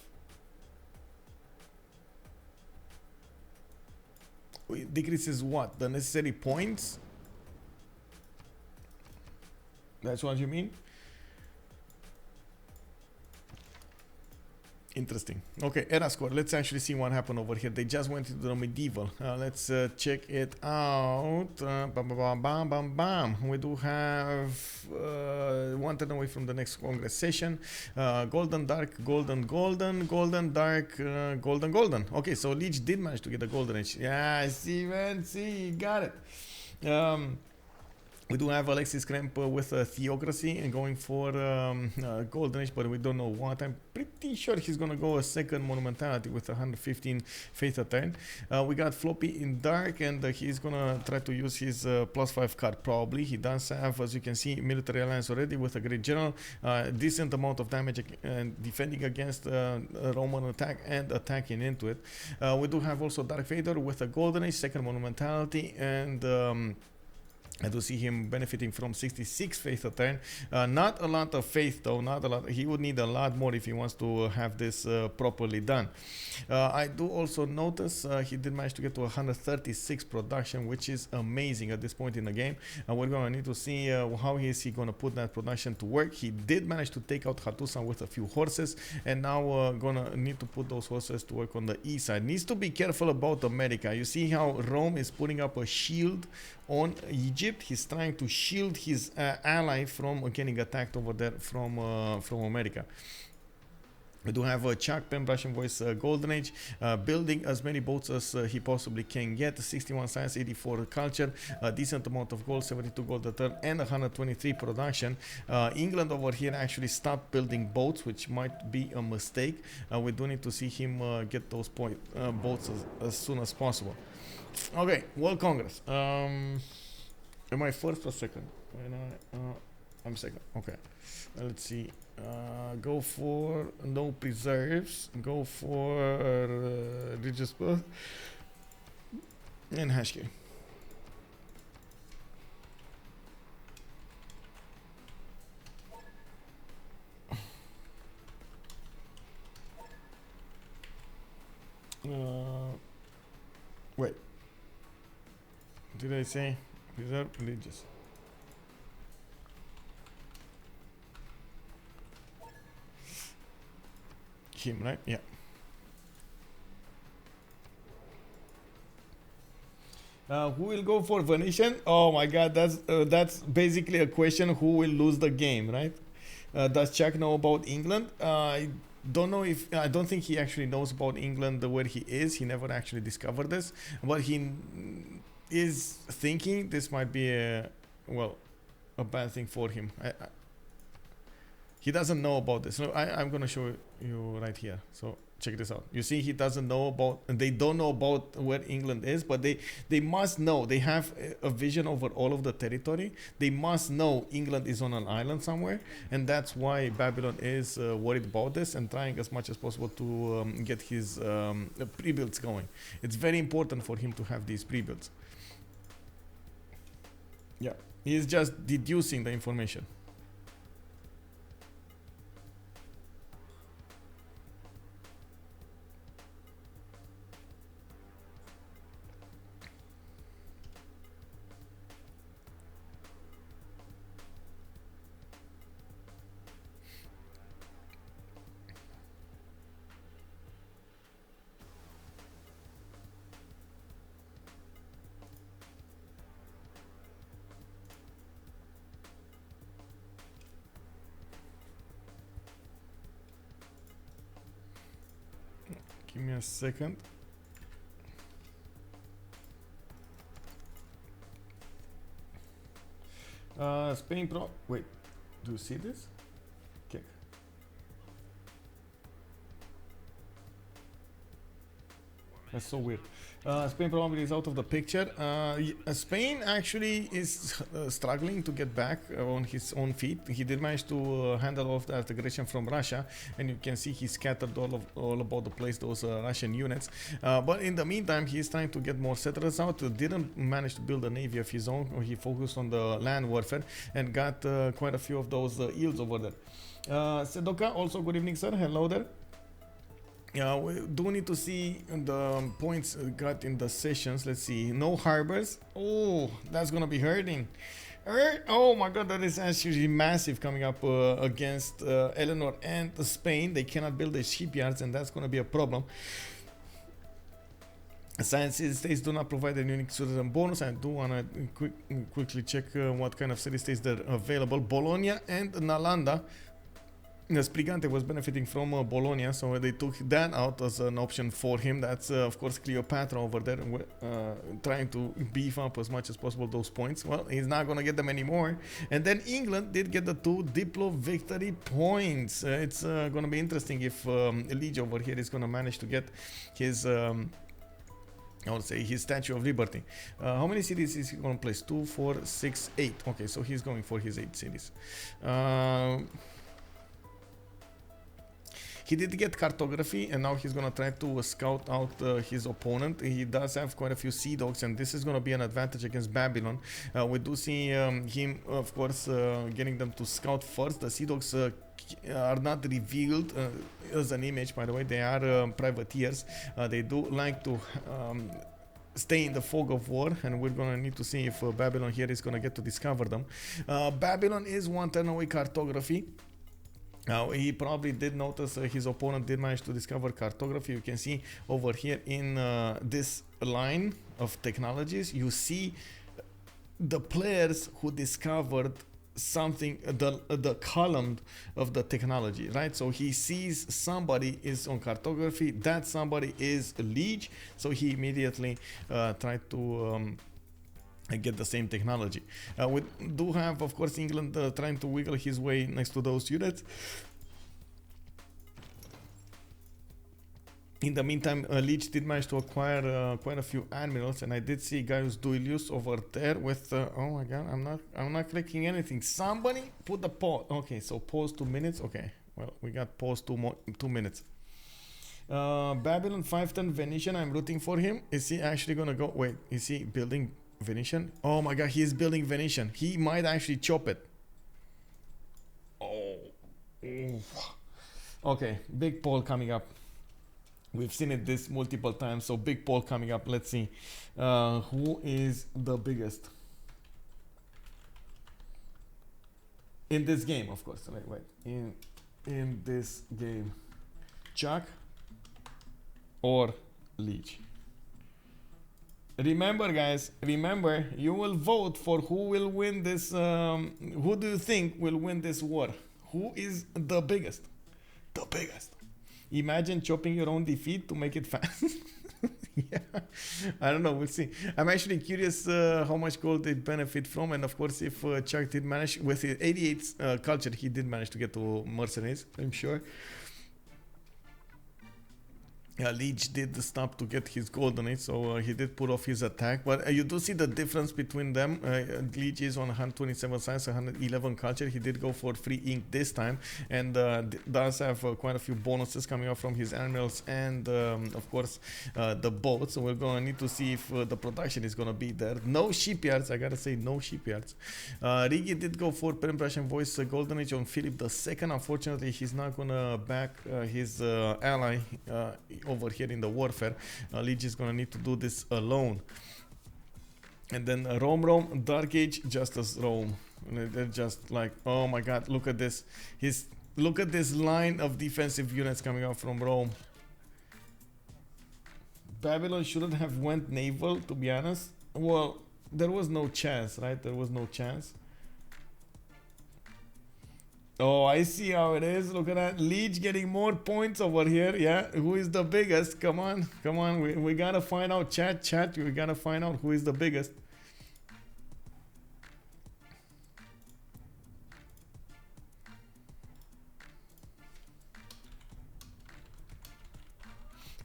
Decreases what? The necessary points? That's what you mean? Interesting. Okay, era score. Let's actually see what happened over here. They just went into the medieval. Let's check it out. Bam, bam, bam, bam, bam. We do have 1 turn away from the next Congress session. Golden, dark, golden, golden, golden, dark, golden, golden. Okay, so Lege did manage to get a golden age. Yeah, see, man, see, got it. We do have Alexis Krempp with Theocracy and going for Golden Age, but we don't know what. I'm pretty sure he's going to go a second Monumentality with 115 Faith a turn. We got Floppy in Dark, and he's going to try to use his +5 card probably. He does have, as you can see, Military Alliance already with a Great General. Decent amount of damage and defending against Roman attack and attacking into it. We do have also Dark Vader with a Golden Age, second Monumentality, and I do see him benefiting from 66 faith a turn. Not a lot of faith though, not a lot. He would need a lot more if he wants to have this properly done. I do also notice he did manage to get to 136 production, which is amazing at this point in the game. We're going to need to see how is he going to put that production to work. He did manage to take out Hattusan with a few horses, and now going to need to put those horses to work on the east side. Needs to be careful about America. You see how Rome is putting up a shield on Egypt. He's trying to shield his ally from getting attacked over there from America. We do have a Chuck Pen Russian Voice Golden Age, building as many boats as he possibly can get. 61 science, 84 culture, a decent amount of gold, 72 gold a turn, and 123 production. England over here actually stopped building boats, which might be a mistake. We do need to see him get those boats as soon as possible. Okay, World Congress. Am I first or second? I'm second. Okay. Let's see. Go for no preserves. Go for religious birth and hash key. Wait. Did I say preserve religious? Him, right? Yeah. Who will go for Venetian? Oh my God, that's basically a question: who will lose the game, right? Does Chuck know about England? I don't know if I don't think he actually knows about England where he is. He never actually discovered this, but he is thinking this might be a bad thing for him. He doesn't know about this. So I'm gonna show you right here. So check this out. You see, he doesn't know about, and they don't know about where England is, but they must know. They have a vision over all of the territory. They must know England is on an island somewhere, and that's why Babylon is worried about this and trying as much as possible to get his pre-builds going. It's very important for him to have these pre-builds. Yeah, he's just deducing the information. Give me a second. Spain Pro. Wait, do you see this? Okay. That's so weird. Spain probably is out of the picture. Spain actually is struggling to get back on his own feet. He did manage to handle off that aggression from Russia, and you can see he scattered all about the place those Russian units. But in the meantime, he's trying to get more settlers out. Didn't manage to build a navy of his own. He focused on the land warfare and got quite a few of those eels over there. Sedoka, also good evening, sir. Hello there. Yeah, we do need to see the points got in the sessions. Let's see. No harbors. Oh, that's gonna be hurting. Oh my God, that is actually massive coming up against Eleanor and Spain. They cannot build their shipyards, and that's gonna be a problem. Science city states do not provide a unique citizen bonus. I do want to quickly check what kind of city states they're available. Bologna and Nalanda. Spriggante was benefiting from Bologna, so they took that out as an option for him. That's of course Cleopatra over there, trying to beef up as much as possible those points. Well, he's not gonna get them anymore. And then England did get the 2 Diplo victory points. It's gonna be interesting if Lege over here is gonna manage to get his I would say his Statue of Liberty. How many cities is he going to place? 2, 4, 6, 8. Okay, so he's going for his 8 cities. He did get cartography, and now he's going to try to scout out his opponent. He does have quite a few sea dogs, and this is going to be an advantage against Babylon. We do see him, of course, getting them to scout first. The sea dogs are not revealed as an image, by the way. They are privateers. They do like to stay in the fog of war, and we're gonna need to see if Babylon here is gonna get to discover them. Babylon is 1 turn away cartography. Now, he probably did notice his opponent did manage to discover cartography. You can see over here in this line of technologies, you see the players who discovered something, the column of the technology, right? So he sees somebody is on cartography, that somebody is Lege, so he immediately tried to get the same technology. We do have, of course, England trying to wiggle his way next to those units. In the meantime, Lege did manage to acquire quite a few admirals, and I did see Gaius Duilius over there with oh my god, I'm not clicking anything. Somebody put the pause. Okay, so pause 2 minutes. Okay, well, we got pause 2 minutes. Babylon 5 turn Venetian. I'm rooting for him. Is he actually gonna go? Wait, is he building Venetian? Oh my god, he is building Venetian. He might actually chop it. Oh. Okay, big poll coming up. We've seen it this multiple times, so big poll coming up. Let's see who is the biggest in this game, of course. Wait. In this game, Chuck or Lege? Remember, guys, remember, you will vote for who will win this. Who do you think will win this war? Who is the biggest? The biggest. Imagine chopping your own defeat to make it fast. Yeah, I don't know. We'll see. I'm actually curious how much gold they benefit from, and of course, if Chuck did manage with his 88 culture, he did manage to get to mercenaries, I'm sure. Lege did stop to get his golden age, so he did put off his attack. But you do see the difference between them. Lege is on 127 science, 111 culture. He did go for free ink this time, and does have quite a few bonuses coming up from his admirals and, of course, the boats. So we're gonna need to see if the production is gonna be there. No shipyards, I gotta say, no shipyards. Riggy did go for Paintbrush and Voice golden age on Philip II. Unfortunately, he's not gonna back his ally over here in the warfare. Lege is gonna need to do this alone. And then Romrom, Dark Age, just as Rome. They're just like, oh my god, look at this. Look at this line of defensive units coming out from Rome. Babylon shouldn't have went naval, to be honest. Well, there was no chance, right? There was no chance. Oh, I see how it is. Look at that. Lege getting more points over here. Yeah, who is the biggest? Come on, come on. We gotta find out. Chat. We gotta find out who is the biggest.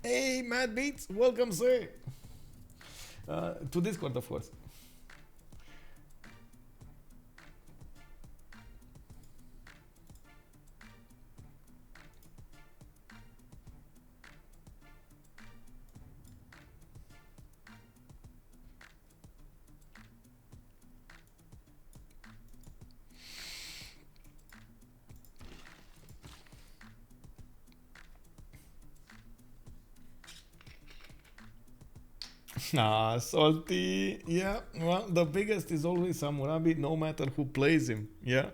Hey, Mad Beats. Welcome, sir. To Discord, of course. Ah, salty. Yeah, well, the biggest is always Hammurabi, no matter who plays him. Yeah.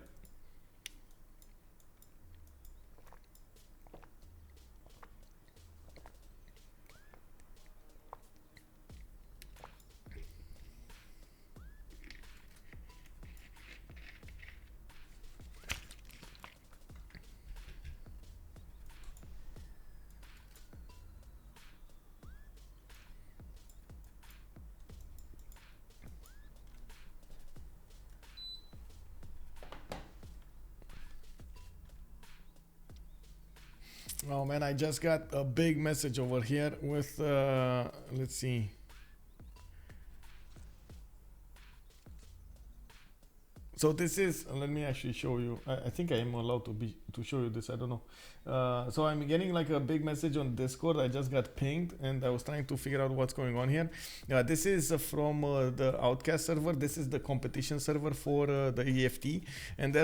Oh man, I just got a big message over here with let's see. So this is, let me actually show you. I think I am allowed to show you this. I don't know. So I'm getting like a big message on Discord. I just got pinged, and I was trying to figure out what's going on here. This is from the Outcast server. This is the competition server for the EFT, and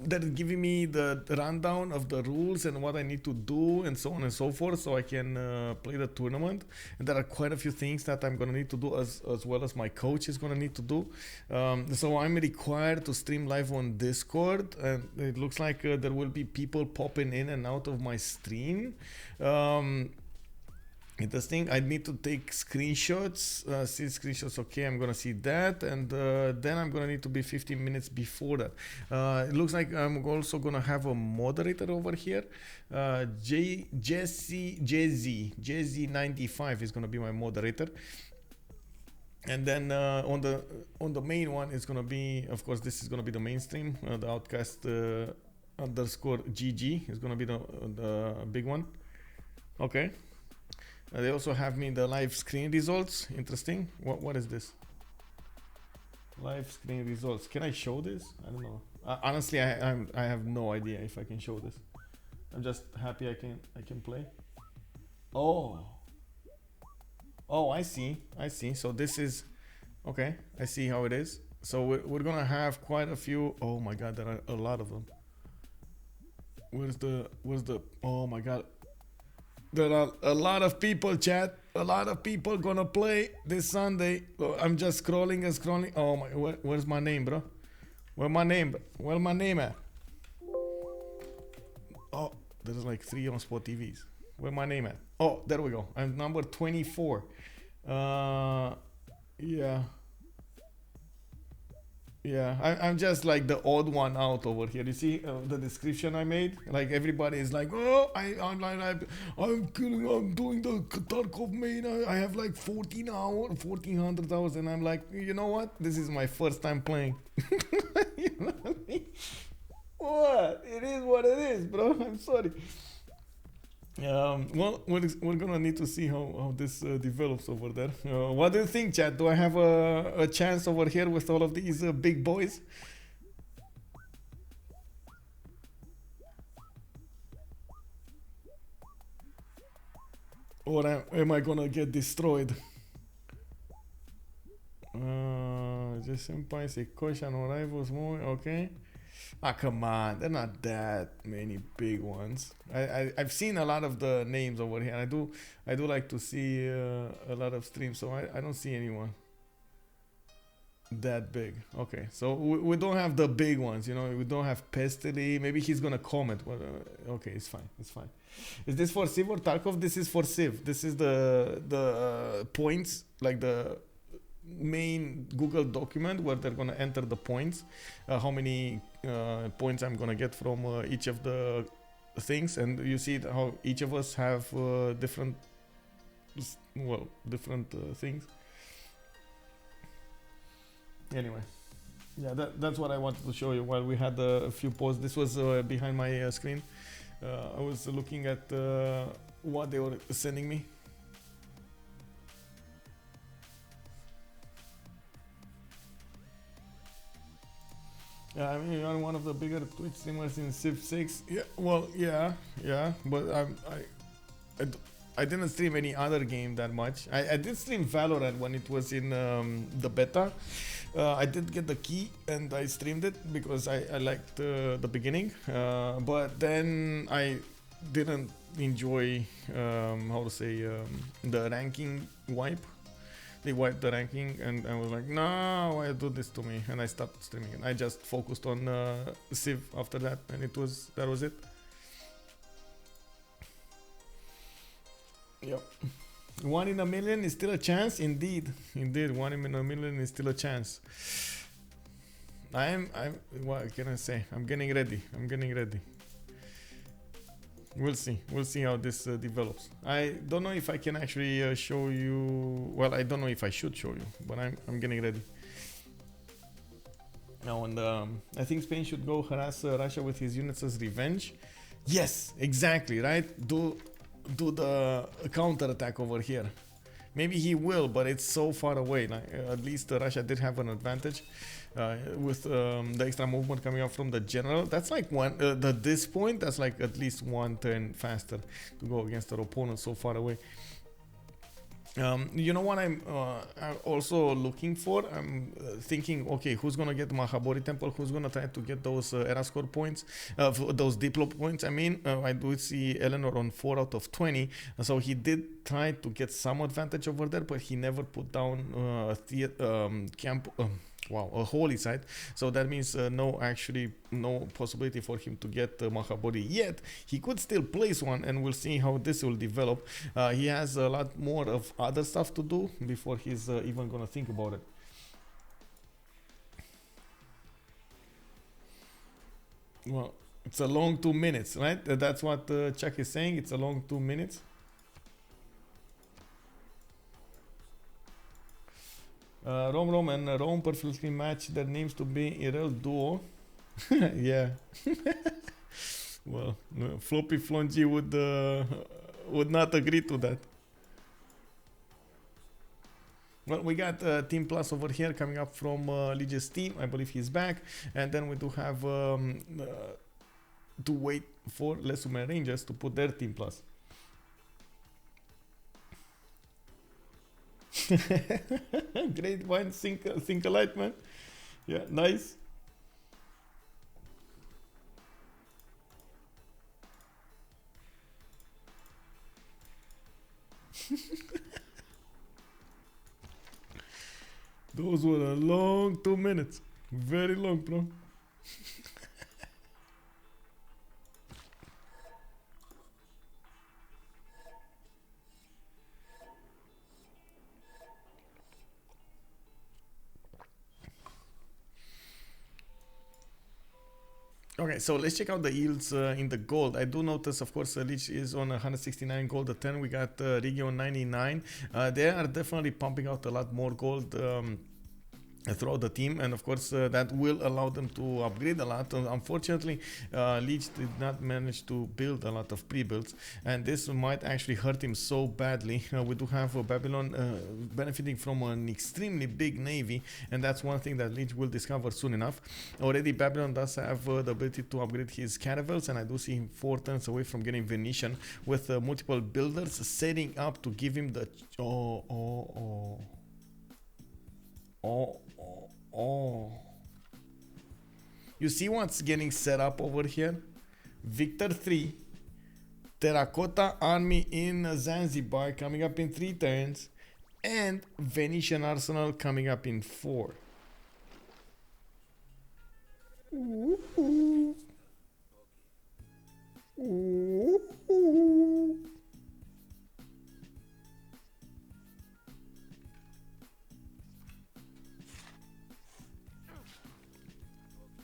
they're giving me the rundown of the rules and what I need to do and so on and so forth, so I can play the tournament. And there are quite a few things that I'm gonna need to do, as well as my coach is gonna need to do. So I'm required to stream live on Discord, and it looks like there will be people popping in and out of my stream. Interesting. I need to take screenshots. See screenshots. Okay, I'm gonna see that, and then I'm gonna need to be 15 minutes before that. It looks like I'm also gonna have a moderator over here. Jesse95 is gonna be my moderator, and then on the main one is gonna be, of course, this is gonna be the mainstream. The Outcast underscore GG is gonna be the big one. Okay. They also have me the live screen results. Interesting. What is this? Live screen results. Can I show this? I don't know. Honestly, I have no idea if I can show this. I'm just happy I can play. Oh, I see. So this is okay. I see how it is. So we're gonna have quite a few. Oh my God, there are a lot of them. Where's the? Oh my God. There are a lot of people, chat. A lot of people gonna play this Sunday. I'm just scrolling and scrolling. Oh my, where's my name, bro? Where's my name at? Oh, there's like 3 OnSpotTVs. Where's my name at? Oh, there we go. I'm number 24. Yeah, I'm just like the odd one out over here. You see the description I made? Like everybody is like, oh, I'm doing the Tarkov main. I have like 1400 hours, and I'm like, you know what? This is my first time playing. You know what I mean? What? It is what it is, bro. I'm sorry. Well, we're gonna need to see how this develops over there. What do you think, chat? Do I have a chance over here with all of these big boys? Or am I gonna get destroyed? Just senpai say caution on rivals more. Okay. Ah, come on, they're not that many big ones. I've seen a lot of the names over here. I do like to see a lot of streams, so I don't see anyone that big. Okay, so we don't have the big ones, you know. We don't have Pestily. Maybe he's gonna comment. Well, okay, it's fine. Is this for Civ or Tarkov? This is for Civ. This is the points, like the main Google document where they're gonna enter the points, how many points I'm gonna get from each of the things, and you see how each of us have different things. Anyway, yeah, that's what I wanted to show you while we had a few posts. This was behind my screen. I was looking at what they were sending me. Yeah, I mean, you're one of the bigger Twitch streamers in Civ 6. Yeah, well, yeah, but I didn't stream any other game that much. I did stream Valorant when it was in the beta. I did get the key and I streamed it because I liked the beginning. But then I didn't enjoy, the ranking wipe. They wiped the ranking, and I was like, no, why do this to me? And I stopped streaming, and I just focused on Civ after that, and that was it. Yep. 1 in a million is still a chance. Indeed, 1 in a million is still a chance. What can I say? I'm getting ready. We'll see how this develops. I don't know if I can actually show you. Well, I don't know if I should show you, but I'm getting ready. Now, and I think Spain should go harass Russia with his units as revenge. Yes, exactly, right? Do the counter attack over here. Maybe he will, but it's so far away. Like, at least Russia did have an advantage with the extra movement coming up from the general. That's like this point, that's like at least one turn faster to go against their opponent so far away. You know what I'm also looking for? I'm thinking, okay, who's gonna get Mahabori Temple? Who's gonna try to get those era score points? Those Diplo points, I mean. I do see Eleanor on 4 out of 20. So he did try to get some advantage over there, but he never put down camp... a holy site, so that means no possibility for him to get Mahabori yet. He could still place one, and we'll see how this will develop. He has a lot more of other stuff to do before he's even gonna think about it. Well, it's a long 2 minutes, right? That's what Chuck is saying. It's a long 2 minutes. Romrom and Rome perfectly match their names to be a real duo. Yeah. Well, FloppyfloNG would not agree to that. Well, we got Team Plus over here coming up from Lege's team. I believe he's back. And then we do have to wait for Lesumen Rangers to put their Team Plus. Great one, think alike, man. Yeah, nice. Those were a long 2 minutes. Very long, bro. Okay, so let's check out the yields in the gold. I do notice, of course, Lege is on 169 gold a 10. We got Riggy on 99. They are definitely pumping out a lot more gold throughout the team, and of course that will allow them to upgrade a lot. Unfortunately, Lege did not manage to build a lot of pre-builds, and this might actually hurt him so badly. We do have Babylon benefiting from an extremely big navy, and that's one thing that Lege will discover soon enough. Already Babylon does have the ability to upgrade his caravels, and I do see him 4 turns away from getting Venetian with multiple builders setting up to give him the You see what's getting set up over here? Victor 3, Terracotta Army in Zanzibar coming up in 3 turns, and Venetian Arsenal coming up in 4.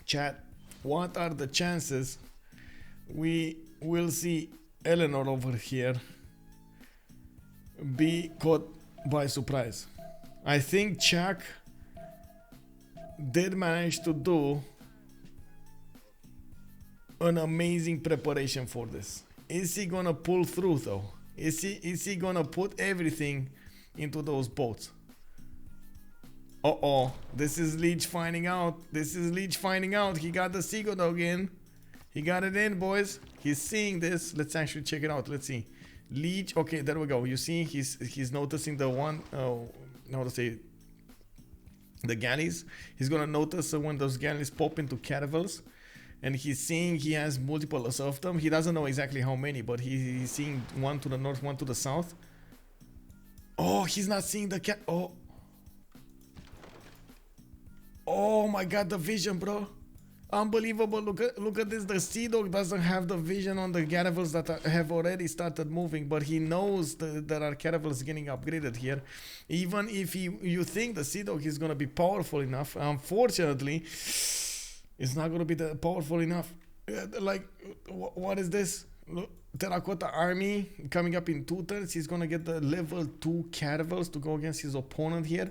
Chat, what are the chances we will see Eleanor over here be caught by surprise? I think Chuck did manage to do an amazing preparation for this. Is he gonna pull through though? Is he gonna put everything into those boats? Uh-oh, this is Lege finding out. This is Lege finding out. He got the Seagull dog in. He got it in, boys. He's seeing this. Let's actually check it out. Let's see. Lege, okay, there we go. You see, he's noticing the one, how to say, the galleys. He's gonna notice when those galleys pop into caravels. And he's seeing he has multiple of them. He doesn't know exactly how many, but he's seeing one to the north, one to the south. Oh, he's not seeing the Oh my god, the vision, bro. Unbelievable. Look at this. The Sea Dog doesn't have the vision on the caravels that have already started moving, but he knows that there are caravels getting upgraded here. Even if you think the Sea Dog is going to be powerful enough, unfortunately, it's not going to be powerful enough. Like, what is this? Look, Terracotta Army coming up in 2 turns. He's going to get the level 2 caravels to go against his opponent here.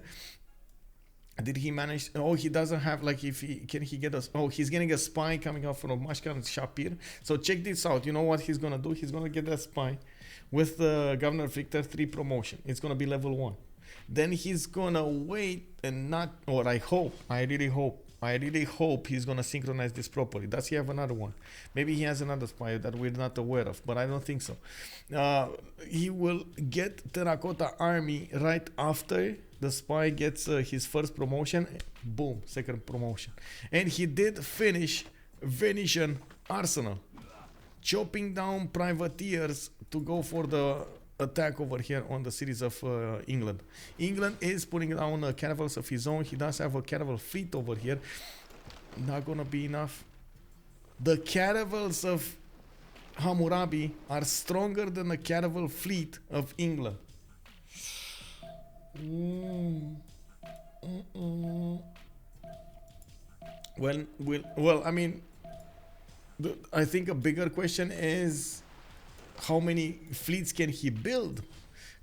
Did he manage? Oh, he doesn't have, like, if he can he get us? Oh, he's getting a spy coming out from Mashkar and Shapir. So check this out. You know what he's gonna do? He's gonna get that spy with the Governor Victor 3 promotion. It's gonna be level 1. Then he's gonna wait and not, or I really hope he's gonna synchronize this properly. Does he have another one? Maybe he has another spy that we're not aware of, but I don't think so. He will get Terracotta Army right after the spy gets his first promotion. Boom, second promotion. And he did finish Venetian Arsenal, chopping down privateers to go for the attack over here on the cities of England. England is putting down caravels of his own. He does have a caravel fleet over here. Not gonna be enough. The caravels of Hammurabi are stronger than the caravel fleet of England. Well, I mean, I think a bigger question is how many fleets can he build?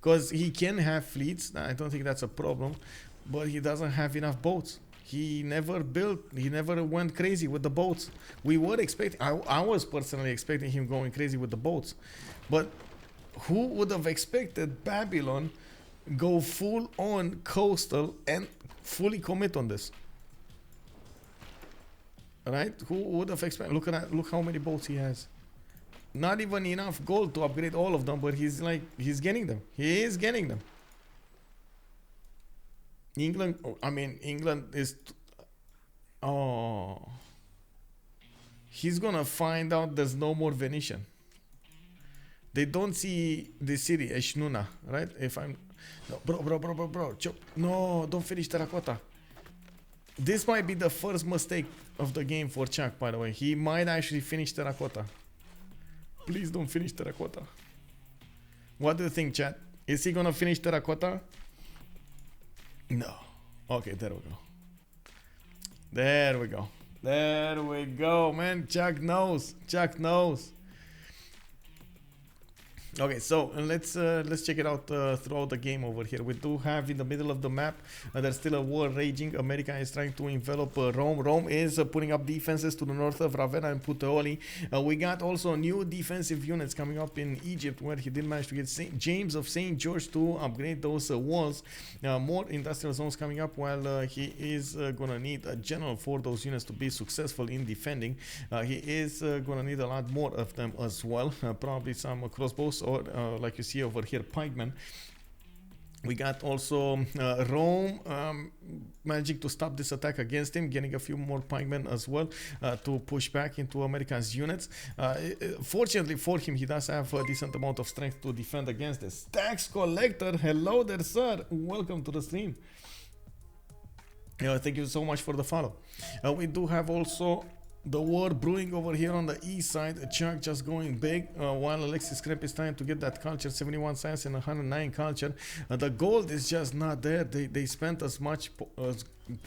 Because he can have fleets. I don't think that's a problem, but he doesn't have enough boats. He never went crazy with the boats. We were expecting, I was personally expecting him going crazy with the boats, but who would have expected Babylon go full on coastal and fully commit on this? Right? Who would have expected? Look how many boats he has. Not even enough gold to upgrade all of them, but he's getting them. He is getting them. England is, he's gonna find out there's no more Venetian. They don't see the city, Eshnuna, right? If I'm, no, bro, no, don't finish Terracotta. This might be the first mistake of the game for Chuck, by the way. He might actually finish Terracotta. Please don't finish Terracotta. What do you think, chat? Is he gonna finish Terracotta? No. Okay, there we go. There we go, man. Chuck knows. Okay, so let's check it out throughout the game over here. We do have in the middle of the map, there's still a war raging. America is trying to envelop Rome. Rome is putting up defenses to the north of Ravenna and Puteoli. We got also new defensive units coming up in Egypt, where he did manage to get St. James of St. George to upgrade those walls. More industrial zones coming up, while he is gonna need a general for those units to be successful in defending. He is gonna need a lot more of them as well. Probably some crossbows, or like you see over here, pikemen. We got also Rome managing to stop this attack against him, getting a few more pikemen as well to push back into America's units. Fortunately for him, he does have a decent amount of strength to defend against this. Tax collector, hello there, sir. Welcome to the stream. Thank you so much for the follow. We do have also the war brewing over here on the east side. Chuck just going big, while Alexis Krempp is trying to get that culture, 71 science and 109 culture. The gold is just not there. They spent as much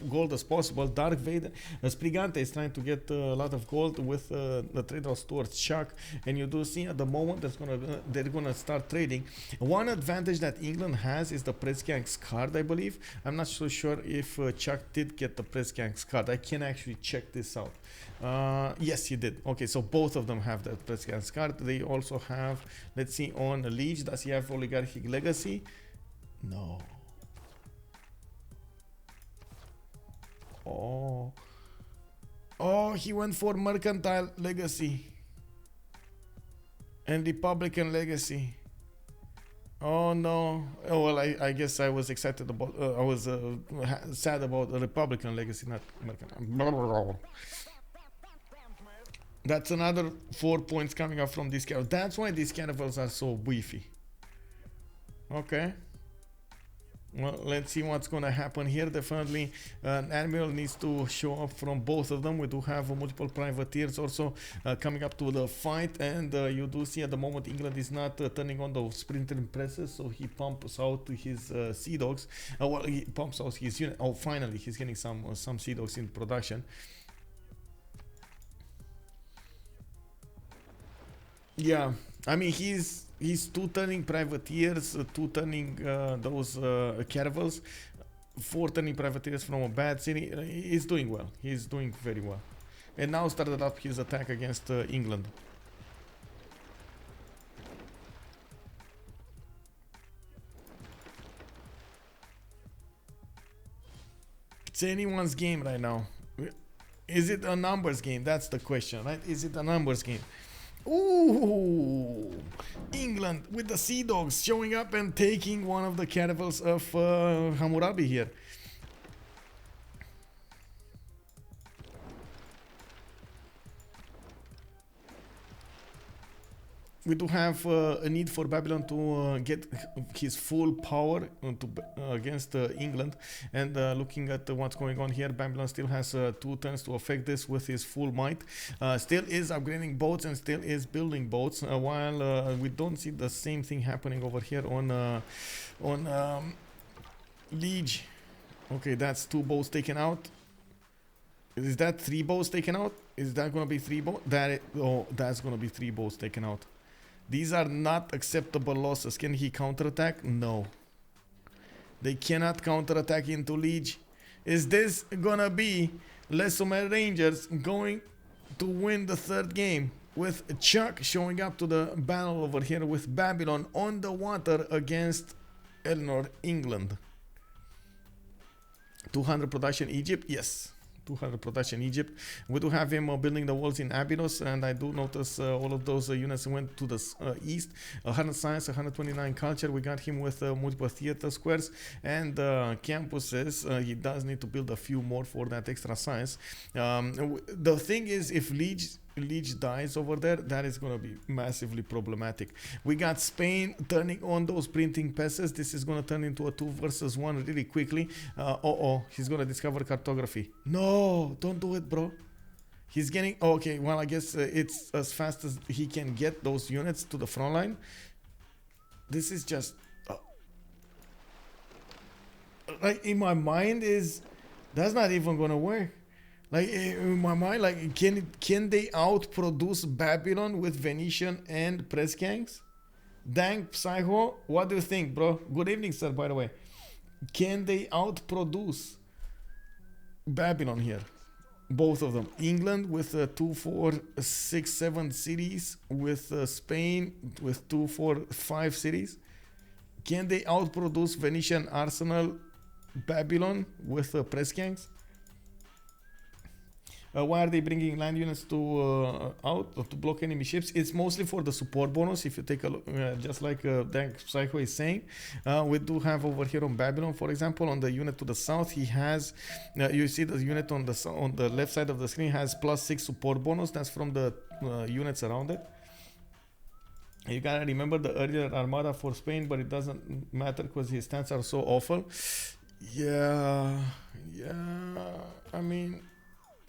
gold as possible. Dark Vader, Spriggante is trying to get a lot of gold with the trade-offs towards Chuck, and you do see at the moment they're gonna start trading. One advantage that England has is the press gang's card, I believe. I'm not so sure if Chuck did get the press gang's card. I can actually check this out. Yes, he did. Okay, so both of them have the press gang's card. They also have, let's see, on Lege, does he have oligarchic legacy? No. Oh, he went for mercantile legacy and Republican legacy. Oh no. Oh well, I guess I was excited about, I was sad about the Republican legacy, not mercantile. That's another 4 points coming up from this caravel. That's why these caravels are so beefy. Okay. Well, let's see what's gonna happen here. Definitely an admiral needs to show up from both of them. We do have multiple privateers also coming up to the fight, and you do see at the moment England is not turning on those sprinter presses, so he pumps out his sea dogs. Well, he pumps out his unit. Oh, finally he's getting some sea dogs in production. Yeah, I mean he's two turning privateers, two turning those caravels. 4 turning privateers from a bad city. He's doing well. He's doing very well. And now started up his attack against England. It's anyone's game right now. Is it a numbers game? That's the question, right? Is it a numbers game? Ooh! England with the Sea Dogs showing up and taking one of the caravels of Hammurabi here. We do have a need for Babylon to get his full power against England, and looking at what's going on here, Babylon still has 2 turns to affect this with his full might. Still is upgrading boats and still is building boats, while we don't see the same thing happening over here on Lege. Okay, that's 2 boats taken out. Is that 3 boats taken out? Is that gonna be 3 boats? That's gonna be 3 boats taken out. These are not acceptable losses. Can he counterattack? No. They cannot counterattack into Lege. Is this gonna be Les Sumer Rangers going to win the 3rd game? With Chuck showing up to the battle over here with Babylon on the water against Eleanor, England. 200 production Egypt? Yes. 200 production Egypt. We do have him building the walls in Abydos, and I do notice all of those units went to the east. 100 science, 129 culture. We got him with multiple theater squares and campuses. He does need to build a few more for that extra science. The thing is, if Lege dies over there, that is going to be massively problematic. We got Spain turning on those printing presses. This is going to turn into a 2 versus 1 really quickly. He's going to discover cartography. No, don't do it, bro. He's getting... Okay, well, I guess it's as fast as he can get those units to the front line. This is just... like, in my mind is... That's not even going to work. Like, in my mind, like, can they outproduce Babylon with Venetian and press gangs? Dank Psycho, what do you think, bro? Good evening, sir, by the way. Can they outproduce Babylon here? Both of them. England with 2, 4, 6, 7 cities, with Spain with 2, 4, 5 cities. Can they outproduce Venetian Arsenal, Babylon with press gangs? Why are they bringing land units to to block enemy ships? It's mostly for the support bonus. If you take a look, just like Dank Psycho is saying, we do have over here on Babylon, for example, on the unit to the south, he has, you see the unit on the left side of the screen has +6 support bonus. That's from the units around it. You gotta remember the earlier armada for Spain, but it doesn't matter because his stats are so awful. Yeah, I mean,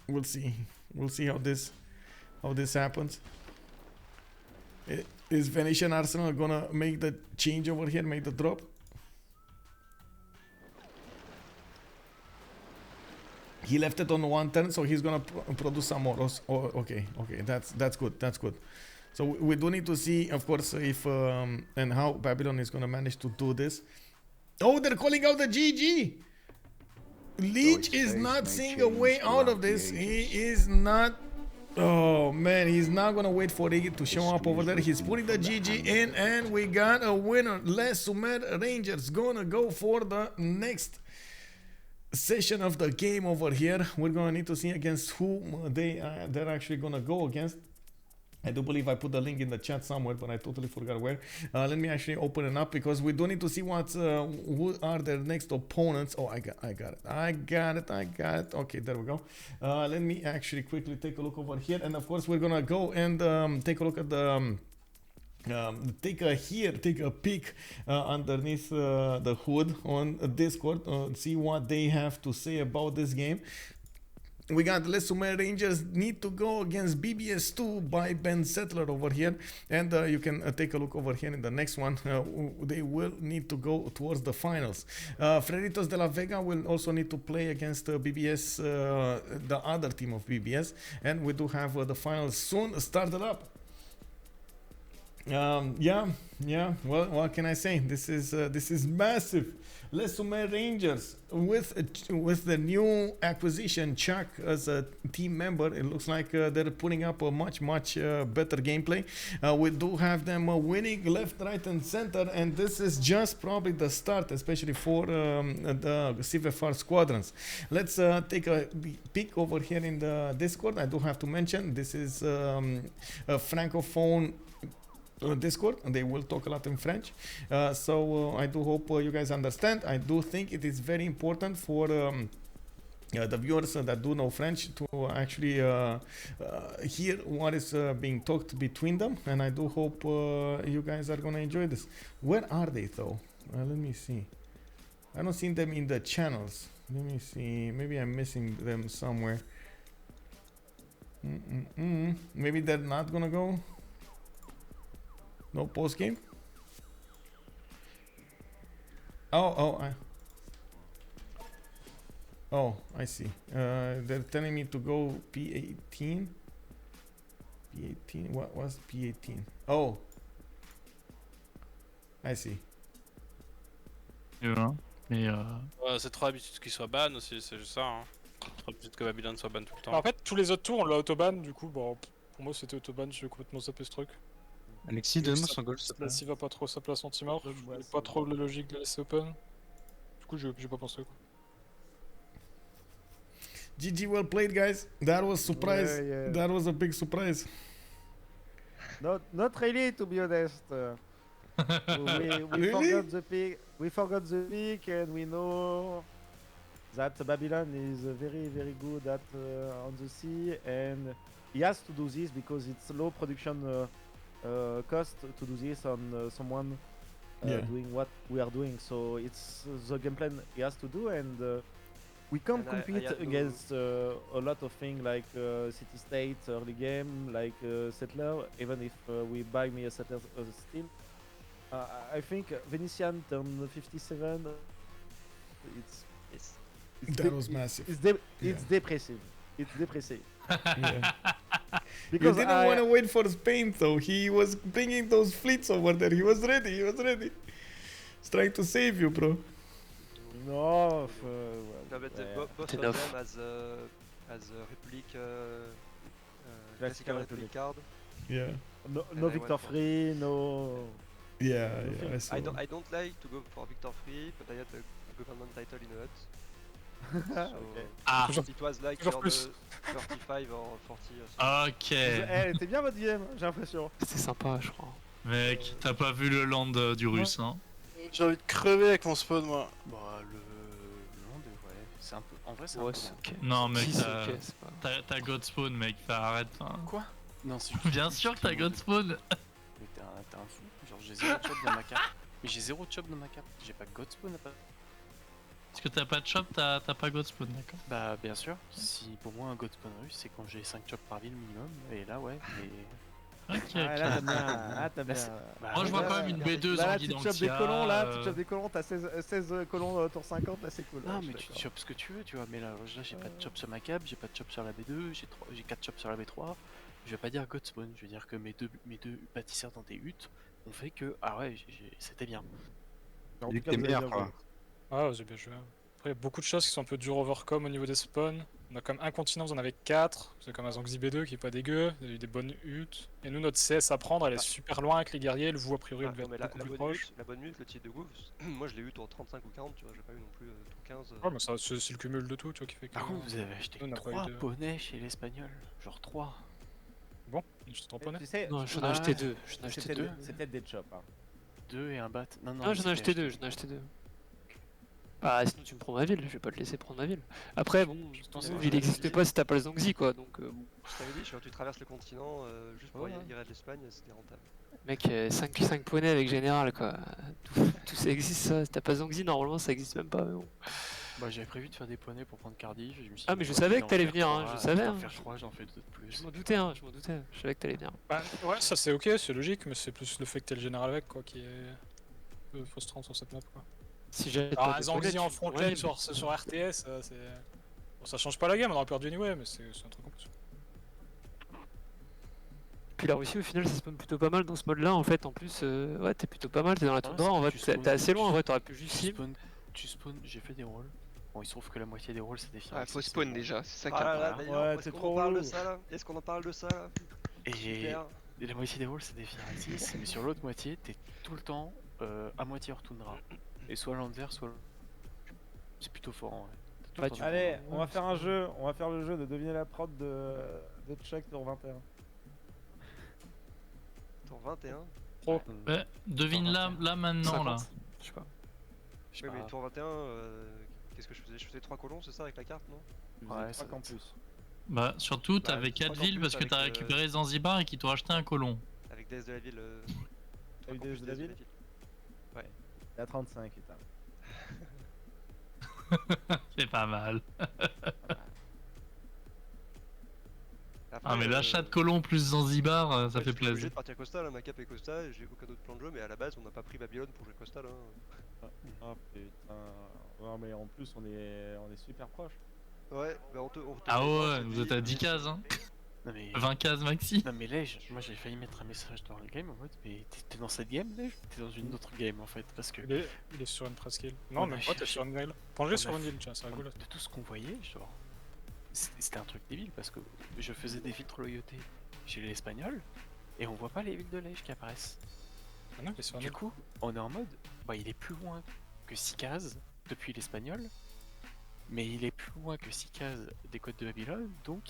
we'll see. We'll see how this happens. Is Venetian Arsenal gonna make the change over here, make the drop? He left it on 1 turn, so he's gonna produce some more. Okay, that's good. So we do need to see, of course, if and how Babylon is gonna manage to do this. Oh, they're calling out the GG. Lege is not seeing a way out of this. He is not. Oh man, he's not gonna wait for Riggy to show up over there. He's putting the GG in, and we got a winner. Les Sumer Rangers gonna go for the next session of the game over here. We're gonna need to see against whom they're actually gonna go against. I do believe I put the link in the chat somewhere, but I totally forgot where. Let me actually open it up because we do need to see who are their next opponents. Oh, I got it. Okay, there we go. Let me actually quickly take a look over here, and of course we're gonna go and take a look at the take a peek underneath the hood on Discord, see what they have to say about this game. We got Les Sumer Rangers need to go against BBS2 by Ben Settler over here, and you can take a look over here in the next one. They will need to go towards the finals. Freritos de la Vega will also need to play against BBS, the other team of BBS, and we do have the finals soon started up. Yeah. Well, what can I say? This is massive. Les Sommets Rangers with the new acquisition Chuck as a team member. It looks like they're putting up a much better gameplay. We do have them winning left, right, and center, and this is just probably the start, especially for the CivFR squadrons. Let's take a peek over here in the Discord. I do have to mention this is a francophone Discord, and they will talk a lot in French, so I do hope you guys understand. I do think it is very important for the viewers that do know French to actually hear what is being talked between them, and I do hope you guys are gonna enjoy this. Where are they though? Let me see. I don't see them in the channels. Let me see. Maybe I'm missing them somewhere. Maybe they're not gonna go. No post game. Oh, I see. They're telling me to go P18. P18. What was P18? Oh, I see. Mais Ouais, c'est trop habitude qu'il soit ban aussi, c'est juste ça. Hein. Trop habitude que Babylone soit ban tout le temps. En fait, tous les autres tours on l'a autoban, du coup, bon, pour moi c'était autoban, j'ai complètement zappé ce truc. Alexis, donne-moi son goal, s'il te plaît. S'il va pas trop sa place anti-mort, je pas trop la logique de la laisser open. Du coup, j'ai pas pensé quoi. GG, well played, guys. That was surprise. Yeah. That was a big surprise. Not really, to be honest. We forgot the pick. We forgot the pick, and we know that Babylon is very good at on the sea, and he has to do this because it's low production cost to do this on someone doing what we are doing. So it's the game plan he has to do, and we can't compete against a lot of things like city state early game, like settler. Even if we buy me a settler still, I think Venetian turn 57. That was massive. It's depressive. It's depressive. Yeah. Because he didn't want to wait for Spain, though. He was bringing those fleets over there. He was ready. He's trying to save you, bro. No, no, but both of them as a Republic, classical Republic card. Yeah. No Victor Free, no. Yeah, I don't like to go for Victor Free, but I had a government title in a hut. So it was like 35 or 40 or something. Ok. Elle était bien votre game, j'ai l'impression. C'est sympa, je crois. Mec, t'as pas vu le land du russe, hein? J'ai envie de crever avec mon spawn, moi. Bah, le land, ouais, c'est un peu. En vrai, c'est Ouais, un peu. c'est ok. Non, mec, Si, c'est ok, c'est pas... t'as God Spawn, mec, arrête. Hein. Quoi? Non, c'est Bien sûr que t'as God Spawn. Mais t'es un fou. Genre, j'ai 0 chop dans ma carte. Mais j'ai 0 chop dans ma carte. J'ai pas God Spawn à pas. Parce que t'as pas de chop, t'as pas God Spawn, d'accord? Bah, bien sûr. Si pour moi, un God Spawn russe, c'est quand j'ai 5 chops par ville minimum. Et là, ouais, mais. Ok, Ah, là, t'as bien. Bah, moi, je vois quand même une B2 Là, en tu guidant chopes des colons, là, tu chopes des colons, t'as 16 colons tour 50, là, c'est cool. Non, là, mais tu chopes ce que tu veux, tu vois. Mais là, j'ai pas de chop sur ma cap, j'ai pas de chop sur la B2, j'ai 4 chops sur la B3. Je vais pas dire God Spawn, je veux dire que mes deux bâtisseurs dans des huttes ont fait que. Ah ouais, c'était bien. En tout cas, vous avez bien joué. Ah, j'ai bien joué. Après, il y a beaucoup de choses qui sont un peu dur overcome au niveau des spawns. On a comme un continent, vous en avez 4. C'est comme un Zangzi B2 qui est pas dégueu. Il y a eu des bonnes huttes. Et nous, notre CS à prendre, elle est super loin avec les guerriers. Le vous, a priori, elle devait être beaucoup plus proche. La bonne hutte, le titre de gouffre, moi je l'ai eu tour 35 ou 40, tu vois, j'ai pas eu non plus tour 15. Ouais, mais ça, c'est le cumul de tout, tu vois, qui fait que. Par contre, vous avez acheté on a pas 3 eu de- poneys chez l'espagnol. Genre 3. Bon, juste en poney. Tu sais, Non, j'en ai acheté 2. J'en ai acheté 2. c'est peut-être des chops. Hein. 2 et un bat. Non, Non, j'en ai acheté 2. J'en ai acheté 2. Bah, sinon tu me prends ma ville, je vais pas te laisser prendre ma ville. Après, bon, ton ville n'existe pas si t'as pas le Zangzi, quoi, donc bon. Je t'avais dit, quand tu traverses le continent juste pour y aller de l'Espagne, c'était rentable. Mec, 5 poneys avec général, quoi. Tout ça existe, ça. Si t'as pas Zangzi, normalement ça existe même pas, mais bon. Bah, j'avais prévu de faire des poneys pour prendre Cardiff. Je me suis Ah, mais je savais que t'allais venir, hein, je savais. J'en faire 3, j'en fais 2 de plus. Je m'en doutais, hein, je m'en doutais. Je savais que t'allais venir. Bah, ouais, ça c'est ok, c'est logique, mais c'est plus le fait que t'es le général avec, quoi, qui est un peu frustrant sur cette map, quoi. Si j'avais Ah, pas de Zangzi poneys, en tu- frontline ouais, sur RTS, c'est. Bon, ça change pas la game, on aurait perdu anyway, mais c'est un truc en plus. Puis la Russie, au final, ça spawn plutôt pas mal dans ce mode-là. En fait, en plus, ouais, t'es plutôt pas mal. T'es dans la toundra. En vrai, t'es assez loin. En vrai, t'aurais pu juste sim. Tu spawns, j'ai fait des rôles. Bon, il se trouve que la moitié des rôles c'est des filles. Ah, faut spawn déjà, c'est ça qui Ah est là là, important. d'ailleurs, Ouais, est-ce c'est qu'on trop en parle de relou. ça là? Est-ce qu'on en parle de ça là? Et Super. la moitié des rôles c'est des filles Alexis, mais sur l'autre moitié, t'es tout le temps à moitié hors toundra. Et soit l'envers, soit. C'est plutôt fort en vrai. T'as tout le temps des Allez, rôles. on va faire un jeu. On va faire le jeu de deviner la prod de Chuck tour 21. Tour 21. Ouais, devine là maintenant là. 50. Je sais pas. Oui, mais tour 21, qu'est-ce que je faisais? Je faisais 3 colons, c'est ça avec la carte, non? Ouais, ça ça campus. Bah surtout Bah, t'avais je crois 4 qu'en villes plus, parce que avec, t'as récupéré Zanzibar et qu'ils t'ont acheté un colon. Avec DS de la ville. T'as eu DS de la ville? Ouais. Il y a 35 états. C'est pas mal. Après, Ah mais l'achat de colon plus Zanzibar, ça fait j'étais obligé plaisir. de partir Costa, là, ma cap est Costa, et j'ai aucun autre plan de jeu, mais à la base on n'a pas pris Babylone pour jouer Costa là. Ah putain. Non mais en plus on est super proche. Ouais, bah on te Ah met, ouais, je te vous dis, êtes à 10 cases hein. Non mais. 20 cases maxi. Non mais Lege, moi j'ai failli mettre un message dans le game en mode mais t'es dans cette game Lege? T'es dans une autre game en fait parce que Il est sur une presqu'île. Non, On même a pas, t'es cherché- sur une île. Plongez on sur a une fait- île, tiens, c'est rigolo. de tout ce qu'on voyait, genre c'était un truc débile parce que je faisais des filtres loyauté chez l'espagnol et on voit pas les villes de Lege qui apparaissent. Ah non, il est sur une Du île. coup, on est en mode bah il est plus loin que 6 cases depuis l'espagnol. Mais il est plus loin que 6 cases des côtes de Babylone, donc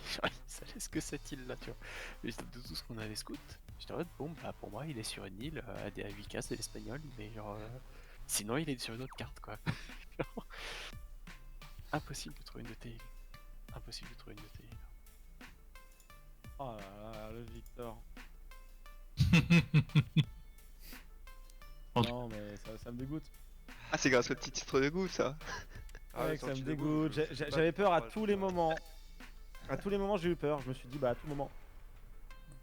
ça laisse que cette île là, tu vois. Et de tout ce qu'on avait scout, j'étais en mode bon, bah pour moi il est sur une île à 8 cases de l'espagnol, mais genre. Sinon il est sur une autre carte quoi. Genre, impossible de trouver une de tes îles. Impossible de trouver une de tes îles. Oh là là, le Victor. En Non mais ça me dégoûte. Ah, c'est grâce au petit titre de goût ça. Ah Ouais, ouais, que ça quand me tu dégoûte. dégoûtes, je sais pas J'avais peur à pourquoi, tous les moments. À tous les moments j'ai eu peur. Je me suis dit bah à tout moment.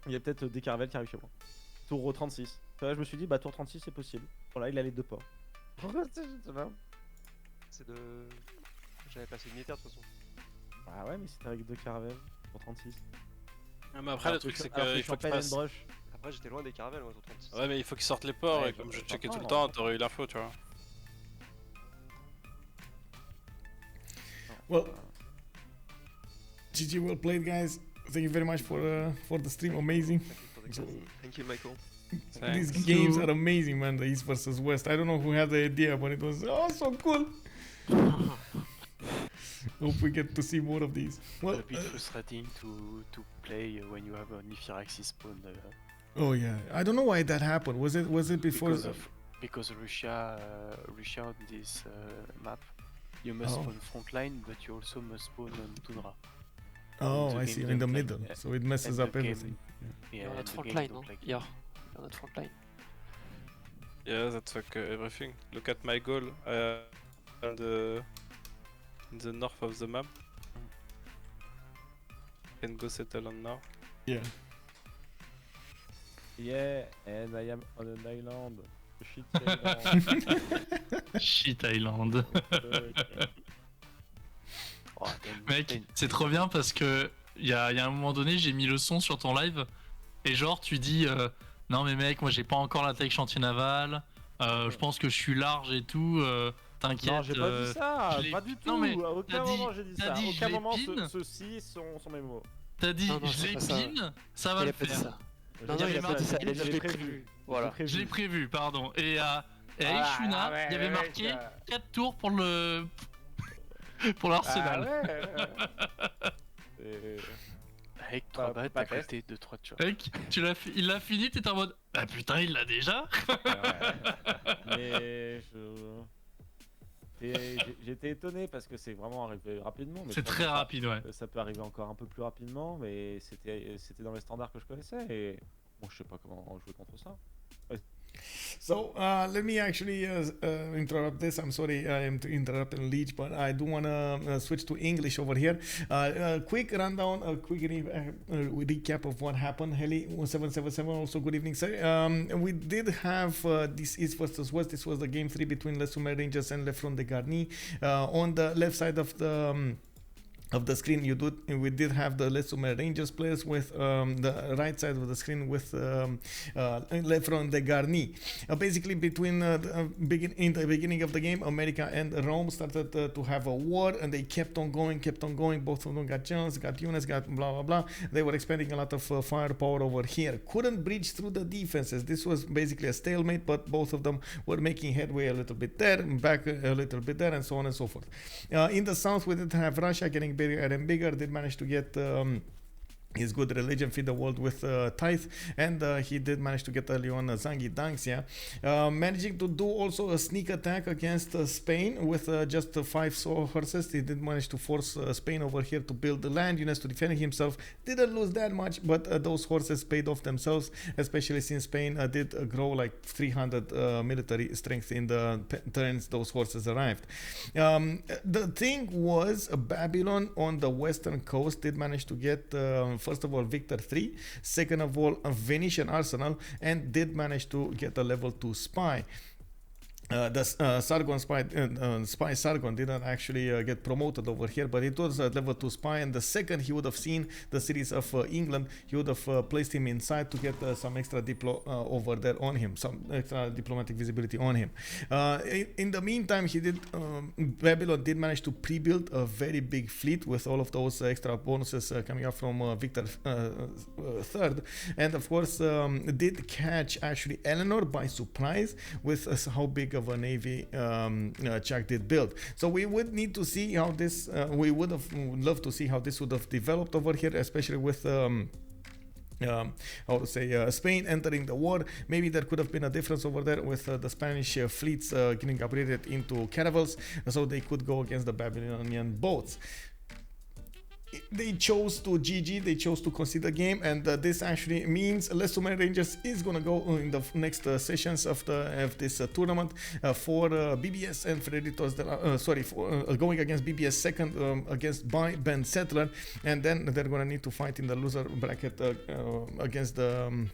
Il y a peut-être des caravelles qui arrivent chez moi. Tour 36. Là, je me suis dit bah tour 36 c'est possible. Voilà, il a les deux ports. C'est de. J'avais passé militaire de toute façon. Ah ouais mais c'était avec deux caravelles. Tour 36. Ah, mais après, le truc, c'est Alors qu'il faut que tu Champagne fasses. and Brush. Après j'étais loin des caravelles moi tour 36. Ouais, mais il faut qu'ils sortent les ports, Ouais, et comme je je checkais tout le comprends, temps, t'aurais eu l'info, tu vois. Well, GG, well played, guys. Thank you very much for the stream. Amazing. Thank you, Michael. These Thanks. games are amazing, man. The East versus West. I don't know who had the idea, but it was so cool. Hope we get to see more of these. Well, A bit frustrating to play when you have an Ifiraxis spawn. oh yeah, I don't know why that happened. Was it before? Because Russia on this map, you must Oh. spawn frontline, but you also must spawn on tundra. Oh, the I game see. In don't the like- middle, so it messes and up the game- everything. Il y Yeah, a and notre the game frontline, don't non like it. Hier. Il y a notre frontline. Yeah, that's like everything. Look at my goal in the north of the map. Can go settle on now. Yeah. Yeah, and I am on an island. Shit island. Shit Island. Oh, damn, Mec, damn. c'est trop bien parce que il y a un moment donné, j'ai mis le son sur ton live et genre tu dis non mais mec, moi j'ai pas encore la tech chantier naval, je pense que je suis large et tout, t'inquiète. Non, j'ai pas dit ça, je l'ai- pas du tout. Non, mais À aucun t'as dit- moment j'ai dit t'as ça. dit, À je aucun l'ai moment pin. ceux-ci sont mes mots. T'as dit Non, non, je c'est l'ai pas ça. pin, ça va Il le a pas dit faire. ça. Non, non, il a pas dit ça. Il a dit je l'ai prévu. Voilà. Je l'ai prévu, pardon. Et à Ah, Ishuna, ouais, il y avait ouais, marqué ouais. 4 tours pour le pour l'Arsenal. Avec 3 Pas- battes pas à test. côté de 3 tu vois. Mec, il l'a fini, t'étais en mode ah putain, il l'a déjà. Mais j'étais étonné parce que c'est vraiment arrivé rapidement. mais C'est je pense très que ça- rapide, ouais. Ça peut arriver encore un peu plus rapidement, mais c'était dans les standards que je connaissais et bon, je sais pas comment jouer contre ça. So let me actually interrupt this. I'm sorry I'm interrupting Lege, but I do want to switch to English over here. Quick rundown, a quick recap of what happened. Heli 1777, also good evening, sir. We did have this East versus West. This was the game 3 between Les Sommets Rangers and Le Front Degarni. On the left side of the of the screen, we did have the Lesumer Rangers players with the right side of the screen with Front Degarni. Basically, between in the beginning of the game, America and Rome started to have a war, and they kept on going. Both of them got chance, got units, got blah blah blah. They were expending a lot of firepower over here. Couldn't breach through the defenses. This was basically a stalemate, but both of them were making headway a little bit there, back a little bit there, and so on and so forth. In the south, we did have Russia getting bigger and bigger. Did manage to get his good religion, feed the world with tithe, and he did manage to get early on Zangi Dangxia, managing to do also a sneak attack against Spain with just 5 horses. He did manage to force Spain over here to build the land units to defend himself. Didn't lose that much, but those horses paid off themselves, especially since Spain did grow like 300 military strength in the turns those horses arrived. The thing was, Babylon on the western coast did manage to get first of all Victor 3, second of all a Venetian arsenal, and did manage to get a level 2 spy. The Sargon spy Sargon didn't actually get promoted over here, but it was a level 2 spy, and the second he would have seen the cities of England, he would have placed him inside to get some extra diplo over there on him, some extra diplomatic visibility on him. In the meantime, he did Babylon did manage to pre-build a very big fleet with all of those extra bonuses coming up from Victor III, and of course did catch actually Eleanor by surprise with how big of a navy Chuck did build. So we would need to see how this we would have loved to see how this would have developed over here, especially with how to say Spain entering the war. Maybe there could have been a difference over there with the Spanish fleets getting upgraded into caravels, so they could go against the Babylonian boats. They chose to GG, they chose to concede the game, and this actually means Lesumer Rangers is gonna go in the next sessions of this tournament for BBS and Frederitos for going against BBS second against Ben Settler, and then they're gonna need to fight in the loser bracket against the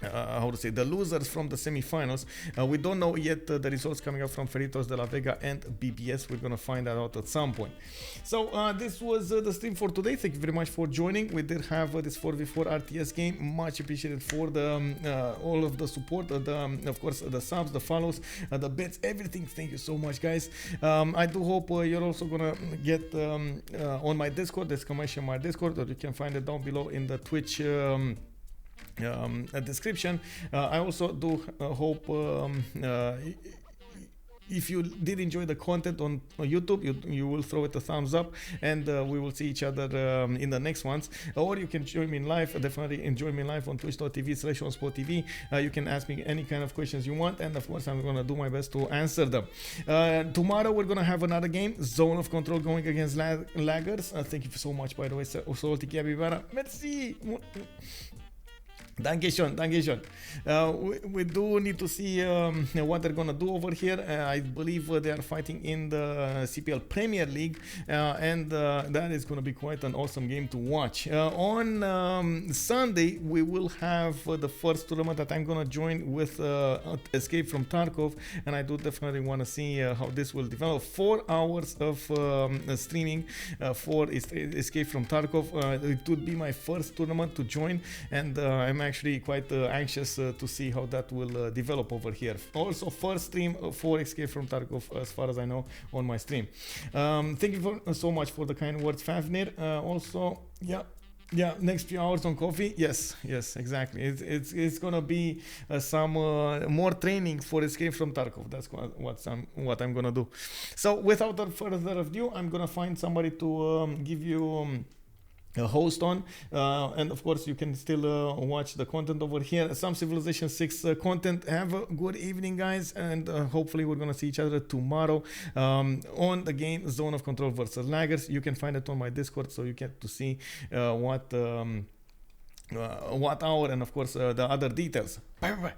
the losers from the semifinals. We don't know yet the results coming up from Feritos de la Vega and BBS. We're gonna find that out at some point. So this was the stream for today. Thank you very much for joining. We did have this 4v4 RTS game. Much appreciated for the all of the support, of course the subs, the follows, the bets, everything. Thank you so much, guys. I do hope you're also gonna get on my Discord. Exclamation my Discord, or you can find it down below in the Twitch description. I also do hope if you did enjoy the content on YouTube, you will throw it a thumbs up, and we will see each other in the next ones. Or you can join me in live. Definitely enjoy me live on twitch.tv/OnSpotTV. You can ask me any kind of questions you want, and of course I'm gonna do my best to answer them. Tomorrow we're gonna have another game, Zone of Control, going against Laggers. Thank you so much, by the way. Merci. Dankeschön. We do need to see what they're gonna do over here. I believe they are fighting in the CPL Premier League, and that is gonna be quite an awesome game to watch. On Sunday we will have the first tournament that I'm gonna join with Escape from Tarkov, and I do definitely want to see how this will develop. 4 hours of streaming for Escape from Tarkov. It would be my first tournament to join, and I'm actually quite anxious to see how that will develop over here. Also, first stream for Escape from Tarkov, as far as I know, on my stream. Thank you so much for the kind words, Fafnir. Also, yeah, next few hours on coffee. Yes, exactly. It's gonna be some more training for Escape from Tarkov. That's what I'm gonna do. So, without further ado, I'm gonna find somebody to give you a host on, and of course you can still watch the content over here, some Civilization 6 content. Have a good evening, guys, and hopefully we're gonna see each other tomorrow on the game Zone of Control versus Laggers. You can find it on my Discord, so you get to see what hour, and of course the other details. Bye.